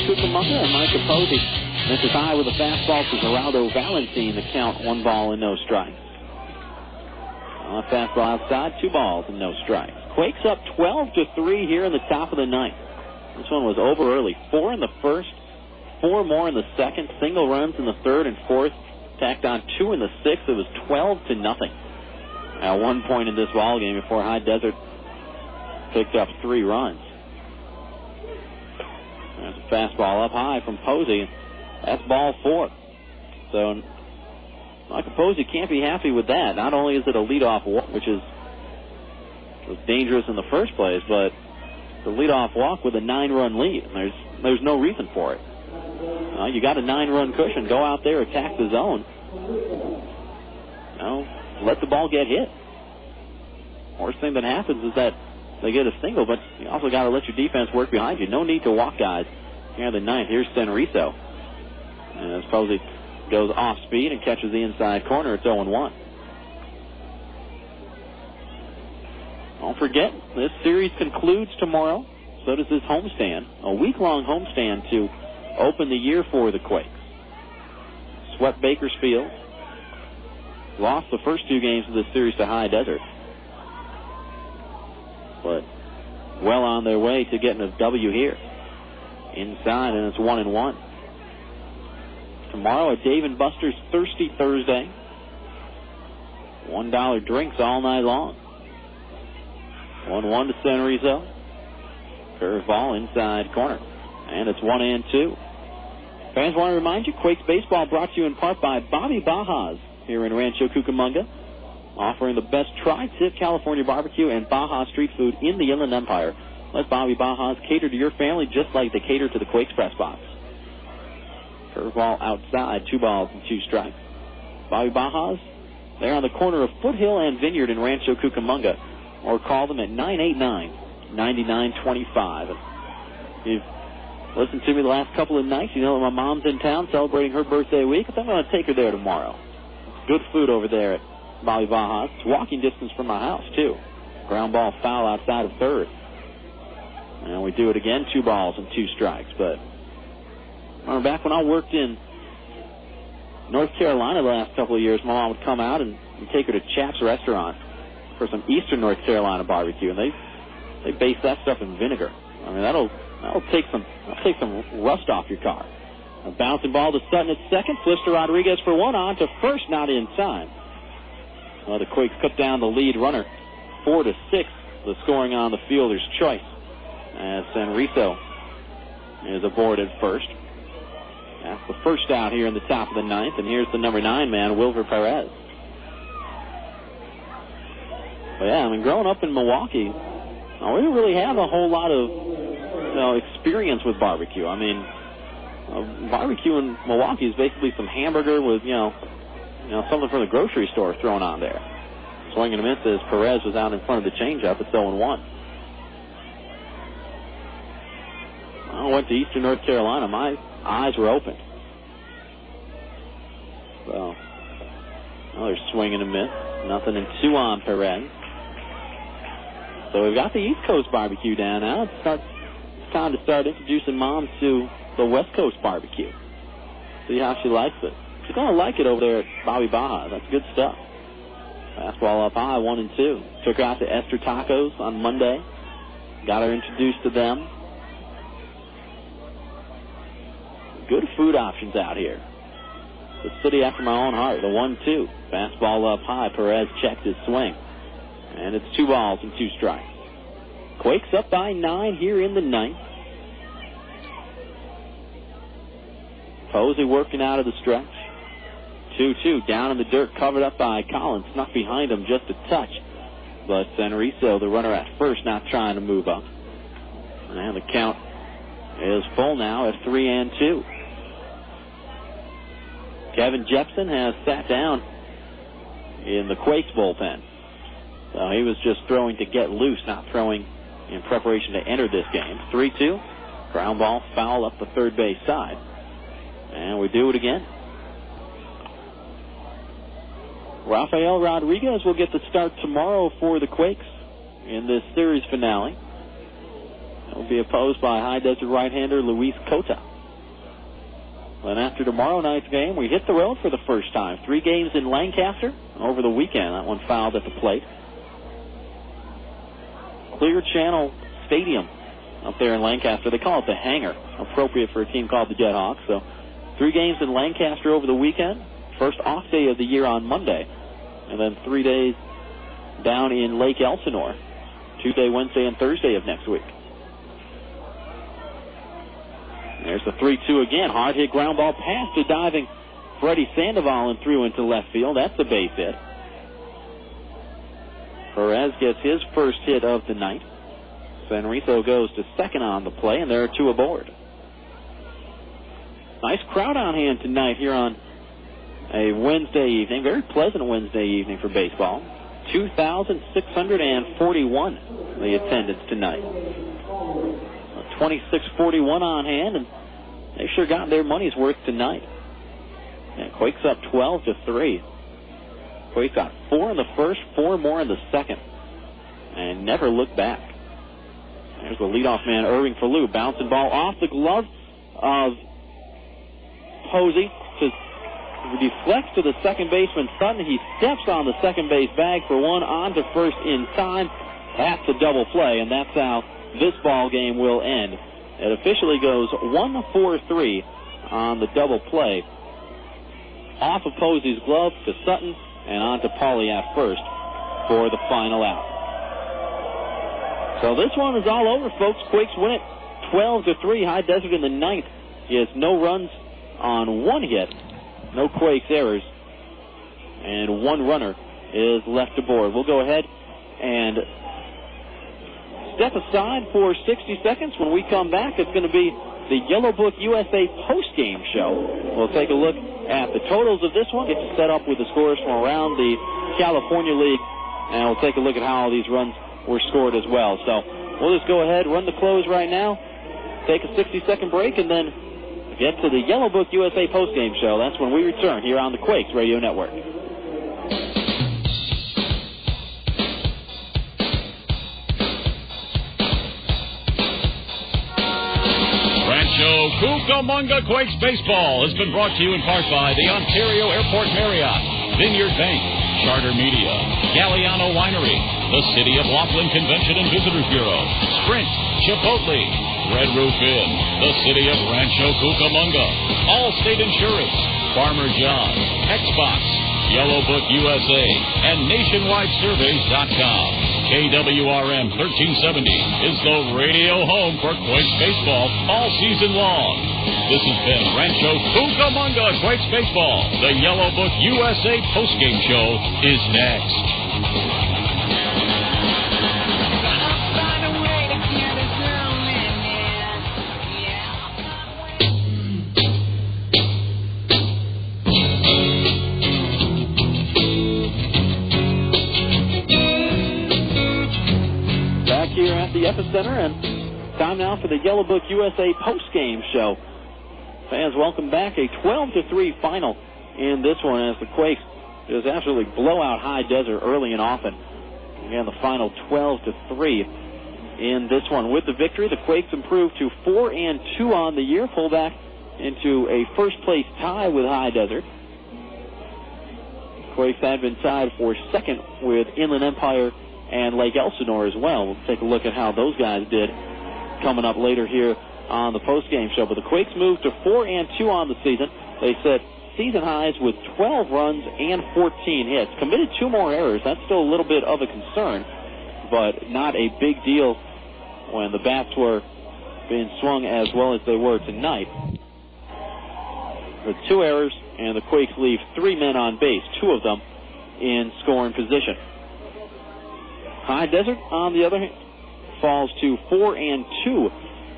Cucamonga and Mike Capozzi misses high with a fastball to Geraldo Valentin. The count 1 ball and no strikes. On a fastball outside, 2 balls and no strikes. Quakes up 12-3 here in the top of the 9th. This one was over early. 4 in the first, 4 more in the second. Single runs in the third and fourth. Tacked on 2 in the sixth. It was 12-0. At one point in this ball game before High Desert picked up 3 runs. There's a fastball up high from Posey. That's ball 4. So Michael Posey can't be happy with that. Not only is it a leadoff walk, which was dangerous in the first place, but the leadoff walk with a 9-run lead. And there's no reason for it. You got a 9-run cushion. Go out there, attack the zone. Let the ball get hit. Worst thing that happens is that they get a single, but you also got to let your defense work behind you. No need to walk guys. Here in the 9th, here's Senriso. And as Posey goes off speed and catches the inside corner, it's 0-1. Don't forget, this series concludes tomorrow. So does this homestand. A week-long homestand to open the year for the Quakes. Swept Bakersfield. Lost the first 2 games of this series to High Desert. But well on their way to getting a W here. Inside, and it's 1-1. Tomorrow at Dave & Buster's Thirsty Thursday. $1 drinks all night long. 1-1 to San Rizzo. Curveball inside corner. And it's 1-2. Fans want to remind you, Quakes Baseball brought to you in part by Bobby Baja's here in Rancho Cucamonga, offering the best tri-tip California barbecue and Baja street food in the Inland Empire. Let Bobby Baja's cater to your family just like they cater to the Quakes press box. Curveball outside, 2 balls and 2 strikes. Bobby Baja's, they're on the corner of Foothill and Vineyard in Rancho Cucamonga, or call them at 989-9925. You've listened to me the last couple of nights. You know that my mom's in town celebrating her birthday week. I'm going to take her there tomorrow. Good food over there at Bobby Baja's. It's walking distance from my house, too. Ground ball foul outside of third. And we do it again, 2 balls and 2 strikes. But I remember back when I worked in North Carolina the last couple of years, my mom would come out and take her to Chap's Restaurant for some Eastern North Carolina barbecue, and they base that stuff in vinegar. I mean, that'll take some rust off your car. A bouncing ball to Sutton at second, flips to Rodriguez for 1, on to first, not in time. Well, the Quakes cut down the lead runner 4-6. The scoring on the fielder's choice as San Rizzo is aboard at first. That's the first out here in the top of the 9th, and here's the number 9 man, Wilver Perez. But yeah, I mean, growing up in Milwaukee, we didn't really have a whole lot of experience with barbecue. I mean, barbecue in Milwaukee is basically some hamburger with, something from the grocery store thrown on there. Swinging a miss as Perez was out in front of the changeup. It's 0-1. I went to Eastern North Carolina. My eyes were open. So, another swing and a miss. 0-2 on Perez. So we've got the East Coast barbecue down now. It's time to start introducing Mom to the West Coast barbecue. See how she likes it. She's going to like it over there at Bobby Baja. That's good stuff. Fastball up high, 1-2. Took her out to Esther Tacos on Monday. Got her introduced to them. Good food options out here. The city after my own heart. The 1-2. Fastball up high. Perez checked his swing. And it's 2 balls and 2 strikes. Quakes up by 9 here in the 9th. Posey working out of the stretch. 2-2 down in the dirt, covered up by Collins. Snuck behind him just a touch. But San Rizzo, the runner at first, not trying to move up. And the count is full now at 3-2. Kevin Jepson has sat down in the Quakes bullpen. So he was just throwing to get loose, not throwing in preparation to enter this game. 3-2. Ground ball foul up the third base side. And we do it again. Rafael Rodriguez will get the start tomorrow for the Quakes in this series finale. He'll be opposed by High Desert right-hander Luis Cota. Then after tomorrow night's game, we hit the road for the first time. 3 games in Lancaster over the weekend. That one fouled at the plate. Clear Channel Stadium up there in Lancaster. They call it the Hangar, appropriate for a team called the Jethawks. So 3 games in Lancaster over the weekend. First off day of the year on Monday. And then 3 days down in Lake Elsinore. Tuesday, Wednesday, and Thursday of next week. There's the 3-2 again. Hard hit ground ball past to diving Freddy Sandoval and threw into left field. That's a base hit. Perez gets his first hit of the night. San Rizzo goes to second on the play, and there are 2 aboard. Nice crowd on hand tonight here on a Wednesday evening. Very pleasant Wednesday evening for baseball. 2,641 the attendance tonight. 26-41 on hand, and they sure got their money's worth tonight. And Quakes up 12-3. Quakes got 4 in the first, 4 more in the second, and never looked back. There's the leadoff man, Irving Falu, bouncing ball off the glove of Posey to deflects to the second baseman Sutton. He steps on the second base bag for 1, on to first in time. That's a double play, and that's how this ball game will end. It officially goes 1-4-3 on the double play off of Posey's glove to Sutton and on to Pauly at first for the final out. So this one is all over, folks. Quakes win it 12-3. High Desert in the ninth is no runs on one hit, no Quakes errors, and one runner is left aboard. We'll go ahead and step aside for 60 seconds. When we come back, it's going to be the Yellow Book USA post-game show. We'll take a look at the totals of this one, get you set up with the scores from around the California League, and we'll take a look at how all these runs were scored as well. So we'll just go ahead, run the close right now, take a 60-second break, and then get to the Yellow Book USA post-game show. That's when we return here on the Quakes Radio Network. Rancho Cucamonga Quakes Baseball has been brought to you in part by the Ontario Airport Marriott, Vineyard Bank, Charter Media, Galliano Winery, the City of Laughlin Convention and Visitors Bureau, Sprint, Chipotle, Red Roof Inn, the City of Rancho Cucamonga, Allstate Insurance, Farmer John, Xbox, Yellow Book USA, and NationwideSurveys.com. KWRM 1370 is the radio home for Quakes baseball all season long. This has been Rancho Cucamonga Quakes baseball. The Yellow Book USA postgame show is next. Here at the Epicenter, and time now for the Yellow Book USA postgame show. Fans, welcome back. A 12-3 final in this one as the Quakes just absolutely blow out High Desert early and often. Again, the final 12-3 in this one. With the victory, the Quakes improved to 4-2 on the year, pull back into a first-place tie with High Desert. Quakes had been tied for second with Inland Empire and Lake Elsinore as well. We'll take a look at how those guys did coming up later here on the postgame show. But the Quakes moved to 4-2 on the season. They set season highs with 12 runs and 14 hits. Committed 2 more errors. That's still a little bit of a concern, but not a big deal when the bats were being swung as well as they were tonight. With 2 errors, and the Quakes leave 3 men on base, 2 of them in scoring position. High Desert, on the other hand, falls to 4-2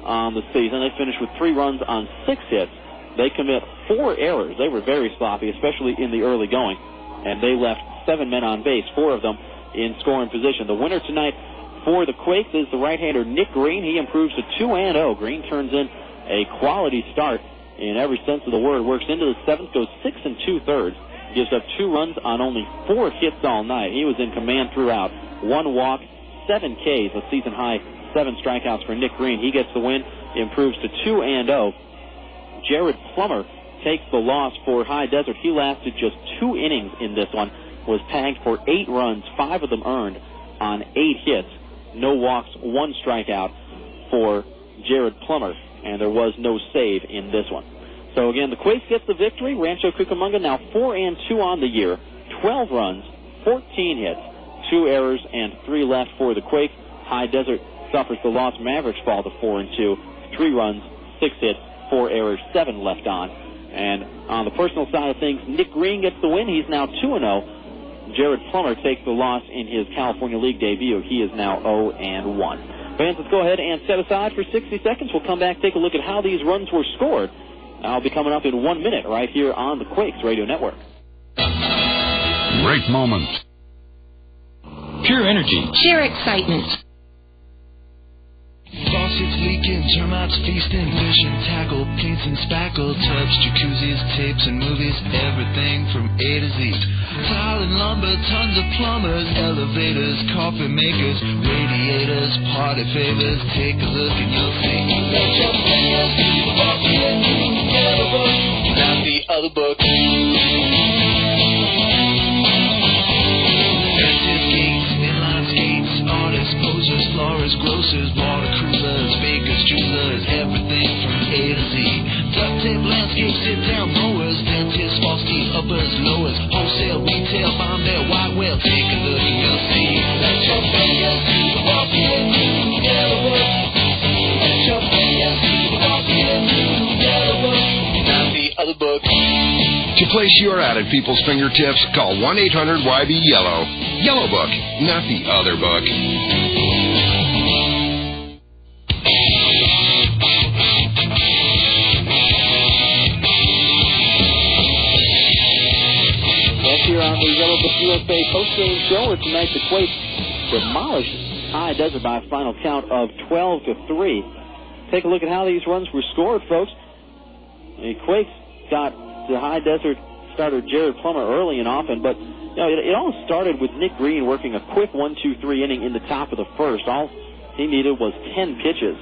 on the season. They finished with 3 runs on 6 hits. They commit 4 errors. They were very sloppy, especially in the early going, and they left 7 men on base, 4 of them in scoring position. The winner tonight for the Quakes is the right-hander Nick Green. He improves to 2-0. Green turns in a quality start in every sense of the word. Works into the 7th, goes 6 2/3. Gives up 2 runs on only 4 hits all night. He was in command throughout. 1 walk, 7 Ks, a season high, 7 strikeouts for Nick Green. He gets the win, improves to 2-0. Jared Plummer takes the loss for High Desert. He lasted just 2 innings in this one, was tagged for 8 runs, 5 of them earned on 8 hits. No walks, 1 strikeout for Jared Plummer, and there was no save in this one. So again, the Quakes gets the victory. Rancho Cucamonga now 4-2 on the year, 12 runs, 14 hits. 2 errors and 3 left for the Quakes. High Desert suffers the loss. Mavericks fall to 4-2. 3 runs, 6 hits, 4 errors, 7 left on. And on the personal side of things, Nick Green gets the win. He's now 2-0. Jared Plummer takes the loss in his California League debut. He is now 0-1. Fans, let's go ahead and set aside for 60 seconds. We'll come back, take a look at how these runs were scored. I'll be coming up in 1 minute right here on the Quakes Radio Network. Great moments. Pure energy. Sheer excitement. Faucets leaking, termites feasting, fishing, tackle, paints and spackle, tubs, jacuzzis, tapes and movies, everything from A to Z. Tile and lumber, tons of plumbers, elevators, coffee makers, radiators, party favors. Take a look and you'll see. Let your fingers be walking, Yellow Book, not the other book. Posers, florists, grocers, water coolers, bakers, jewelers, everything from A to Z. Duct tape, landscape, sit-down mowers, dentists, false teeth, uppers, To place your ad at people's fingertips, call 1-800-YB-YELLOW. Yellow Book, not the other book. Back here on the Yellow Book USA postgame show, where tonight the Quakes demolished High Desert by a final count of 12-3. Take a look at how these runs were scored, folks. The Quakes got the High Desert starter Jared Plummer early and often, but it all started with Nick Green working a quick 1-2-3 inning in the top of the first. All he needed was 10 pitches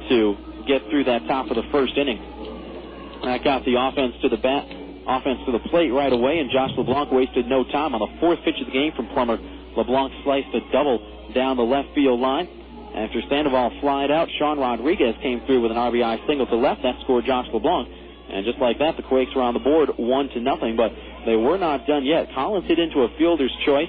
to get through that top of the first inning. That got the offense to the plate right away, and Josh LeBlanc wasted no time. On the fourth pitch of the game from Plummer, LeBlanc sliced a double down the left field line. After Sandoval flied out, Sean Rodriguez came through with an RBI single to left. That scored Josh LeBlanc. And just like that, the Quakes were on the board 1-0, but they were not done yet. Collins hit into a fielder's choice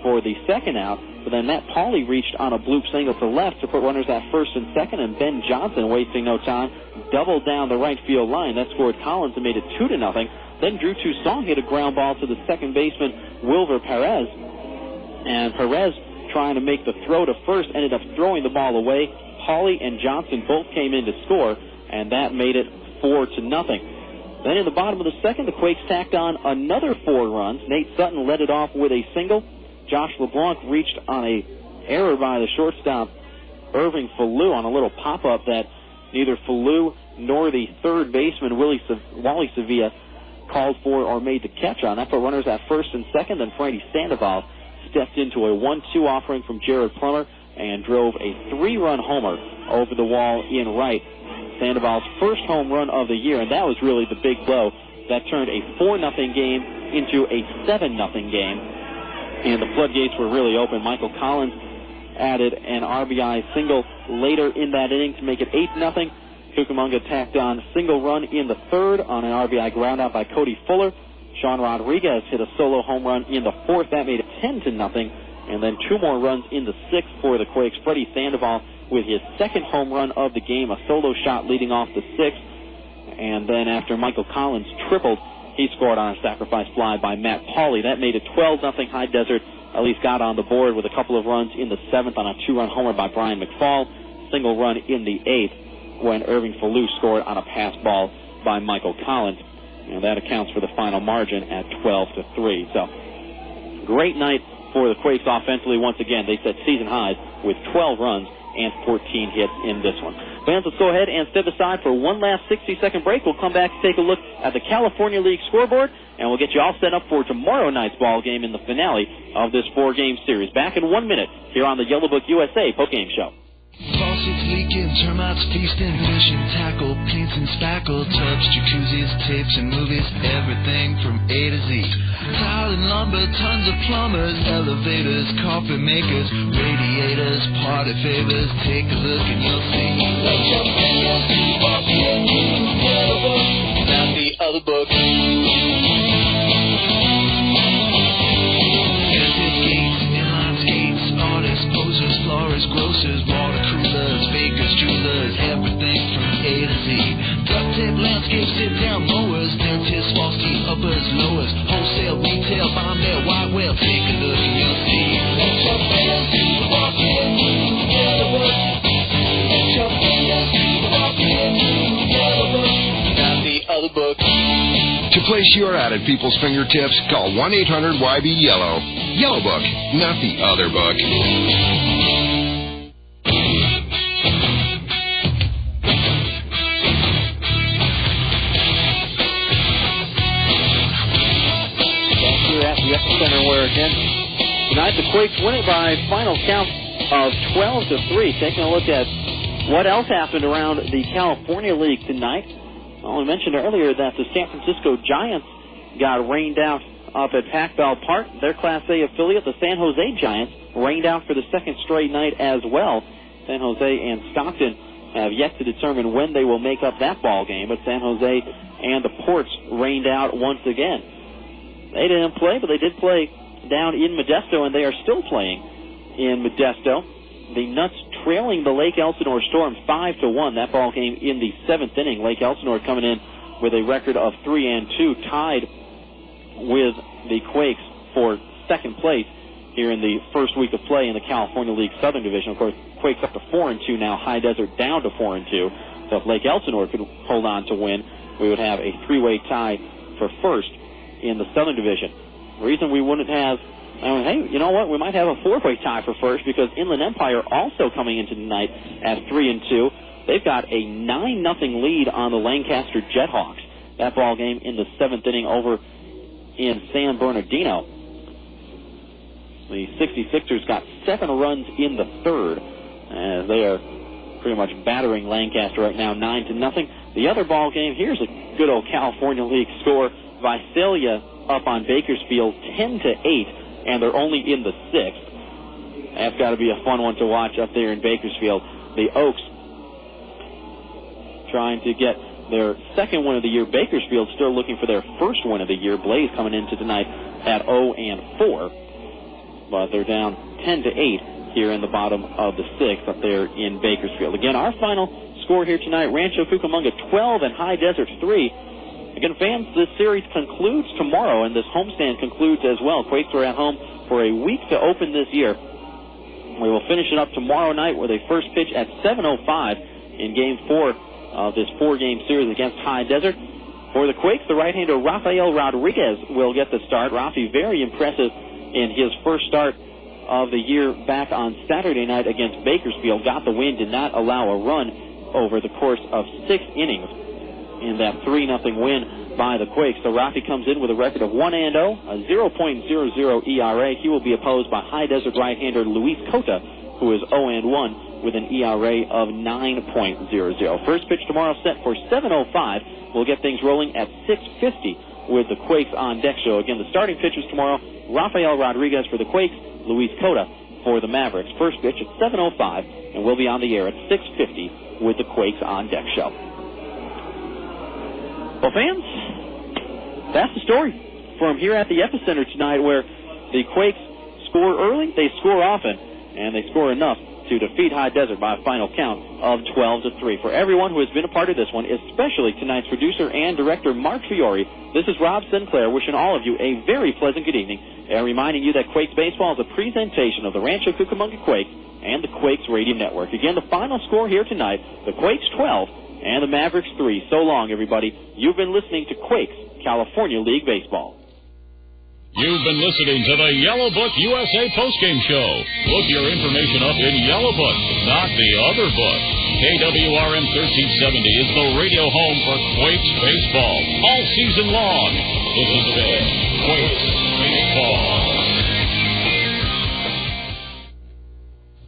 for the second out, but then Matt Pauley reached on a bloop single to left to put runners at first and second, and Ben Johnson, wasting no time, doubled down the right field line. That scored Collins and made it 2-0. Then Drew Toussaint hit a ground ball to the second baseman, Wilver Perez. And Perez, trying to make the throw to first, ended up throwing the ball away. Pauley and Johnson both came in to score, and that made it 4-0. Then in the bottom of the second, the Quakes tacked on another 4 runs. Nate Sutton led it off with a single. Josh LeBlanc reached on a error by the shortstop, Irving Falu, on a little pop-up that neither Falu nor the third baseman, Wally Sevilla, called for or made the catch on. That put runners at first and second. Then Freddy Sandoval stepped into a 1-2 offering from Jared Plummer and drove a 3-run homer over the wall in right. Sandoval's first home run of the year, and that was really the big blow that turned a 4-0 game into a 7-0 game, and the floodgates were really open. Michael Collins added an RBI single later in that inning to make it 8-0. Cucamonga tacked on a single run in the third on an RBI ground out by Cody Fuller. Sean Rodriguez hit a solo home run in the fourth. That made it 10-0, and then 2 more runs in the sixth for the Quakes. Freddy Sandoval with his second home run of the game, a solo shot leading off the sixth. And then after Michael Collins tripled, he scored on a sacrifice fly by Matt Pauley. That made it 12-0. High Desert at least got on the board with a couple of runs in the seventh on a 2-run homer by Brian McFall. Single run in the eighth when Irving Falu scored on a pass ball by Michael Collins. And that accounts for the final margin at 12-3. So, great night for the Quakes offensively. Once again, they set season highs with 12 runs and 14 hits in this one. Fans, let's go ahead and step aside for one last 60-second break. We'll come back to take a look at the California League scoreboard, and we'll get you all set up for tomorrow night's ball game in the finale of this 4-game series. Back in 1 minute here on the Yellow Book USA postgame show. Faucets leaking, termites feasting, fishing, tackle, paints and spackle, tubs, jacuzzis, tapes and movies, everything from A to Z. Tile and lumber, tons of plumbers, elevators, coffee makers, radiators, party favors. Take a look and you'll see. Let your fingers walk in the Yellow Book, not the other book. Posers, florists, grocers, water coolers, bakers, jewelers, everything from A to Z. Duct tape, landscape, sit-down mowers, dentists, false teeth, uppers, lowers, wholesale, retail, bomb mail, white whale. Take a look and you'll see. Let your fingers walk in the Yellow Book. Let your fingers walk in the Yellow Book, not the other book. To place your ad at people's fingertips, call 1-800-YB-YELLOW. Yellow Book, not the other book. Back here at the Epicenter, where again tonight the Quakes win it by final count of 12-3. Taking a look at what else happened around the California League tonight. Well, I mentioned earlier that the San Francisco Giants got rained out up at Pac-Bell Park. Their Class A affiliate, the San Jose Giants, rained out for the second straight night as well. San Jose and Stockton have yet to determine when they will make up that ball game, but San Jose and the Ports rained out once again. They didn't play, but they did play down in Modesto, and they are still playing in Modesto. The Nuts trailing the Lake Elsinore Storm 5-1. That ball game in the seventh inning. Lake Elsinore coming in with a record of 3-2, tied with the Quakes for second place here in the first week of play in the California League Southern Division. Of course, Quakes up to 4-2 now, High Desert down to 4-2. So if Lake Elsinore could hold on to win, we would have a three-way tie for first in the Southern Division. The reason we wouldn't have, hey, you know what, we might have a four-way tie for first because Inland Empire also coming into tonight at 3-2. They've got a 9-0 lead on the Lancaster Jethawks. That ball game in the 7th inning over in San Bernardino. The 66ers got 7 runs in the 3rd, as they are pretty much battering Lancaster right now, 9-0. The other ball game, here's a good old California League score. Visalia up on Bakersfield 10-8, and they're only in the 6th. That's got to be a fun one to watch up there in Bakersfield. The Oaks trying to get their second win of the year. Bakersfield still looking for their first win of the year. Blaze coming into tonight at 0-4, but they're down 10-8 here in the bottom of the 6th up there in Bakersfield. Again, our final score here tonight, Rancho Cucamonga 12 and High Desert 3. Again, fans, this series concludes tomorrow, and this homestand concludes as well. Quakes are at home for a week to open this year. We will finish it up tomorrow night with a first pitch at 7:05 in Game 4 of this 4-game series against High Desert. For the Quakes, the right-hander Rafael Rodriguez will get the start. Rafi, very impressive in his first start of the year back on Saturday night against Bakersfield. Got the win, did not allow a run over the course of 6 innings in that 3-0 win by the Quakes. So Rafi comes in with a record of 1-0, a 0.00 ERA. He will be opposed by High Desert right-hander Luis Cota, who is 0-1 with an ERA of 9.00. First pitch tomorrow set for 7:05. We'll get things rolling at 6:50 with the Quakes on deck show. Again, the starting pitchers tomorrow, Rafael Rodriguez for the Quakes, Luis Cota for the Mavericks. First pitch at 7:05, and we'll be on the air at 6:50 with the Quakes on deck show. Well, fans, that's the story from here at the Epicenter tonight, where the Quakes score early, they score often, and they score enough to defeat High Desert by a final count of 12-3. For everyone who has been a part of this one, especially tonight's producer and director, Mark Fiore, this is Rob Sinclair wishing all of you a very pleasant good evening, and reminding you that Quakes Baseball is a presentation of the Rancho Cucamonga Quakes and the Quakes Radio Network. Again, the final score here tonight, the Quakes 12 and the Mavericks 3. So long, everybody. You've been listening to Quakes California League Baseball. You've been listening to the Yellow Book USA postgame show. Look your information up in Yellow Book, not the other book. KWRM 1370 is the radio home for Quakes baseball all season long. This is